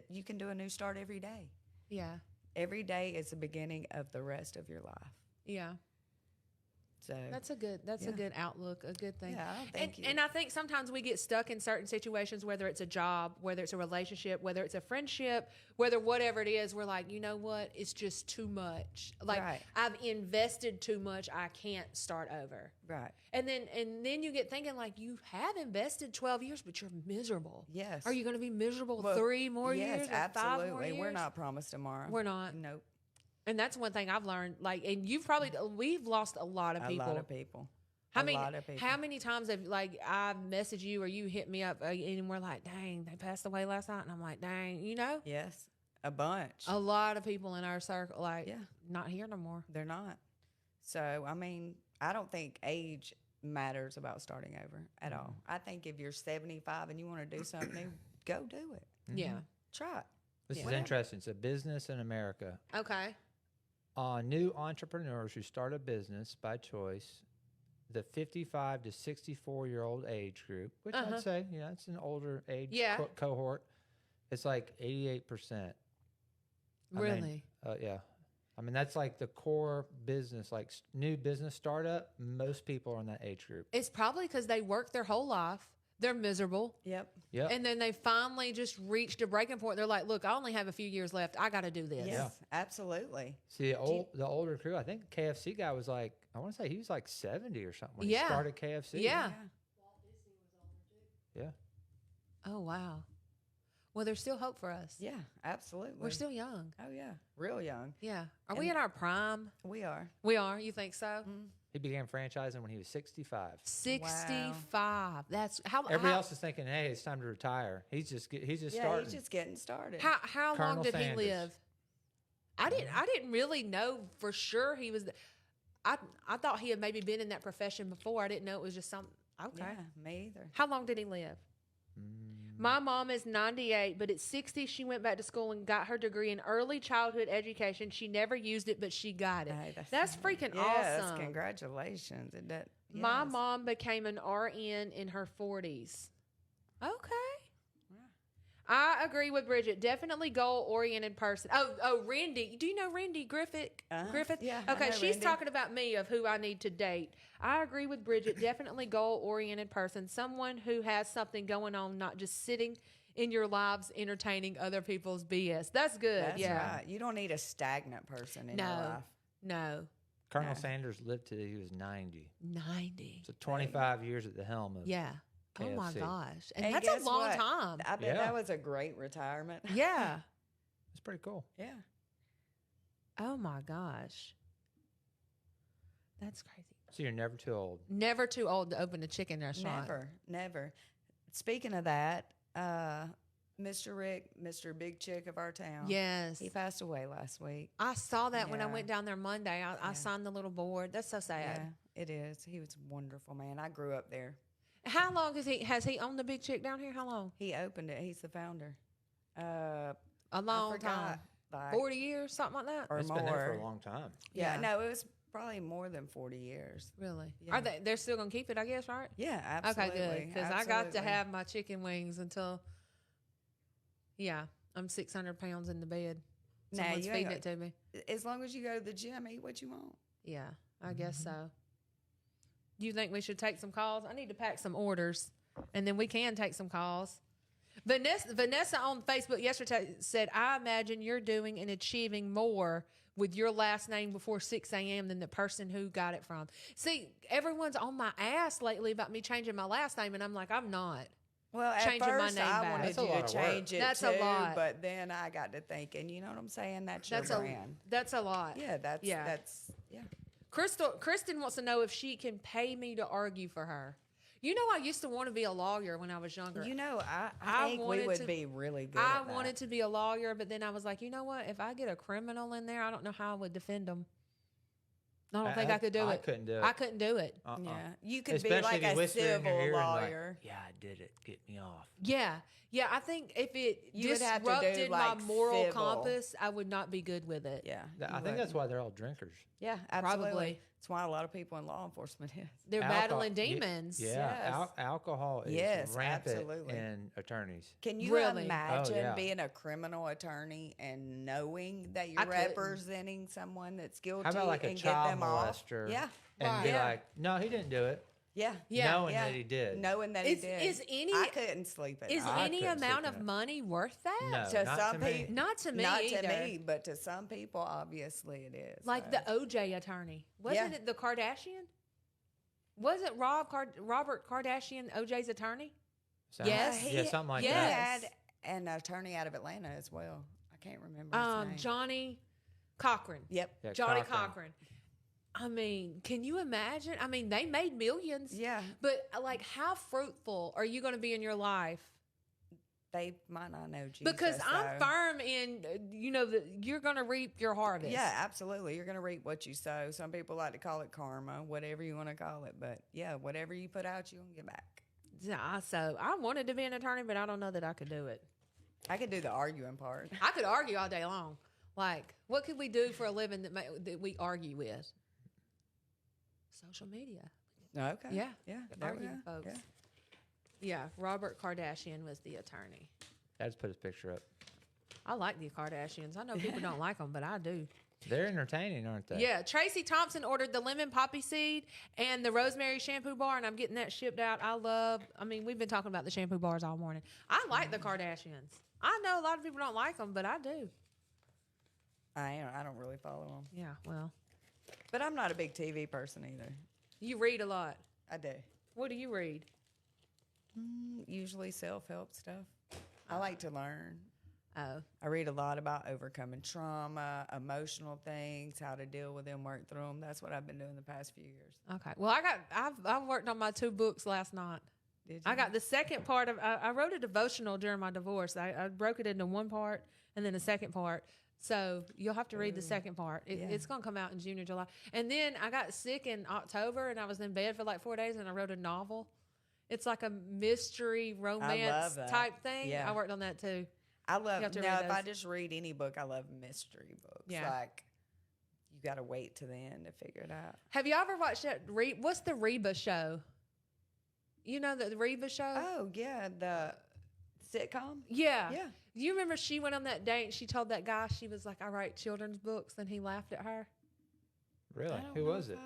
[SPEAKER 2] you can do a new start every day.
[SPEAKER 3] Yeah.
[SPEAKER 2] Every day is the beginning of the rest of your life.
[SPEAKER 3] Yeah.
[SPEAKER 2] So
[SPEAKER 3] That's a good outlook, a good thing.
[SPEAKER 2] Yeah, thank you.
[SPEAKER 3] And I think sometimes we get stuck in certain situations, whether it's a job, whether it's a relationship, whether it's a friendship, whatever it is, we're like, you know what? It's just too much. Like
[SPEAKER 2] Right.
[SPEAKER 3] I've invested too much. I can't start over.
[SPEAKER 2] Right.
[SPEAKER 3] And then you get thinking like you have invested 12 years, but you're miserable.
[SPEAKER 2] Yes.
[SPEAKER 3] Are you going to be miserable 3 more years?
[SPEAKER 2] Yes,
[SPEAKER 3] or 5 more
[SPEAKER 2] absolutely.
[SPEAKER 3] years?
[SPEAKER 2] We're not promised tomorrow.
[SPEAKER 3] We're not.
[SPEAKER 2] Nope.
[SPEAKER 3] And that's one thing I've learned. Like, and we've lost a lot of people.
[SPEAKER 2] A lot of people.
[SPEAKER 3] How
[SPEAKER 2] How
[SPEAKER 3] many times have I messaged you or you hit me up and we're like, dang, they passed away last night, and I'm like, dang, you know,
[SPEAKER 2] Yes, a bunch.
[SPEAKER 3] a lot of people in our circle not here no more.
[SPEAKER 2] They're not. So I mean, I don't think age matters about starting over at all. I think if you're 75 and you want to do something new, go do it.
[SPEAKER 3] Yeah.
[SPEAKER 2] Try it.
[SPEAKER 1] This is
[SPEAKER 2] Whatever.
[SPEAKER 1] interesting. It's a business in America.
[SPEAKER 3] Okay.
[SPEAKER 1] New entrepreneurs who start a business by choice, the 55 to 64-year-old age group, which I'd say, it's an older age cohort. It's like 88%.
[SPEAKER 3] Really?
[SPEAKER 1] Yeah. I mean, that's like the core business, like new business startup. Most people are in that age group.
[SPEAKER 3] It's probably because they work their whole life. They're miserable.
[SPEAKER 2] Yep.
[SPEAKER 3] And then they finally just reached a breaking point. They're like, look, I only have a few years left. I got to do this.
[SPEAKER 2] Yes, absolutely.
[SPEAKER 1] See, the older crew, I think the KFC guy was like, I want to say he was like 70 or something when he started KFC.
[SPEAKER 3] Yeah.
[SPEAKER 4] Walt Disney was older too.
[SPEAKER 1] Yeah.
[SPEAKER 3] Oh, wow. Well, there's still hope for us.
[SPEAKER 2] Yeah, absolutely.
[SPEAKER 3] We're still young.
[SPEAKER 2] Oh, yeah. Real young.
[SPEAKER 3] Yeah. Are we in our prime?
[SPEAKER 2] We are.
[SPEAKER 3] We are. You think so?
[SPEAKER 2] Mm-hmm.
[SPEAKER 1] He began franchising when he was 65.
[SPEAKER 3] 65. That's how.
[SPEAKER 1] Everybody else is thinking, hey, it's time to retire. He's just starting.
[SPEAKER 2] He's just getting started.
[SPEAKER 3] How
[SPEAKER 1] Colonel
[SPEAKER 3] long did
[SPEAKER 1] Sanders.
[SPEAKER 3] he live? I didn't really know for sure he was. I thought he had maybe been in that profession before. I didn't know it was just something. Okay.
[SPEAKER 2] Yeah, me either.
[SPEAKER 3] How long did he live? My mom is 98, but at 60, she went back to school and got her degree in early childhood education. She never used it, but she got it.
[SPEAKER 2] Hey,
[SPEAKER 3] That's freaking
[SPEAKER 2] yes,
[SPEAKER 3] awesome.
[SPEAKER 2] Congratulations.
[SPEAKER 3] My
[SPEAKER 2] Yes.
[SPEAKER 3] mom became an RN in her 40s. Okay. I agree with Bridget. Definitely goal-oriented person. Oh, Randy. Do you know Randy Griffith? Griffith?
[SPEAKER 2] Yeah, I
[SPEAKER 3] Okay,
[SPEAKER 2] know
[SPEAKER 3] she's
[SPEAKER 2] Randy.
[SPEAKER 3] talking about me of who I need to date. I agree with Bridget. Definitely goal-oriented person. Someone who has something going on, not just sitting in your lives entertaining other people's BS. That's good.
[SPEAKER 2] That's
[SPEAKER 3] yeah.
[SPEAKER 2] right. You don't need a stagnant person in your
[SPEAKER 3] No.
[SPEAKER 2] life.
[SPEAKER 3] No.
[SPEAKER 1] Colonel Sanders lived till he was 90.
[SPEAKER 3] 90.
[SPEAKER 1] So 25 years at the helm of
[SPEAKER 3] Yeah. Oh my
[SPEAKER 1] KFC.
[SPEAKER 3] gosh. And
[SPEAKER 2] Hey,
[SPEAKER 3] that's a
[SPEAKER 2] guess
[SPEAKER 3] long
[SPEAKER 2] what?
[SPEAKER 3] time.
[SPEAKER 2] I bet
[SPEAKER 1] Yeah.
[SPEAKER 2] that was a great retirement.
[SPEAKER 3] Yeah.
[SPEAKER 1] It's pretty cool.
[SPEAKER 2] Yeah.
[SPEAKER 3] Oh my gosh. That's crazy.
[SPEAKER 1] So you're never too old.
[SPEAKER 3] Never too old to open a chicken restaurant.
[SPEAKER 2] Never. Speaking of that, Mr. Rick, Mr. Big Chick of our town.
[SPEAKER 3] Yes.
[SPEAKER 2] He passed away last week.
[SPEAKER 3] I saw that when I
[SPEAKER 2] Yeah.
[SPEAKER 3] went down there Monday. I signed the little board. That's so sad.
[SPEAKER 2] Yeah, it is. He was a wonderful man. I grew up there.
[SPEAKER 3] How long has he owned the Big Chick down here? How long?
[SPEAKER 2] He opened it. He's the founder.
[SPEAKER 3] A
[SPEAKER 2] I
[SPEAKER 3] long
[SPEAKER 2] forgot,
[SPEAKER 3] time.
[SPEAKER 2] like,
[SPEAKER 3] 40 years, something like that?
[SPEAKER 2] or
[SPEAKER 1] It's
[SPEAKER 2] more.
[SPEAKER 1] been there for a long time.
[SPEAKER 2] Yeah,
[SPEAKER 3] Yeah.
[SPEAKER 2] no, it was probably more than 40 years.
[SPEAKER 3] Really?
[SPEAKER 2] Yeah.
[SPEAKER 3] They're still going to keep it, I guess, right?
[SPEAKER 2] Yeah, absolutely.
[SPEAKER 3] Okay, good. Because I got to
[SPEAKER 2] absolutely.
[SPEAKER 3] have my chicken wings until, I'm 600 pounds in the bed.
[SPEAKER 2] Nah,
[SPEAKER 3] Someone's
[SPEAKER 2] you ain't
[SPEAKER 3] feeding it to me.
[SPEAKER 2] As long as you go to the gym, eat what you want.
[SPEAKER 3] Yeah, I guess so. Do you think we should take some calls? I need to pack some orders, and then we can take some calls. Vanessa on Facebook yesterday said, I imagine you're doing and achieving more with your last name before 6 a.m. than the person who got it from. See, everyone's on my ass lately about me changing my last name, and I'm like, I'm not.
[SPEAKER 2] Well, at
[SPEAKER 3] Changing my
[SPEAKER 2] first
[SPEAKER 3] name
[SPEAKER 2] I
[SPEAKER 3] back.
[SPEAKER 2] wanted
[SPEAKER 1] That's a
[SPEAKER 2] you
[SPEAKER 1] lot
[SPEAKER 2] to
[SPEAKER 1] of work.
[SPEAKER 2] change it
[SPEAKER 3] That's
[SPEAKER 2] too,
[SPEAKER 3] a lot.
[SPEAKER 2] but then I got to thinking, you know what I'm saying? That's your brand.
[SPEAKER 3] That's a lot.
[SPEAKER 2] Yeah, that's
[SPEAKER 3] Yeah.
[SPEAKER 2] yeah.
[SPEAKER 3] Kristen wants to know if she can pay me to argue for her. You know, I used to want to be a lawyer when I was younger.
[SPEAKER 2] You know, I
[SPEAKER 3] I
[SPEAKER 2] think we
[SPEAKER 3] wanted
[SPEAKER 2] would
[SPEAKER 3] to-
[SPEAKER 2] be really good.
[SPEAKER 3] I
[SPEAKER 2] at that.
[SPEAKER 3] wanted to be a lawyer, but then I was like, you know what? If I get a criminal in there, I don't know how I would defend them. I don't think I could do
[SPEAKER 1] I
[SPEAKER 3] it.
[SPEAKER 1] couldn't do it.
[SPEAKER 3] I couldn't do it.
[SPEAKER 2] Yeah, you could
[SPEAKER 1] Especially
[SPEAKER 2] be like
[SPEAKER 1] if you
[SPEAKER 2] a
[SPEAKER 1] whisper in your
[SPEAKER 2] civil
[SPEAKER 1] ear and like,
[SPEAKER 2] lawyer.
[SPEAKER 1] yeah, I did it. Get me off.
[SPEAKER 3] Yeah. I think if it
[SPEAKER 2] You would have to do,
[SPEAKER 3] disrupted
[SPEAKER 2] like,
[SPEAKER 3] my moral
[SPEAKER 2] civil.
[SPEAKER 3] compass, I would not be good with it.
[SPEAKER 2] Yeah,
[SPEAKER 1] I
[SPEAKER 2] you
[SPEAKER 1] think that's
[SPEAKER 2] would.
[SPEAKER 1] why they're all drinkers.
[SPEAKER 2] Yeah, absolutely.
[SPEAKER 3] Probably.
[SPEAKER 2] That's why a lot of people in law enforcement is.
[SPEAKER 3] They're
[SPEAKER 1] Alcohol-
[SPEAKER 3] battling
[SPEAKER 1] ye-
[SPEAKER 3] demons.
[SPEAKER 1] Yeah,
[SPEAKER 2] Yes.
[SPEAKER 1] alcohol is
[SPEAKER 2] Yes,
[SPEAKER 1] rampant
[SPEAKER 2] absolutely.
[SPEAKER 1] in attorneys.
[SPEAKER 2] Can you
[SPEAKER 3] Really?
[SPEAKER 2] imagine
[SPEAKER 1] Oh, yeah.
[SPEAKER 2] being a criminal attorney and knowing that
[SPEAKER 3] I
[SPEAKER 2] you're
[SPEAKER 3] couldn't.
[SPEAKER 2] representing someone that's guilty
[SPEAKER 1] How about like a
[SPEAKER 2] and get
[SPEAKER 1] child
[SPEAKER 2] them off?
[SPEAKER 1] molester?
[SPEAKER 2] Yeah,
[SPEAKER 1] And
[SPEAKER 3] Right.
[SPEAKER 1] be
[SPEAKER 2] Yeah.
[SPEAKER 1] like, no, he didn't do it.
[SPEAKER 2] yeah,
[SPEAKER 3] Yeah.
[SPEAKER 1] Knowing
[SPEAKER 2] yeah.
[SPEAKER 1] that he did.
[SPEAKER 2] knowing that
[SPEAKER 3] Is-
[SPEAKER 2] he did.
[SPEAKER 3] is any-
[SPEAKER 2] I couldn't sleep at
[SPEAKER 3] Is
[SPEAKER 2] night.
[SPEAKER 1] I
[SPEAKER 3] any
[SPEAKER 1] couldn't
[SPEAKER 3] amount
[SPEAKER 1] sleep
[SPEAKER 3] of
[SPEAKER 1] in it.
[SPEAKER 3] money worth that?
[SPEAKER 1] No,
[SPEAKER 2] To
[SPEAKER 1] not
[SPEAKER 2] some
[SPEAKER 1] to me.
[SPEAKER 2] people-
[SPEAKER 3] Not to me
[SPEAKER 2] Not
[SPEAKER 3] either.
[SPEAKER 2] to me, but to some people, obviously it is.
[SPEAKER 3] Like
[SPEAKER 2] so.
[SPEAKER 3] the OJ attorney. Wasn't
[SPEAKER 2] Yeah.
[SPEAKER 3] it the Kardashian? Wasn't Robert Kardashian OJ's attorney?
[SPEAKER 1] Sounds-
[SPEAKER 3] Yes.
[SPEAKER 1] Yeah, something like
[SPEAKER 2] he
[SPEAKER 3] Yes.
[SPEAKER 1] that.
[SPEAKER 2] had an attorney out of Atlanta as well. I can't remember his name.
[SPEAKER 3] Johnny Cochran.
[SPEAKER 2] Yep.
[SPEAKER 1] Yeah,
[SPEAKER 3] Johnny
[SPEAKER 1] Cochran.
[SPEAKER 3] Cochran. I mean, can you imagine? I mean, they made millions.
[SPEAKER 2] Yeah.
[SPEAKER 3] But like, how fruitful are you going to be in your life?
[SPEAKER 2] They might not know Jesus.
[SPEAKER 3] Because I'm
[SPEAKER 2] so-
[SPEAKER 3] firm in, that you're going to reap your harvest.
[SPEAKER 2] Yeah, absolutely. You're going to reap what you sow. Some people like to call it karma, whatever you want to call it. But yeah, whatever you put out, you're going to get back.
[SPEAKER 3] Yeah, so I wanted to be an attorney, but I don't know that I could do it.
[SPEAKER 2] I could do the arguing part.
[SPEAKER 3] I could argue all day long. Like, what could we do for a living that we argue with? Social media.
[SPEAKER 2] Okay.
[SPEAKER 3] Yeah.
[SPEAKER 2] Yeah. There we
[SPEAKER 3] Argue,
[SPEAKER 2] go.
[SPEAKER 3] folks.
[SPEAKER 2] Yeah.
[SPEAKER 3] Yeah, Robert Kardashian was the attorney.
[SPEAKER 1] I just put his picture up.
[SPEAKER 3] I like the Kardashians. I know people don't like them, but I do.
[SPEAKER 1] They're entertaining, aren't they?
[SPEAKER 3] Yeah, Tracy Thompson ordered the lemon poppy seed and the rosemary shampoo bar, and I'm getting that shipped out. We've been talking about the shampoo bars all morning. I like the Kardashians. I know a lot of people don't like them, but I do.
[SPEAKER 2] I don't really follow them.
[SPEAKER 3] Yeah, well,
[SPEAKER 2] But I'm not a big TV person either.
[SPEAKER 3] you read a lot.
[SPEAKER 2] I do.
[SPEAKER 3] What do you read?
[SPEAKER 2] Usually self-help stuff. I like to learn.
[SPEAKER 3] Oh,
[SPEAKER 2] I read a lot about overcoming trauma, emotional things, how to deal with them, work through them. That's what I've been doing the past few years.
[SPEAKER 3] okay. Well, I've worked on my 2 books last night.
[SPEAKER 2] Did you?
[SPEAKER 3] I got the second part of. I wrote a devotional during my divorce. I broke it into one part and then a second part. So you'll have to read the second part.
[SPEAKER 2] Yeah.
[SPEAKER 3] It's going to come out in June or July. And then I got sick in October, and I was in bed for like 4 days, and I wrote a novel. It's like a mystery romance
[SPEAKER 2] that.
[SPEAKER 3] type thing.
[SPEAKER 2] Yeah.
[SPEAKER 3] I worked on that too.
[SPEAKER 2] I love
[SPEAKER 3] You have to
[SPEAKER 2] now.
[SPEAKER 3] read
[SPEAKER 2] If I
[SPEAKER 3] those.
[SPEAKER 2] just read any book, I love mystery books.
[SPEAKER 3] Yeah.
[SPEAKER 2] Like you got to wait to the end to figure it out.
[SPEAKER 3] Have you ever watched that? What's the Reba show? You know the Reba show?
[SPEAKER 2] Oh yeah, the sitcom.
[SPEAKER 3] Yeah.
[SPEAKER 2] Yeah.
[SPEAKER 3] You remember she went on that date and she told that guy, she was like, I write children's books, and he laughed at her.
[SPEAKER 1] Really?
[SPEAKER 2] I don't
[SPEAKER 1] Who
[SPEAKER 2] know
[SPEAKER 1] was
[SPEAKER 2] if
[SPEAKER 1] it?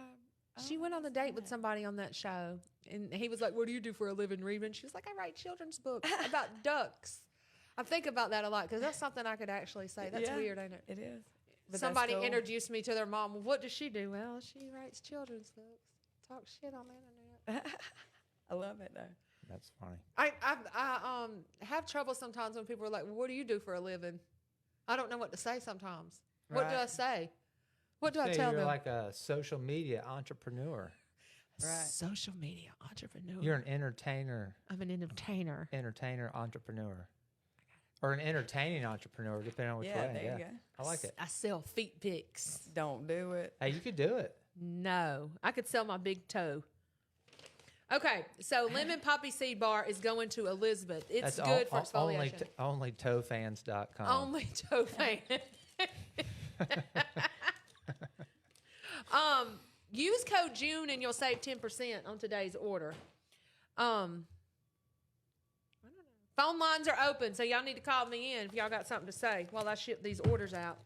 [SPEAKER 3] She went on a date with somebody on that show, and he was like, what do you do for a living, Reba? And she was like, I write children's books about ducks. I think about that a lot because that's something I could actually say. That's
[SPEAKER 2] Yeah.
[SPEAKER 3] weird, ain't it?
[SPEAKER 2] It is. But that's
[SPEAKER 3] Somebody
[SPEAKER 2] cool.
[SPEAKER 3] introduced me to their mom. Well, what does she do? Well, she writes children's books. Talk shit on the internet.
[SPEAKER 2] I love it though.
[SPEAKER 1] That's funny.
[SPEAKER 3] I have trouble sometimes when people are like, well, what do you do for a living? I don't know what to say sometimes. What do I
[SPEAKER 2] Right.
[SPEAKER 3] say?
[SPEAKER 5] What do I
[SPEAKER 1] Say
[SPEAKER 5] tell
[SPEAKER 1] you're
[SPEAKER 5] them?
[SPEAKER 1] like a social media entrepreneur.
[SPEAKER 2] Right.
[SPEAKER 5] Social media entrepreneur.
[SPEAKER 1] You're an entertainer,
[SPEAKER 5] I'm an entertainer.
[SPEAKER 1] entrepreneur, or an entertaining entrepreneur, depending on which
[SPEAKER 2] Yeah,
[SPEAKER 1] way.
[SPEAKER 2] there you go.
[SPEAKER 1] I like it.
[SPEAKER 5] I sell feet pics.
[SPEAKER 2] Don't do it.
[SPEAKER 1] Hey, you could do it.
[SPEAKER 5] No, I could sell my big toe. Okay, so lemon poppy seed bar is going to Elizabeth. It's
[SPEAKER 1] That's
[SPEAKER 5] good for exfoliation.
[SPEAKER 1] only toefans.com.
[SPEAKER 5] Only toe fan. Use code June and you'll save 10% on today's order. I don't know. Phone lines are open, so y'all need to call me in if y'all got something to say while I ship these orders out.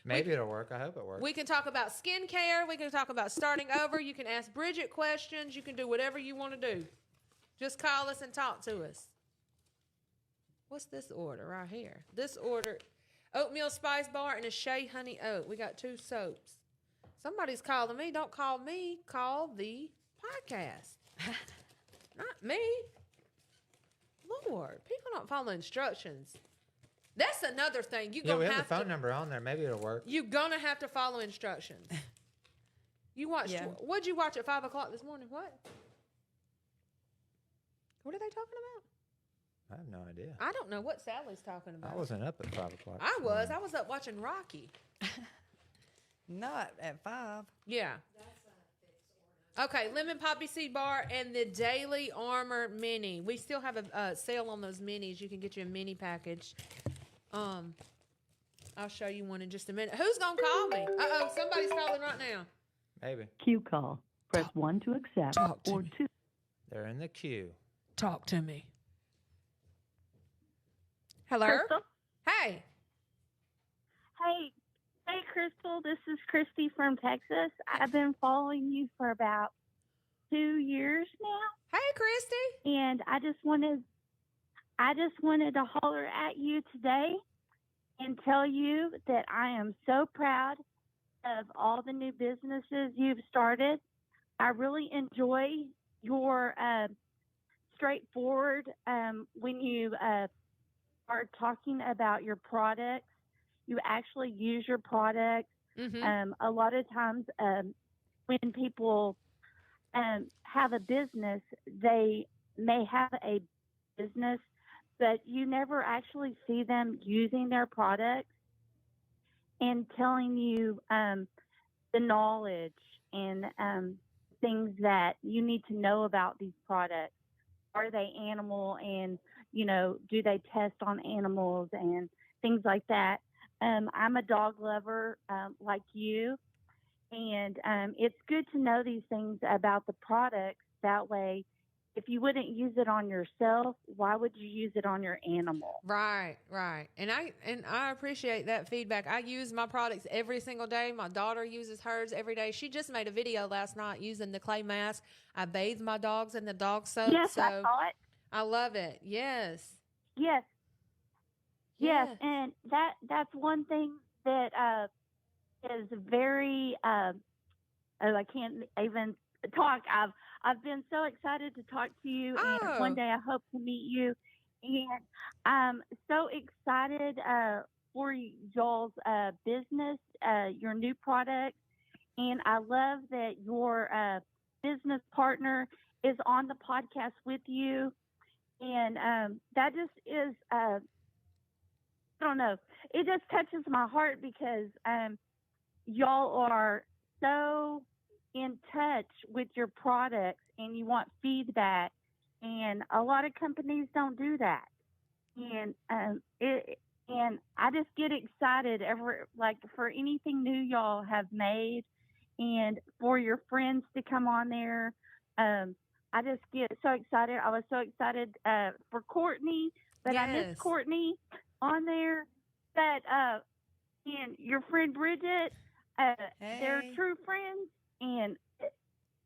[SPEAKER 1] Maybe it'll work. I hope it works.
[SPEAKER 5] We can talk about skincare. We can talk about starting over. You can ask Bridget questions. You can do whatever you want to do. Just call us and talk to us. What's this order right here? This order, oatmeal spice bar and a shea honey oat. We got 2 soaps. Somebody's calling me. Don't call me. Call the podcast. Not me. Lord, people don't follow instructions. That's another thing.
[SPEAKER 1] Yeah, we have the phone number on there. Maybe it'll work.
[SPEAKER 5] You're going to have to follow instructions. You watched,
[SPEAKER 2] Yeah.
[SPEAKER 5] What'd you watch at 5 o'clock this morning? What? What are they talking about?
[SPEAKER 1] I have no idea.
[SPEAKER 5] I don't know what Sally's talking about.
[SPEAKER 1] I wasn't up at 5 o'clock.
[SPEAKER 5] I
[SPEAKER 1] this
[SPEAKER 5] was.
[SPEAKER 1] morning.
[SPEAKER 5] I was up watching Rocky.
[SPEAKER 2] Not at 5.
[SPEAKER 5] Yeah. Okay, lemon poppy seed bar and the Daily Armor mini. We still have a sale on those minis. You can get you a mini package. I'll show you one in just a minute. Who's gonna call me? Uh-oh, somebody's calling right now.
[SPEAKER 1] Maybe.
[SPEAKER 6] Q call. Press 1 to accept
[SPEAKER 5] Talk to
[SPEAKER 6] or
[SPEAKER 5] me.
[SPEAKER 6] 2.
[SPEAKER 1] They're in the queue.
[SPEAKER 5] Talk to me. Hello?
[SPEAKER 7] Crystal?
[SPEAKER 5] Hey.
[SPEAKER 7] Hey, Crystal. This is Christy from Texas. I've been following you for about 2 years now,
[SPEAKER 5] Hey, Christy.
[SPEAKER 7] and I just wanted to holler at you today and tell you that I am so proud of all the new businesses you've started. I really enjoy your straightforward when you are talking about your products. You actually use your products.
[SPEAKER 5] Mm-hmm.
[SPEAKER 7] A lot of times when people have a business, they may have a business, but you never actually see them using their products and telling you the knowledge and things that you need to know about these products. Are they animal, and do they test on animals and things like that? I'm a dog lover like you, and it's good to know these things about the products. That way, if you wouldn't use it on yourself, why would you use it on your animal?
[SPEAKER 5] Right. And I appreciate that feedback. I use my products every single day. My daughter uses hers every day. She just made a video last night using the clay mask. I bathe my dogs in the dog soap.
[SPEAKER 7] Yes,
[SPEAKER 5] so
[SPEAKER 7] I saw it.
[SPEAKER 5] I love it. Yes.
[SPEAKER 7] Yes, and that's one thing that is very. I can't even talk. I've been so excited to talk to you, and one day I hope to meet you. And I'm so excited for y'all's business, your new product, and I love that your business partner is on the podcast with you. And that just is, I don't know, it just touches my heart because y'all are so in touch with your products and you want feedback. And a lot of companies don't do that. And and I just get excited for anything new y'all have made, and for your friends to come on there. I just get so excited. I was so excited for Courtney, but I
[SPEAKER 5] Yes.
[SPEAKER 7] missed Courtney on there. But and your friend Bridget, they're
[SPEAKER 2] Hey.
[SPEAKER 7] true friends, and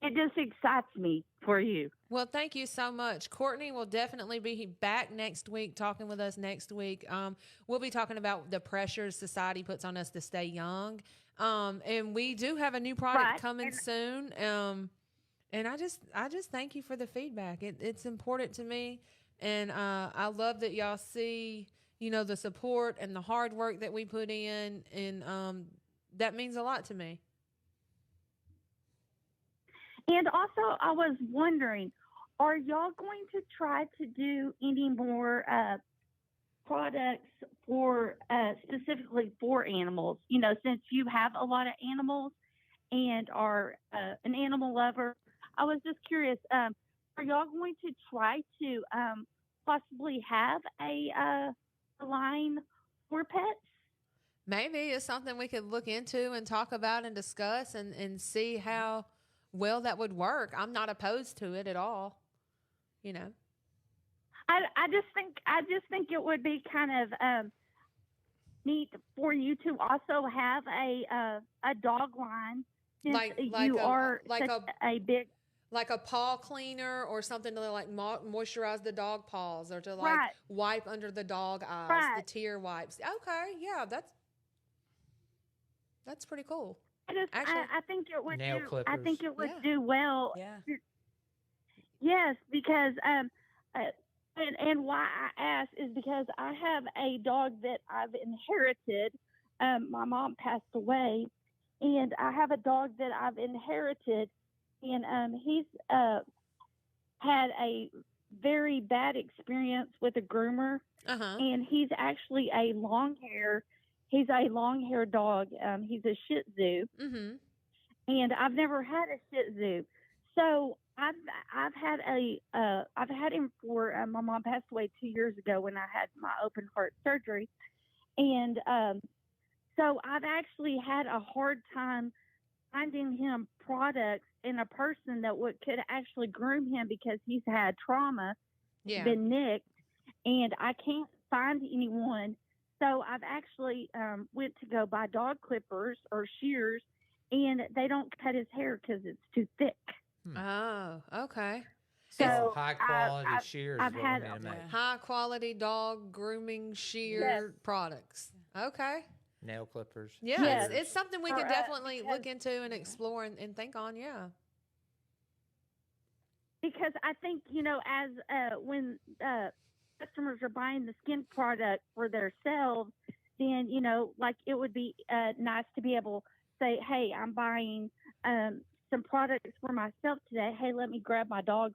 [SPEAKER 7] it just excites me for you.
[SPEAKER 5] Well, thank you so much. Courtney will definitely be back next week, talking with us next week. We'll be talking about the pressures society puts on us to stay young. And we do have a new product
[SPEAKER 7] Right.
[SPEAKER 5] coming soon. And I just thank you for the feedback. It's important to me. And I love that y'all see, the support and the hard work that we put in. And that means a lot to me.
[SPEAKER 7] And also, I was wondering, are y'all going to try to do any more products for specifically for animals? You know, since you have a lot of animals and are an animal lover, I was just curious. Are y'all going to try to possibly have a line for pets?
[SPEAKER 5] Maybe it's something we could look into and talk about and discuss and see how well that would work. I'm not opposed to it at all. You know.
[SPEAKER 7] I just think it would be kind of neat for you to also have a dog line, since you are such a big,
[SPEAKER 5] like a paw cleaner or something to like moisturize the dog paws or to like wipe under the dog eyes, the tear wipes. Okay, yeah, that's pretty cool.
[SPEAKER 7] I think it would
[SPEAKER 1] nail
[SPEAKER 7] do,
[SPEAKER 1] clippers.
[SPEAKER 7] I think it would do well.
[SPEAKER 8] Yeah.
[SPEAKER 7] Yes, because and why I ask is because I have a dog that I've inherited. My mom passed away, and I have a dog that I've inherited, and he's had a very bad experience with a groomer, and he's actually a long hair. He's a long hair dog. He's a Shih Tzu, and I've never had a Shih Tzu, so I've had him for my mom passed away 2 years ago when I had my open heart surgery, and so I've actually had a hard time finding him products and a person that could actually groom him because he's had trauma, been nicked, and I can't find anyone. So I've actually went to go buy dog clippers or shears, and they don't cut his hair because it's too thick.
[SPEAKER 5] Oh, okay.
[SPEAKER 7] So
[SPEAKER 1] high quality shears.
[SPEAKER 7] I've had
[SPEAKER 5] high quality dog grooming shear products. Okay.
[SPEAKER 1] Nail clippers.
[SPEAKER 5] Yeah, it's something we could definitely look into and explore and think on. Yeah.
[SPEAKER 7] Because I think, you know, as when customers are buying the skin product for themselves, then, you know, like it would be nice to be able to say, hey, I'm buying some products for myself today. Hey, let me grab my dog's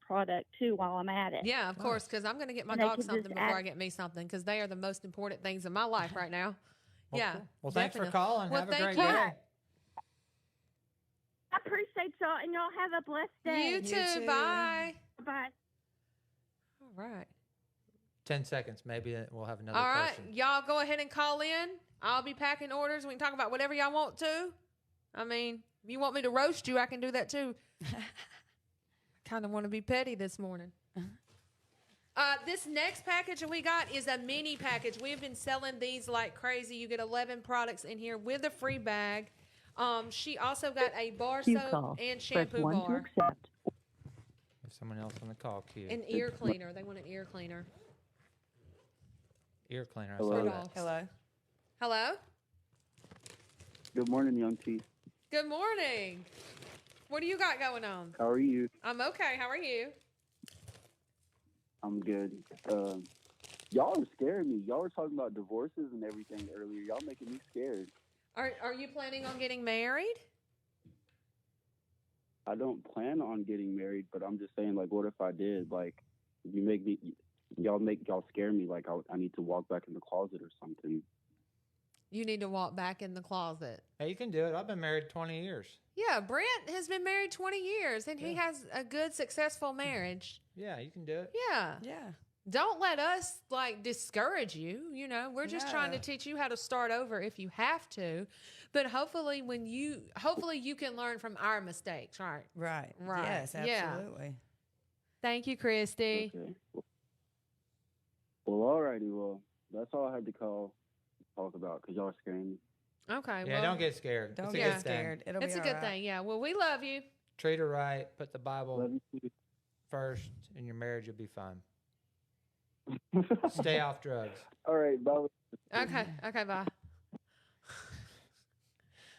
[SPEAKER 7] product too while I'm at it.
[SPEAKER 5] Yeah, of course, because I'm going to get my
[SPEAKER 7] And
[SPEAKER 5] dog something before I get me something, because they are the most important things in my life right now. Yeah.
[SPEAKER 1] Cool. Well, thanks for
[SPEAKER 5] definitely.
[SPEAKER 1] calling.
[SPEAKER 5] Well,
[SPEAKER 1] Have a
[SPEAKER 5] thank
[SPEAKER 1] great
[SPEAKER 5] you.
[SPEAKER 1] day.
[SPEAKER 7] I appreciate y'all, and y'all have a blessed day.
[SPEAKER 5] You too. Bye.
[SPEAKER 7] Bye.
[SPEAKER 5] All right.
[SPEAKER 1] 10 seconds. Maybe we'll have another
[SPEAKER 5] All right.
[SPEAKER 1] person.
[SPEAKER 5] Y'all go ahead and call in. I'll be packing orders. We can talk about whatever y'all want to. I mean, if you want me to roast you, I can do that too. I kind of want to be petty this morning. This next package that we got is a mini package. We've been selling these like crazy. You get 11 products in here with a free bag. She also got a bar soap and shampoo
[SPEAKER 6] Press 1 to
[SPEAKER 5] bar.
[SPEAKER 6] accept.
[SPEAKER 1] There's someone else on the call queue.
[SPEAKER 5] An ear cleaner. They want an ear cleaner.
[SPEAKER 1] Ear cleaner. I
[SPEAKER 8] Hello.
[SPEAKER 1] saw that.
[SPEAKER 8] Hello.
[SPEAKER 5] Hello?
[SPEAKER 9] Good morning, young T.
[SPEAKER 5] Good morning. What do you got going on?
[SPEAKER 9] How are you?
[SPEAKER 5] I'm okay. How are you?
[SPEAKER 9] I'm good. Y'all are scaring me. Y'all were talking about divorces and everything earlier. Y'all making me scared.
[SPEAKER 5] Are you planning on getting married?
[SPEAKER 9] I don't plan on getting married, but I'm just saying, like, what if I did? Like, y'all scare me. Like, I need to walk back in the closet or something.
[SPEAKER 5] You need to walk back in the closet.
[SPEAKER 1] Hey, you can do it. I've been married 20 years.
[SPEAKER 5] Yeah, Brent has been married 20 years, and he has a good, successful marriage.
[SPEAKER 1] Yeah, you can do it.
[SPEAKER 5] Yeah.
[SPEAKER 8] Yeah.
[SPEAKER 5] Don't let us, like, discourage you. You know, we're just trying to teach you how to start over if you have to. But hopefully you can learn from our mistakes, right?
[SPEAKER 8] Right.
[SPEAKER 5] Right.
[SPEAKER 8] Yes,
[SPEAKER 5] Yeah.
[SPEAKER 8] absolutely.
[SPEAKER 5] Thank you, Christy.
[SPEAKER 9] Okay. Well, alrighty. Well, that's all I had to talk about because y'all are scaring me.
[SPEAKER 5] Okay.
[SPEAKER 1] Yeah,
[SPEAKER 5] well,
[SPEAKER 1] don't get scared.
[SPEAKER 8] Don't
[SPEAKER 1] It's a
[SPEAKER 8] get
[SPEAKER 1] good thing.
[SPEAKER 8] scared. It'll
[SPEAKER 5] it's
[SPEAKER 8] be
[SPEAKER 5] a good
[SPEAKER 8] all right.
[SPEAKER 5] thing. Yeah. Well, we love you.
[SPEAKER 1] Treat her right. Put the Bible
[SPEAKER 9] Love you too.
[SPEAKER 1] first, and your marriage will be fine. Stay off drugs.
[SPEAKER 9] All right, bye.
[SPEAKER 5] Okay. Okay. Bye.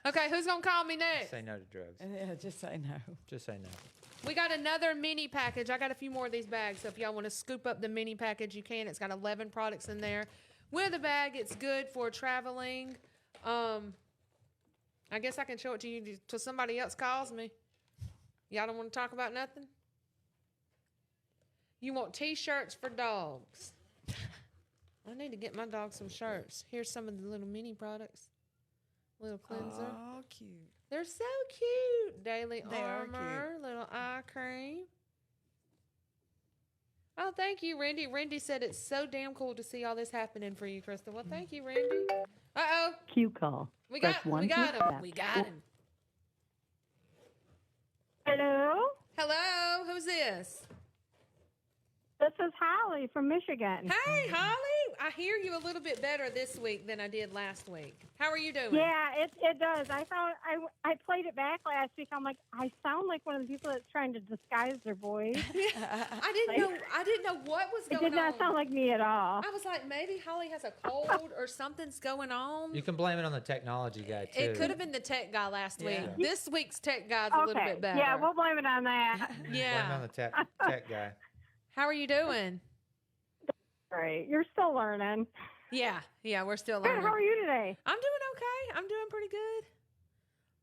[SPEAKER 5] Okay. Who's going to call me next?
[SPEAKER 1] Say no to drugs.
[SPEAKER 8] Yeah, just say no.
[SPEAKER 1] Just say no.
[SPEAKER 5] We got another mini package. I got a few more of these bags. So if y'all want to scoop up the mini package, you can. It's got 11 products in there. With a bag, it's good for traveling. I guess I can show it to you till somebody else calls me. Y'all don't want to talk about nothing? You want T-shirts for dogs. I need to get my dog some shirts. Here's some of the little mini products. Little cleanser.
[SPEAKER 8] Oh, cute.
[SPEAKER 5] They're so cute. Daily
[SPEAKER 8] They are
[SPEAKER 5] Armor, little eye cream. Oh, thank you, Randy. Randy said it's so damn cool to see all this happening for you, Crystal. Well, thank you, Randy. Uh-oh.
[SPEAKER 6] Q call.
[SPEAKER 5] We
[SPEAKER 6] Press
[SPEAKER 5] got
[SPEAKER 6] one to
[SPEAKER 5] him.
[SPEAKER 6] accept.
[SPEAKER 5] We got him.
[SPEAKER 10] Hello,
[SPEAKER 5] Hello, who's this?
[SPEAKER 10] this is Holly from Michigan.
[SPEAKER 5] Hey, Holly. I hear you a little bit better this week than I did last week. How are you doing?
[SPEAKER 10] Yeah, it does. I played it back last week. I'm like, I sound like one of the people that's trying to disguise their voice.
[SPEAKER 5] I didn't know what was
[SPEAKER 10] It
[SPEAKER 5] going on.
[SPEAKER 10] did not sound like me at all.
[SPEAKER 5] I was like, maybe Holly has a cold or something's going on.
[SPEAKER 1] You can blame it on the technology guy, too.
[SPEAKER 5] It could have been the tech guy last week.
[SPEAKER 1] Yeah.
[SPEAKER 5] This week's tech guy's a little bit better.
[SPEAKER 10] Yeah, we'll blame it on that.
[SPEAKER 1] Blame it
[SPEAKER 5] Yeah.
[SPEAKER 1] on the tech guy.
[SPEAKER 5] How are you doing?
[SPEAKER 10] Right, you're still learning.
[SPEAKER 5] Yeah, we're still
[SPEAKER 10] Good.
[SPEAKER 5] learning.
[SPEAKER 10] How are you today?
[SPEAKER 5] I'm doing okay. I'm doing pretty good.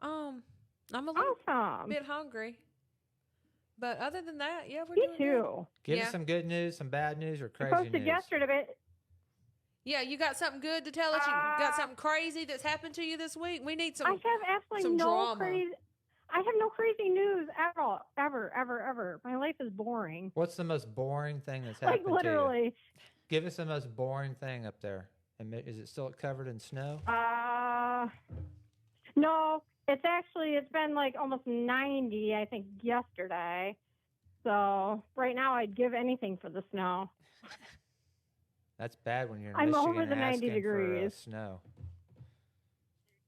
[SPEAKER 5] I'm a little
[SPEAKER 10] Awesome.
[SPEAKER 5] bit hungry. But other than that, yeah, we're
[SPEAKER 10] Me
[SPEAKER 5] doing good.
[SPEAKER 10] too.
[SPEAKER 1] Give
[SPEAKER 5] Yeah.
[SPEAKER 1] us some good news, some bad news, or
[SPEAKER 10] You
[SPEAKER 1] crazy
[SPEAKER 10] posted
[SPEAKER 1] news.
[SPEAKER 10] yesterday,
[SPEAKER 5] Yeah, you got something good to tell us? You got something crazy that's happened to you this week? We need
[SPEAKER 10] I have
[SPEAKER 5] some
[SPEAKER 10] absolutely no
[SPEAKER 5] drama.
[SPEAKER 10] crazy. I have no crazy news at all, ever. My life is boring.
[SPEAKER 1] What's the most boring thing that's
[SPEAKER 10] Like
[SPEAKER 1] happened to
[SPEAKER 10] literally.
[SPEAKER 1] you? Give us the most boring thing up there. And is it still covered in snow?
[SPEAKER 10] No, it's been like almost 90, I think, yesterday. So right now I'd give anything for the snow.
[SPEAKER 1] That's bad when you're in
[SPEAKER 10] I'm
[SPEAKER 1] Michigan
[SPEAKER 10] over the 90
[SPEAKER 1] asking
[SPEAKER 10] degrees.
[SPEAKER 1] for snow.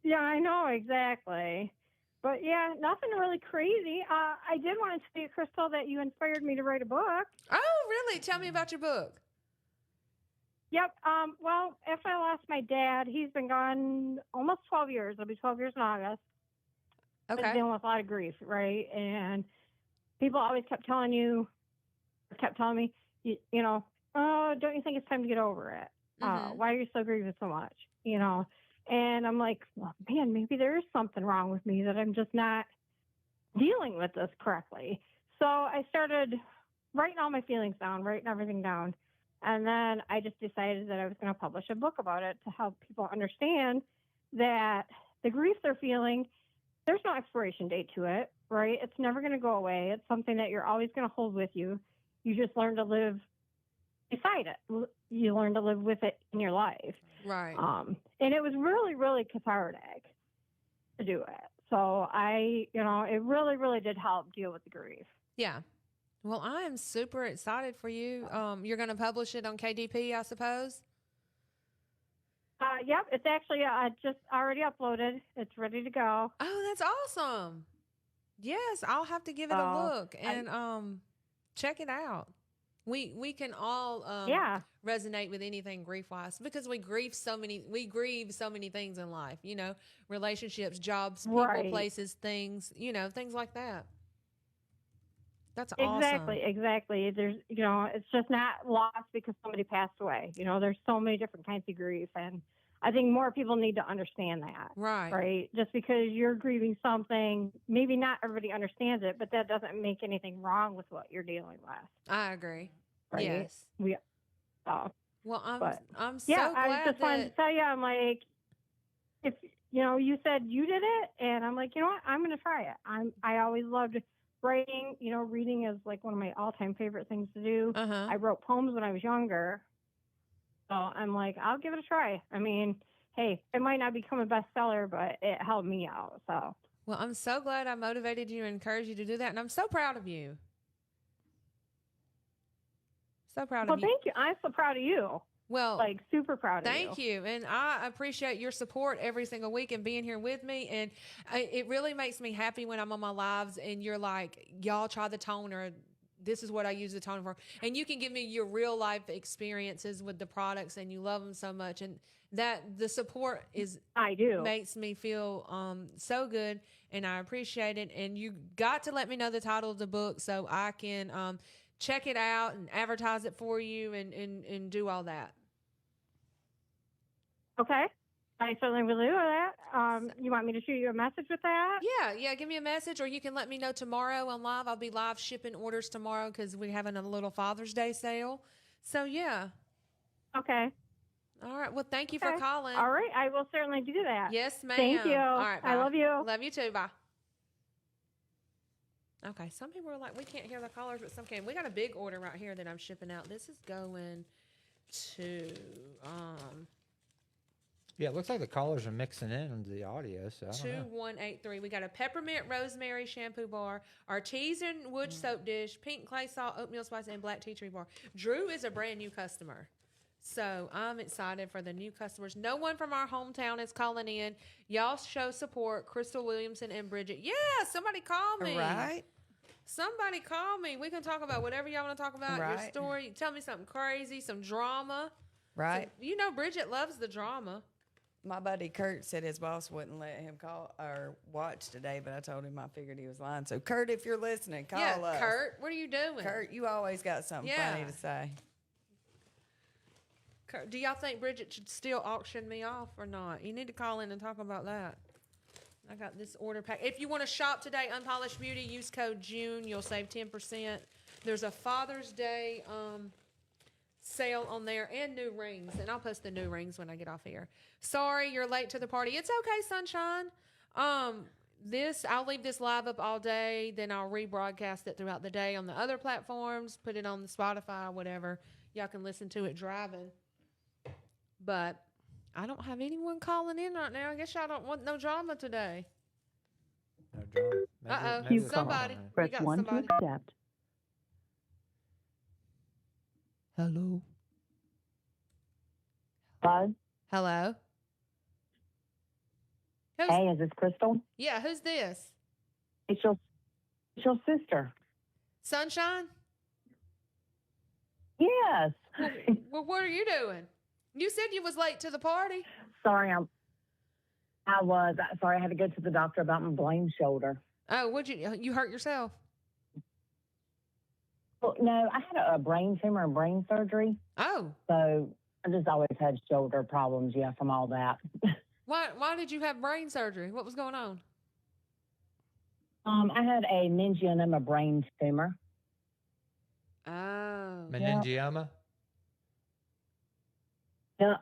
[SPEAKER 10] Yeah, I know, exactly. But yeah, nothing really crazy. I did want to tell you, Crystal, that you inspired me to write a book.
[SPEAKER 5] Oh, really? Tell me about your book.
[SPEAKER 10] Yep. Well, after I lost my dad, he's been gone almost 12 years. It'll be 12 years in August. Been
[SPEAKER 5] Okay.
[SPEAKER 10] dealing with a lot of grief, right? And people always kept telling me, you know, oh, don't you think it's time to get over it?
[SPEAKER 5] Mhm.
[SPEAKER 10] Why are you so grieving so much? You know? And I'm like, well, man, maybe there is something wrong with me that I'm just not dealing with this correctly. So I started writing all my feelings down, writing everything down. And then I just decided that I was going to publish a book about it to help people understand that the grief they're feeling, there's no expiration date to it, right? It's never going to go away. It's something that you're always going to hold with you. You just learn to live beside it. You learn to live with it in your life.
[SPEAKER 5] Right.
[SPEAKER 10] And it was really, really cathartic to do it. So it really, really did help deal with the grief.
[SPEAKER 5] Yeah. Well, I am super excited for you. You're going to publish it on KDP, I suppose?
[SPEAKER 10] Yep, it's actually just already uploaded. It's ready to go.
[SPEAKER 5] Oh, that's awesome. Yes, I'll have to give it a look and check it out. We can all resonate with anything grief-wise because we grieve so many things in life, you know, relationships, jobs, people,
[SPEAKER 10] Right.
[SPEAKER 5] places, things, you know, things like that. That's awesome.
[SPEAKER 10] Exactly. There's, it's just not lost because somebody passed away. You know, there's so many different kinds of grief, and I think more people need to understand that.
[SPEAKER 5] Right.
[SPEAKER 10] Right. Just because you're grieving something, maybe not everybody understands it, but that doesn't make anything wrong with what you're dealing with.
[SPEAKER 5] I agree.
[SPEAKER 10] Right.
[SPEAKER 5] Yes.
[SPEAKER 10] Well,
[SPEAKER 5] I'm so
[SPEAKER 10] yeah,
[SPEAKER 5] glad
[SPEAKER 10] I just wanted to
[SPEAKER 5] that
[SPEAKER 10] tell you, I'm like, if you said you did it, and I'm like, you know what, I'm going to try it. I always loved writing. Reading is like one of my all-time favorite things to do. I wrote poems when I was younger, so I'm like, I'll give it a try. I mean, hey, it might not become a bestseller, but it helped me out. So,
[SPEAKER 5] well, I'm so glad I motivated you and encouraged you to do that, and I'm so proud of you. So proud of you.
[SPEAKER 10] Well, thank you. I'm so proud of you.
[SPEAKER 5] Well,
[SPEAKER 10] like super proud of you.
[SPEAKER 5] Thank you. And I appreciate your support every single week and being here with me. And it really makes me happy when I'm on my lives and you're like, y'all try the toner. This is what I use the toner for. And you can give me your real life experiences with the products and you love them so much. And that the support makes me feel so good. And I appreciate it. And you got to let me know the title of the book so I can check it out and advertise it for you and do all that.
[SPEAKER 10] Okay. I certainly will do that. You want me to shoot you a message with that?
[SPEAKER 5] Yeah, give me a message, or you can let me know tomorrow on live. I'll be live shipping orders tomorrow because we're having a little Father's Day sale. So, yeah.
[SPEAKER 10] Okay.
[SPEAKER 5] All right. Well, thank you for calling.
[SPEAKER 10] All right. I will certainly do that.
[SPEAKER 5] Yes, ma'am.
[SPEAKER 10] Thank you.
[SPEAKER 5] All right, bye.
[SPEAKER 10] I love you.
[SPEAKER 5] Love you too. Bye. Okay, some people are like, we can't hear the callers, but some can. We got a big order right here that I'm shipping out. This is going to,
[SPEAKER 1] Yeah, it looks like the callers are mixing in into the audio, so I don't know.
[SPEAKER 5] 2183. We got a peppermint rosemary shampoo bar, artesian wood soap dish, pink clay salt, oatmeal spice, and black tea tree bar. Drew is a brand new customer. So I'm excited for the new customers. No one from our hometown is calling in. Y'all show support. Crystal Williamson and Bridget. Yeah, somebody call me.
[SPEAKER 2] Right.
[SPEAKER 5] Somebody call me. We can talk about whatever y'all want to talk about. Your
[SPEAKER 2] Right.
[SPEAKER 5] story. Tell me something crazy, some drama.
[SPEAKER 2] Right.
[SPEAKER 5] So, you know, Bridget loves the drama.
[SPEAKER 2] My buddy Kurt said his boss wouldn't let him call or watch today, but I told him I figured he was lying. So, Kurt, if you're listening, call us.
[SPEAKER 5] Kurt, what are you doing?
[SPEAKER 2] Kurt, you always got something funny to say.
[SPEAKER 5] Kurt, do y'all think Bridget should still auction me off or not? You need to call in and talk about that. I got this order pack. If you want to shop today, Unpolished Beauty, use code June. You'll save 10%. There's a Father's Day sale on there and new rings. And I'll post the new rings when I get off here. Sorry, you're late to the party. It's okay, sunshine. I'll leave this live up all day. Then I'll rebroadcast it throughout the day on the other platforms. Put it on the Spotify, whatever. Y'all can listen to it driving. But I don't have anyone calling in right now. I guess y'all don't want no drama today.
[SPEAKER 1] No drama.
[SPEAKER 5] Uh-oh.
[SPEAKER 1] maybe
[SPEAKER 6] Cue
[SPEAKER 5] Somebody.
[SPEAKER 6] call.
[SPEAKER 5] We
[SPEAKER 6] Press
[SPEAKER 5] got
[SPEAKER 6] 1
[SPEAKER 5] somebody.
[SPEAKER 6] to accept.
[SPEAKER 1] Hello.
[SPEAKER 6] Hello?
[SPEAKER 5] Hello? Who's,
[SPEAKER 6] Hey, is this Crystal?
[SPEAKER 5] yeah, who's this?
[SPEAKER 6] It's your sister.
[SPEAKER 5] Sunshine?
[SPEAKER 6] Yes.
[SPEAKER 5] Well, what are you doing? You said you was late to the party.
[SPEAKER 6] Sorry, I was. Sorry, I had to go to the doctor about my blame shoulder.
[SPEAKER 5] Oh, you hurt yourself?
[SPEAKER 6] Well, no, I had a brain tumor and brain surgery.
[SPEAKER 5] Oh.
[SPEAKER 6] So I just always had shoulder problems, from all that.
[SPEAKER 5] Why did you have brain surgery? What was going on?
[SPEAKER 6] I had a meningioma brain tumor.
[SPEAKER 5] Oh.
[SPEAKER 1] Meningioma?
[SPEAKER 6] Yeah,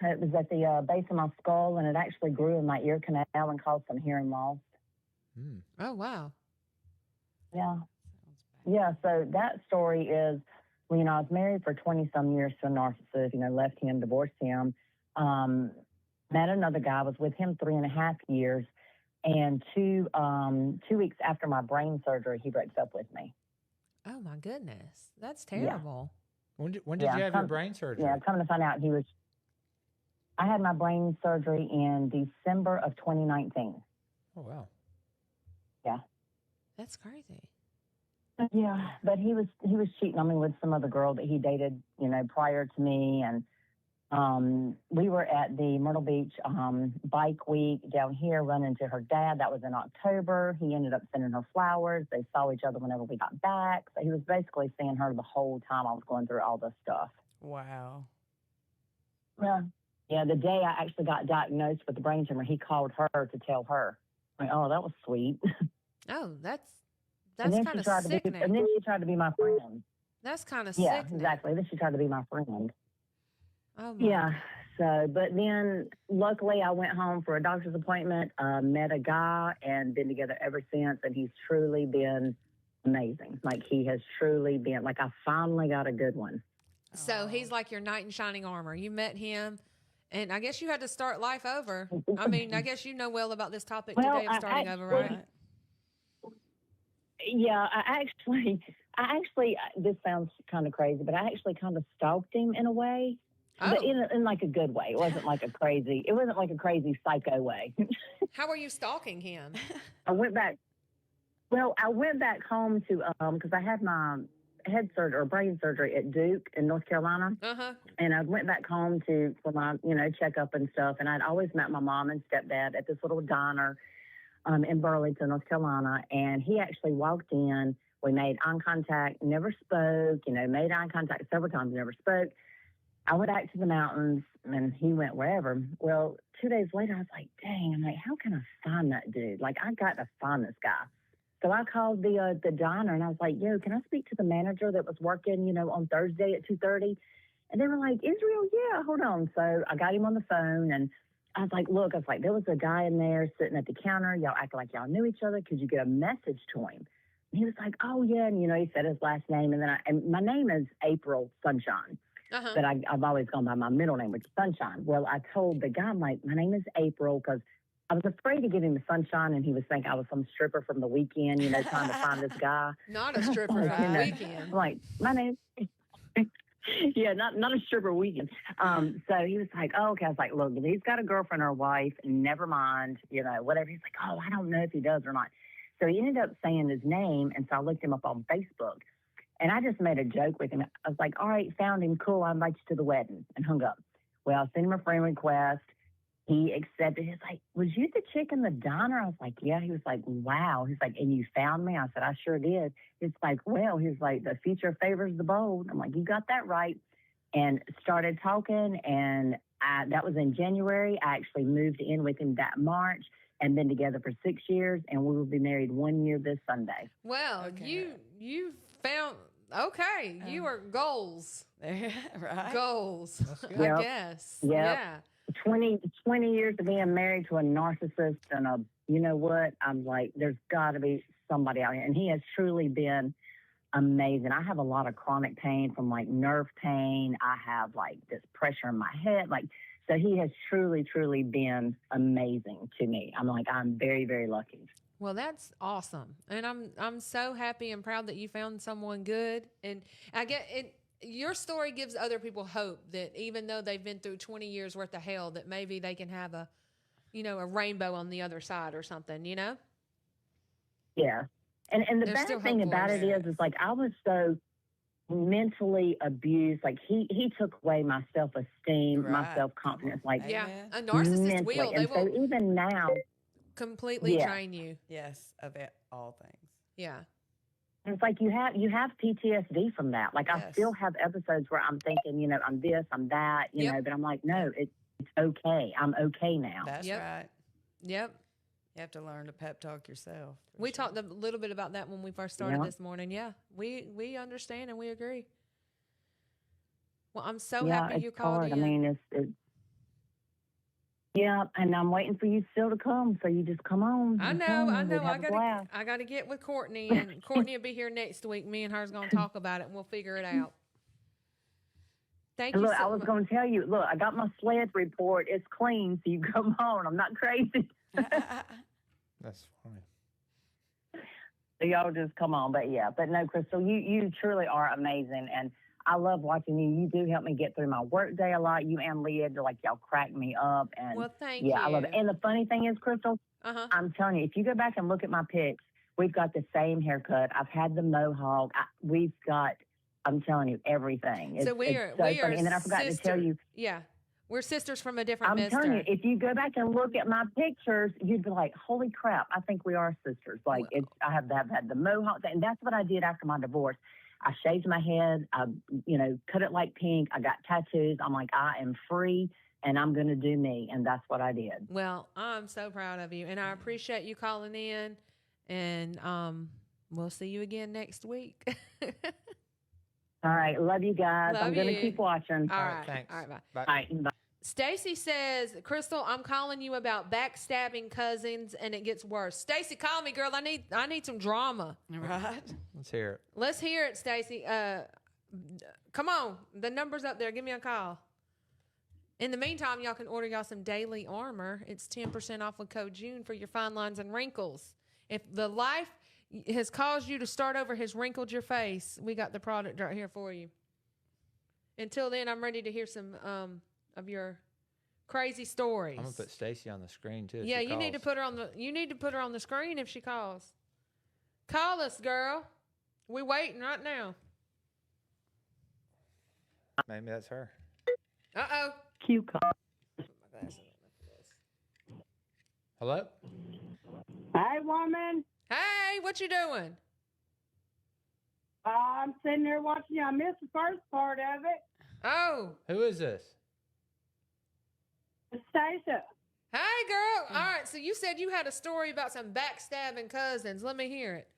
[SPEAKER 6] it was at the base of my skull, and it actually grew in my ear canal and caused some hearing loss.
[SPEAKER 1] Hmm.
[SPEAKER 5] Oh, wow.
[SPEAKER 6] Yeah. Yeah, so that story is, I was married for 20-some years to a narcissist, left him, divorced him, met another guy, was with him 3.5 years, and 2 weeks after my brain surgery, he breaks up with me.
[SPEAKER 5] Oh, my goodness. That's terrible.
[SPEAKER 1] When did you have your brain surgery?
[SPEAKER 6] Yeah, coming to find out, I had my brain surgery in December of 2019.
[SPEAKER 1] Oh, wow.
[SPEAKER 6] Yeah.
[SPEAKER 5] That's crazy.
[SPEAKER 6] Yeah, but he was cheating on me with some other girl that he dated, prior to me, and we were at the Myrtle Beach bike week down here, running into her dad. That was in October. He ended up sending her flowers. They saw each other whenever we got back. So he was basically seeing her the whole time I was going through all this stuff.
[SPEAKER 2] Wow.
[SPEAKER 6] Yeah, the day I actually got diagnosed with the brain tumor, he called her to tell her. Oh, that was sweet.
[SPEAKER 5] Oh, that's
[SPEAKER 6] kind
[SPEAKER 5] of
[SPEAKER 6] sickening. And then she tried to be my friend.
[SPEAKER 5] That's kind of
[SPEAKER 6] Yeah,
[SPEAKER 5] sickening.
[SPEAKER 6] exactly. Then she tried to be my friend.
[SPEAKER 5] Oh, my
[SPEAKER 6] Yeah. So, but then luckily I went home for a doctor's appointment, met a guy, and been together ever since. And he's truly been amazing. Like, he has truly been, I finally got a good one.
[SPEAKER 5] So he's like your knight in shining armor. You met him, and I guess you had to start life over. I mean, I guess you know well about this topic today of starting over, right?
[SPEAKER 6] Yeah, I actually, this sounds kind of crazy, but I actually kind of stalked him in a way, but in like a good way. It wasn't like a crazy psycho way.
[SPEAKER 5] How were you stalking him?
[SPEAKER 6] I went back home to, because I had my head surgery or brain surgery at Duke in North Carolina.
[SPEAKER 5] Uh-huh.
[SPEAKER 6] And I went back home for my, checkup and stuff. And I'd always met my mom and stepdad at this little diner in Burlington, North Carolina. And he actually walked in. We made eye contact, never spoke, made eye contact several times, never spoke. I went back to the mountains and he went wherever. Well, 2 days later, I was like, dang, I'm like, how can I find that dude? Like, I got to find this guy. So I called the diner and I was like, yo, can I speak to the manager that was working, on Thursday at 2:30? And they were like, Israel, yeah, hold on. So I got him on the phone and I was like, look, there was a guy in there sitting at the counter. Y'all act like y'all knew each other. Could you get a message to him? And he was like, oh, yeah. And, he said his last name. And then my name is April Sunshine.
[SPEAKER 5] Uh-huh.
[SPEAKER 6] But I've always gone by my middle name, which is Sunshine. Well, I told the guy, I'm like, my name is April, because I was afraid to give him the sunshine, and he was thinking I was some stripper from the weekend, trying to find this guy.
[SPEAKER 5] Not a stripper from the weekend.
[SPEAKER 6] I'm like, my name. Yeah, not a stripper weekend. So he was like, oh, okay. I was like, look, if he's got a girlfriend or a wife, never mind, whatever. He's like, oh, I don't know if he does or not. So he ended up saying his name, and so I looked him up on Facebook. And I just made a joke with him. I was like, all right, found him, cool, I'll invite you to the wedding, and hung up. Well, I sent him a friend request. He accepted. He's like, was you the chick in the diner? I was like, yeah. He was like, wow. He's like, and you found me? I said, I sure did. He's like, well, he's like, the future favors the bold. I'm like, you got that right. And started talking, and that was in January. I actually moved in with him that March and been together for 6 years, and we will be married 1 year this Sunday.
[SPEAKER 5] Well,
[SPEAKER 2] Okay.
[SPEAKER 5] you found, okay, you are goals.
[SPEAKER 2] Right?
[SPEAKER 5] Goals,
[SPEAKER 6] Yep.
[SPEAKER 5] I guess.
[SPEAKER 6] Yep.
[SPEAKER 5] Yeah.
[SPEAKER 6] 20 years of being married to a narcissist and you know what? I'm like, there's got to be somebody out here. And he has truly been amazing. I have a lot of chronic pain from like nerve pain. I have like this pressure in my head. So he has truly, truly been amazing to me. I'm like, I'm very, very lucky.
[SPEAKER 5] Well, that's awesome. And I'm so happy and proud that you found someone good. And I get it. Your story gives other people hope that even though they've been through 20 years worth of hell, that maybe they can have a rainbow on the other side or something,
[SPEAKER 6] Yeah. And the
[SPEAKER 5] There's still
[SPEAKER 6] bad thing
[SPEAKER 5] hope
[SPEAKER 6] about
[SPEAKER 5] for
[SPEAKER 6] it
[SPEAKER 5] us.
[SPEAKER 6] is like I was so mentally abused. Like he took away my self-esteem, my
[SPEAKER 2] Right.
[SPEAKER 6] self-confidence. Like
[SPEAKER 5] Yeah.
[SPEAKER 2] Amen.
[SPEAKER 5] A narcissist
[SPEAKER 6] mentally.
[SPEAKER 5] will. They
[SPEAKER 6] And so
[SPEAKER 5] will
[SPEAKER 6] even now,
[SPEAKER 5] completely
[SPEAKER 6] Yeah.
[SPEAKER 5] train you.
[SPEAKER 2] Yes, of all things.
[SPEAKER 5] Yeah.
[SPEAKER 6] it's like you have PTSD from that. Like I
[SPEAKER 2] Yes.
[SPEAKER 6] still have episodes where I'm thinking, I'm this, I'm that,
[SPEAKER 5] Yep.
[SPEAKER 6] but I'm like, no, it's okay. I'm okay now.
[SPEAKER 2] That's
[SPEAKER 5] Yep.
[SPEAKER 2] right.
[SPEAKER 5] Yep.
[SPEAKER 2] You have to learn to pep talk yourself. for
[SPEAKER 5] We
[SPEAKER 2] sure.
[SPEAKER 5] talked a little bit about that when we first started
[SPEAKER 6] Yeah.
[SPEAKER 5] this morning. Yeah. We understand and we agree. Well, I'm so
[SPEAKER 6] Yeah,
[SPEAKER 5] happy
[SPEAKER 6] it's
[SPEAKER 5] you called
[SPEAKER 6] hard.
[SPEAKER 5] in.
[SPEAKER 6] I mean, yeah, and I'm waiting for you still to come. So you just come on.
[SPEAKER 5] I
[SPEAKER 6] and
[SPEAKER 5] know,
[SPEAKER 6] come,
[SPEAKER 5] I
[SPEAKER 6] and
[SPEAKER 5] know.
[SPEAKER 6] we'd have a blast.
[SPEAKER 5] I gotta get with Courtney, and Courtney will be here next week. Me and her's gonna talk about it, and we'll figure it out. Thank
[SPEAKER 6] And
[SPEAKER 5] you
[SPEAKER 6] look, I
[SPEAKER 5] so
[SPEAKER 6] was
[SPEAKER 5] much.
[SPEAKER 6] going to tell you, look, I got my sled report. It's clean, so you come on. I'm not crazy.
[SPEAKER 1] That's funny.
[SPEAKER 6] So y'all just come on. But no, Crystal, you truly are amazing. And I love watching you. You do help me get through my work day a lot. You and Leah, y'all crack me up. And
[SPEAKER 5] Well, thank you.
[SPEAKER 6] yeah, I love it. And the funny thing is, Crystal,
[SPEAKER 5] Uh-huh.
[SPEAKER 6] I'm telling you, if you go back and look at my pics, we've got the same haircut. I've had the mohawk. We've got, I'm telling you, everything.
[SPEAKER 5] So we are
[SPEAKER 6] it's so
[SPEAKER 5] we
[SPEAKER 6] funny.
[SPEAKER 5] are
[SPEAKER 6] And then I forgot to tell you,
[SPEAKER 5] Yeah, we're sisters from a different
[SPEAKER 6] I'm
[SPEAKER 5] mister.
[SPEAKER 6] telling you, if you go back and look at my pictures, you'd be like, holy crap, I think we are sisters. Like, I have had the mohawk, and that's what I did after my divorce. I shaved my head, I, cut it like pink. I got tattoos. I'm like, I am free, and I'm going to do me, and that's what I did.
[SPEAKER 5] Well, I'm so proud of you, and I appreciate you calling in. And we'll see you again next week.
[SPEAKER 6] All right, love you guys.
[SPEAKER 5] Love
[SPEAKER 6] I'm going to
[SPEAKER 5] you.
[SPEAKER 6] keep watching.
[SPEAKER 5] All
[SPEAKER 1] All
[SPEAKER 5] right,
[SPEAKER 1] right, thanks.
[SPEAKER 5] All right, bye.
[SPEAKER 1] Bye.
[SPEAKER 6] All right, bye.
[SPEAKER 5] Stacy says, Crystal, I'm calling you about backstabbing cousins, and it gets worse. Stacy, call me, girl. I need some drama.
[SPEAKER 2] Right?
[SPEAKER 1] Let's hear it.
[SPEAKER 5] Let's hear it, Stacy. Come on, the number's up there. Give me a call. In the meantime, y'all can order y'all some daily armor. It's 10% off with code June for your fine lines and wrinkles. If the life has caused you to start over, has wrinkled your face, we got the product right here for you. Until then, I'm ready to hear some of your crazy stories.
[SPEAKER 1] I'm gonna put Stacy on the screen too. if
[SPEAKER 5] Yeah,
[SPEAKER 1] she
[SPEAKER 5] you need to
[SPEAKER 1] calls.
[SPEAKER 5] put her on the. You need to put her on the screen if she calls. Call us, girl. We waiting right now.
[SPEAKER 1] Maybe that's her.
[SPEAKER 5] Uh-oh.
[SPEAKER 6] Cue call.
[SPEAKER 1] Hello.
[SPEAKER 8] Hi, woman.
[SPEAKER 5] Hey, what you doing?
[SPEAKER 8] I'm sitting there watching you. I missed the first part of it.
[SPEAKER 5] Oh.
[SPEAKER 1] Who is this?
[SPEAKER 8] Stacia.
[SPEAKER 5] Hey, girl. All right. So you said you had a story about some backstabbing cousins. Let me hear it.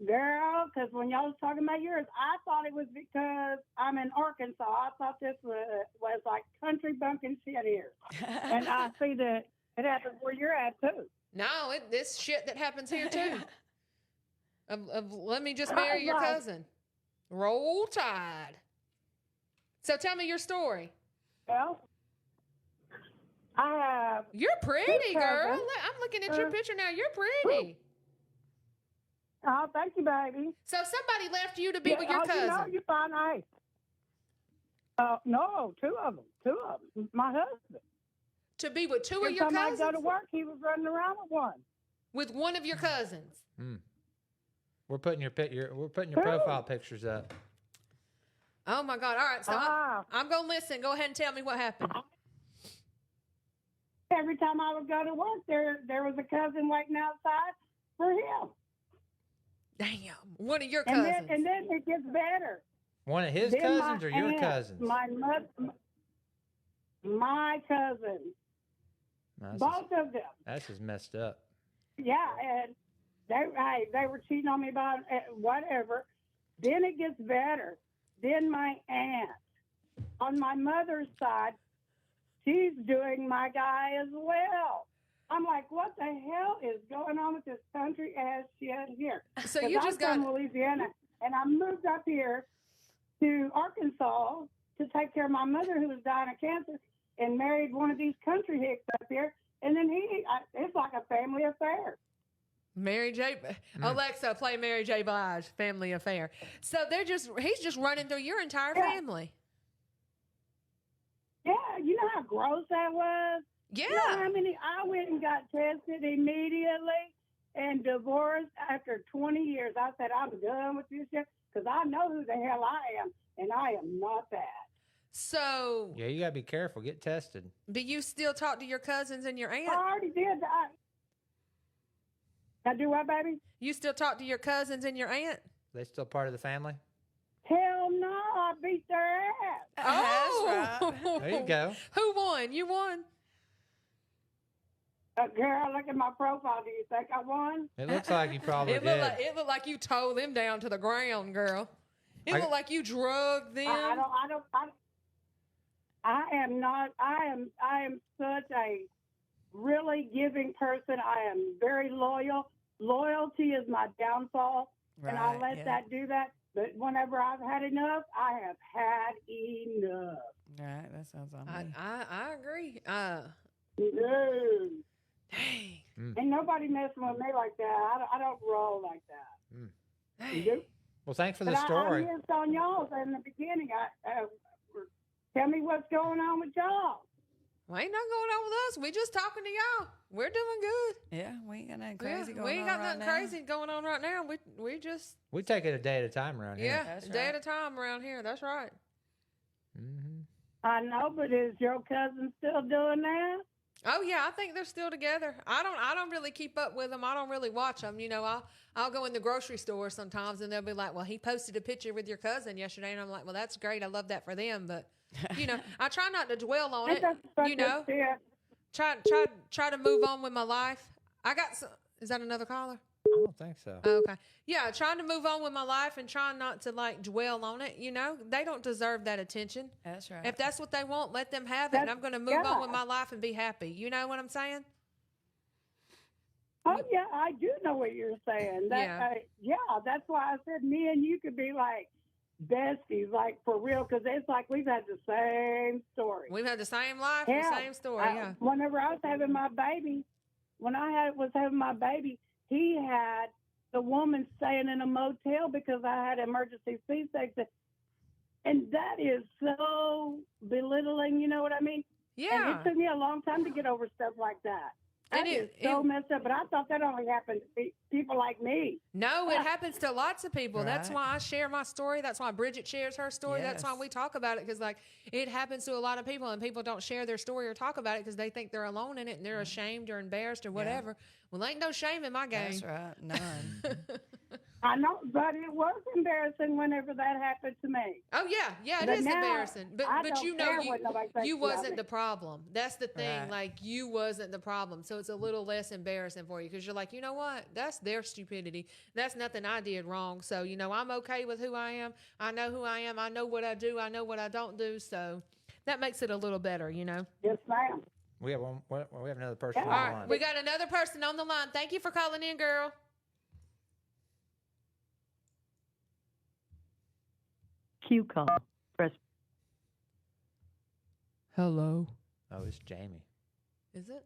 [SPEAKER 8] Girl, because when y'all was talking about yours, I thought it was because I'm in Arkansas. I thought this was like country bumpkin shit here. And I see that it happens where you're at, too.
[SPEAKER 5] No, this shit that happens here, too. Let me just marry your cousin. Roll Tide. So tell me your story.
[SPEAKER 8] Well, I have...
[SPEAKER 5] You're pretty, girl. I'm looking at your picture now. You're pretty.
[SPEAKER 8] Oh, thank you, baby.
[SPEAKER 5] So somebody left you to be with your cousin.
[SPEAKER 8] You know, you're fine, nice. No, two of them. My husband.
[SPEAKER 5] To be with two of your
[SPEAKER 8] Every time
[SPEAKER 5] cousins?
[SPEAKER 8] I go to work, he was running around with one.
[SPEAKER 5] With one of your cousins?
[SPEAKER 1] We're putting your profile pictures up.
[SPEAKER 5] Oh my God! All right, so I'm gonna listen. Go ahead and tell me what happened.
[SPEAKER 8] Every time I would go to work, there was a cousin waiting outside for him.
[SPEAKER 5] Damn, one of your cousins.
[SPEAKER 8] And then it gets better.
[SPEAKER 1] One of his cousins or your cousins?
[SPEAKER 8] My cousins. Both of them.
[SPEAKER 1] That's just messed up.
[SPEAKER 8] Yeah, and they were cheating on me about whatever. Then it gets better. Then my aunt, on my mother's side, she's doing my guy as well. I'm like, what the hell is going on with this country ass shit here?
[SPEAKER 5] So you just got
[SPEAKER 8] from Louisiana, and I moved up here to Arkansas to take care of my mother who was dying of cancer, and married one of these country hicks up here. And then it's like a family affair.
[SPEAKER 5] Mary J. Alexa, play Mary J. Blige, Family Affair. So he's just running through your entire family.
[SPEAKER 8] Yeah, you know how gross that was?
[SPEAKER 5] Yeah.
[SPEAKER 8] You know how many? I went and got tested immediately and divorced after 20 years. I said, I'm done with this shit because I know who the hell I am, and I am not that.
[SPEAKER 5] So.
[SPEAKER 1] Yeah, you got to be careful. Get tested.
[SPEAKER 5] Do you still talk to your cousins and your aunt?
[SPEAKER 8] I already did. I do what, baby?
[SPEAKER 5] You still talk to your cousins and your aunt?
[SPEAKER 1] They still part of the family?
[SPEAKER 8] Hell no, I beat their ass.
[SPEAKER 5] Oh,
[SPEAKER 1] that's right. There you go.
[SPEAKER 5] Who won? You won.
[SPEAKER 8] Girl, look at my profile. Do you think I won?
[SPEAKER 1] It looks like you probably did.
[SPEAKER 5] It looked like you towed them down to the ground, girl. It looked like you drugged them.
[SPEAKER 8] I am not. I am such a really giving person. I am very loyal. Loyalty is my downfall, and I'll let that do that. But whenever I've had enough, I have had enough.
[SPEAKER 11] Right, that sounds on me.
[SPEAKER 5] I agree.
[SPEAKER 8] No.
[SPEAKER 5] Dang.
[SPEAKER 8] Ain't nobody messing with me like that. I don't roll like that. You do?
[SPEAKER 1] Well, thanks for the story.
[SPEAKER 8] I missed on y'all in the beginning. Tell me what's going on with y'all.
[SPEAKER 5] Well, ain't nothing going on with us. We just talking to y'all. We're doing good.
[SPEAKER 11] Yeah, we ain't got nothing crazy going on.
[SPEAKER 5] We ain't got nothing
[SPEAKER 11] right
[SPEAKER 5] crazy going on right now.
[SPEAKER 1] We take it a day at a time around here.
[SPEAKER 5] Yeah, a day at a time around here. That's right.
[SPEAKER 1] Mm-hmm.
[SPEAKER 8] I know, but is your cousin still doing that?
[SPEAKER 5] Oh yeah, I think they're still together. I don't really keep up with them. I don't really watch them. You know, I'll go in the grocery store sometimes, and they'll be like, "Well, he posted a picture with your cousin yesterday," and I'm like, "Well, that's great. I love that for them." But you know, I try not to dwell on it. You know, try to move on with my life. I got some. Is that another caller?
[SPEAKER 1] I don't think so.
[SPEAKER 5] Okay. Yeah, trying to move on with my life and trying not to like dwell on it. You know, they don't deserve that attention.
[SPEAKER 11] That's right.
[SPEAKER 5] If that's what they want, let them have it. And I'm going to move on with my life and be happy. You know what I'm saying?
[SPEAKER 8] Oh yeah, I do know what you're saying. That's why I said me and you could be like besties, like for real, because it's like we've had the same story.
[SPEAKER 5] We've had the same life, the same story. Yeah.
[SPEAKER 8] Whenever I was having my baby, was having my baby, he had the woman staying in a motel because I had emergency C-section. And that is so belittling, you know what I mean?
[SPEAKER 5] Yeah.
[SPEAKER 8] And it took me a long time to get over stuff like that. That is so messed up, but I thought that only happened to people like me.
[SPEAKER 5] No, it happens to lots of people.
[SPEAKER 11] Right.
[SPEAKER 5] That's why I share my story. That's why Bridget shares her story. That's why we talk about it, because like it happens to a lot of people, and people don't share their story or talk about it because they think they're alone in it and they're ashamed or embarrassed or whatever. Well, ain't no shame in my game.
[SPEAKER 11] That's right, none.
[SPEAKER 8] I know, but it was embarrassing whenever that happened to me.
[SPEAKER 5] Oh yeah, it
[SPEAKER 8] But
[SPEAKER 5] is
[SPEAKER 8] now,
[SPEAKER 5] embarrassing. But
[SPEAKER 8] I
[SPEAKER 5] but
[SPEAKER 8] don't
[SPEAKER 5] you know
[SPEAKER 8] care what nobody thinks
[SPEAKER 5] you
[SPEAKER 8] about
[SPEAKER 5] wasn't
[SPEAKER 8] me.
[SPEAKER 5] the problem. That's the thing.
[SPEAKER 11] Right.
[SPEAKER 5] Like you wasn't the problem. So it's a little less embarrassing for you because you're like, you know what? That's their stupidity. That's nothing I did wrong. So I'm okay with who I am. I know who I am. I know what I do. I know what I don't do. So that makes it a little better.
[SPEAKER 8] Yes, ma'am.
[SPEAKER 1] We have one. We have another person
[SPEAKER 8] Yeah.
[SPEAKER 1] on
[SPEAKER 5] All
[SPEAKER 1] the
[SPEAKER 5] right,
[SPEAKER 1] line.
[SPEAKER 5] we got another person on the line. Thank you for calling in, girl.
[SPEAKER 6] Q call. Press.
[SPEAKER 5] Hello.
[SPEAKER 1] Oh, it's Jamie.
[SPEAKER 5] Is it?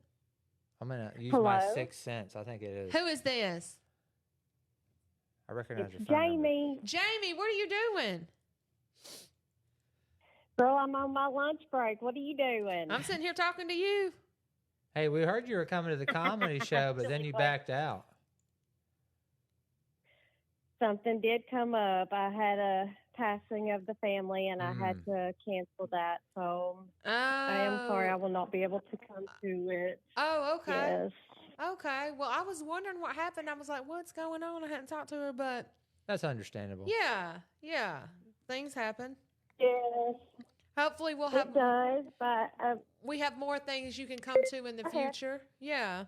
[SPEAKER 1] I'm gonna use
[SPEAKER 6] Hello?
[SPEAKER 1] my sixth sense. I think it is.
[SPEAKER 5] Who is this?
[SPEAKER 1] I recognize
[SPEAKER 6] It's
[SPEAKER 1] your phone number.
[SPEAKER 6] Jamie.
[SPEAKER 5] Jamie, what are you doing?
[SPEAKER 10] Girl, I'm on my lunch break. What are you doing?
[SPEAKER 5] I'm sitting here talking to you.
[SPEAKER 1] Hey, we heard you were coming to the comedy show, but then you backed out.
[SPEAKER 10] Something did come up. I had a passing of the family, and I had to cancel that. So I am sorry. I will not be able to come to it.
[SPEAKER 5] Oh, okay.
[SPEAKER 10] Yes.
[SPEAKER 5] Okay. Well, I was wondering what happened. I was like, what's going on? I hadn't talked to her, but
[SPEAKER 1] That's understandable.
[SPEAKER 5] yeah. Things happen.
[SPEAKER 10] Yes.
[SPEAKER 5] Hopefully we'll have
[SPEAKER 10] It does, but
[SPEAKER 5] we have more things you can come to in the
[SPEAKER 10] Okay.
[SPEAKER 5] future. Yeah.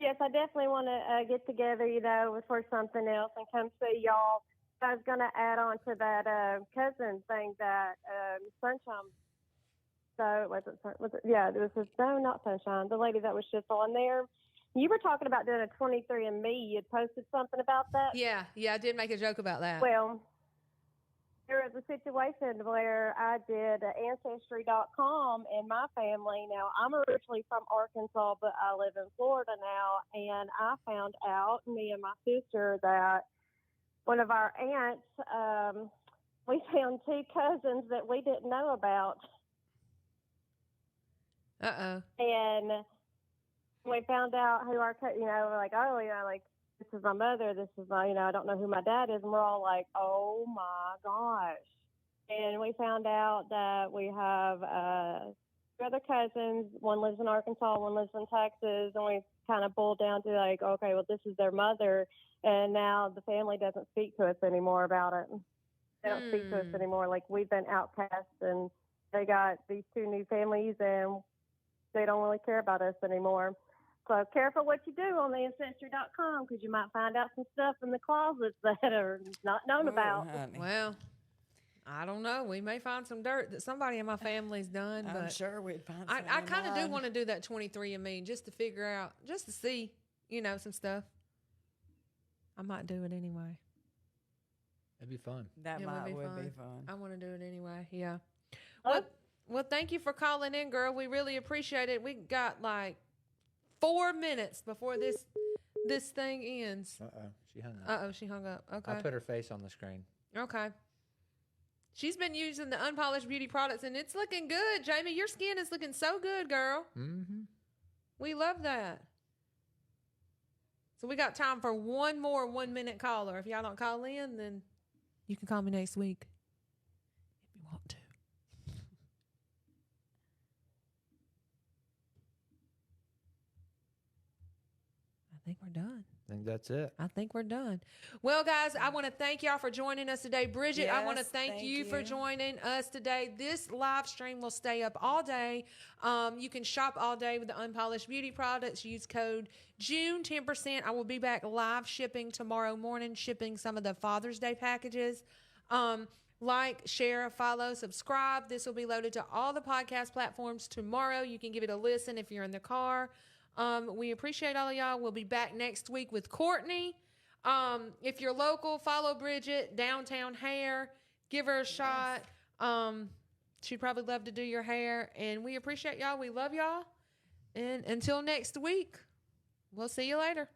[SPEAKER 10] yes, I definitely want to get together, for something else and come see y'all. I was going to add on to that cousin thing that Sunshine. So it wasn't. Was it? Yeah, it was. No, not Sunshine. The lady that was just on there. You were talking about doing a 23andMe. You had posted something about that.
[SPEAKER 5] Yeah. I did make a joke about that.
[SPEAKER 10] Well, there was a situation where I did Ancestry.com in my family. Now, I'm originally from Arkansas, but I live in Florida now. And I found out, me and my sister, that one of our aunts, we found two cousins that we didn't know about.
[SPEAKER 5] Uh-oh.
[SPEAKER 10] And we found out who our, we're like, oh, like, this is my mother, this is my, I don't know who my dad is. And we're all like, oh my gosh. And we found out that we have two other cousins. One lives in Arkansas, one lives in Texas. And we kind of boiled down to like, okay, well, this is their mother. And now the family doesn't speak to us anymore about it. They don't speak to us anymore. Like, we've been outcast, and they got these two new families, and they don't really care about us anymore. So careful what you do on the Ancestry.com, because you might find out some stuff in the closets that are not known about.
[SPEAKER 11] Honey.
[SPEAKER 5] Well, I don't know. We may find some dirt that somebody in my family's done,
[SPEAKER 11] I'm
[SPEAKER 5] but
[SPEAKER 11] sure we'd find
[SPEAKER 5] I
[SPEAKER 11] something
[SPEAKER 5] kind of do
[SPEAKER 11] online.
[SPEAKER 5] want to do that 23andMe just to figure out, just to see, some stuff. I might do it anyway.
[SPEAKER 1] It'd be fun.
[SPEAKER 11] That
[SPEAKER 5] It
[SPEAKER 11] would
[SPEAKER 5] would
[SPEAKER 11] be
[SPEAKER 5] be
[SPEAKER 11] fun.
[SPEAKER 5] I want to do it anyway. Yeah.
[SPEAKER 10] Well,
[SPEAKER 5] Well, thank you for calling in, girl. We really appreciate it. We got like 4 minutes before this thing ends.
[SPEAKER 1] She hung up.
[SPEAKER 5] She hung up. Okay.
[SPEAKER 1] I put her face on the screen.
[SPEAKER 5] Okay. She's been using the Unpolished beauty products, and it's looking good, Jamie. Your skin is looking so good, girl.
[SPEAKER 1] Mm-hmm.
[SPEAKER 5] We love that. So we got time for one more 1 minute caller. If y'all don't call in, then you can call me next week if you want to. I think we're done.
[SPEAKER 1] I think that's it.
[SPEAKER 5] I think we're done. Well, guys, I want to thank y'all for joining us today. Bridget, I want to
[SPEAKER 11] Yes,
[SPEAKER 5] thank
[SPEAKER 11] thank
[SPEAKER 5] you for
[SPEAKER 11] you.
[SPEAKER 5] joining us today. This live stream will stay up all day. You can shop all day with the Unpolished beauty products. Use code June 10%. I will be back live shipping tomorrow morning, shipping some of the Father's Day packages. Like, share, follow, subscribe. This will be loaded to all the podcast platforms tomorrow. You can give it a listen if you're in the car. We appreciate all of y'all. We'll be back next week with Courtney. If you're local, follow Bridget, Downtown Hair. Give her a shot. She'd probably love to do your hair. And we appreciate y'all. We love y'all. And until next week, we'll see you later.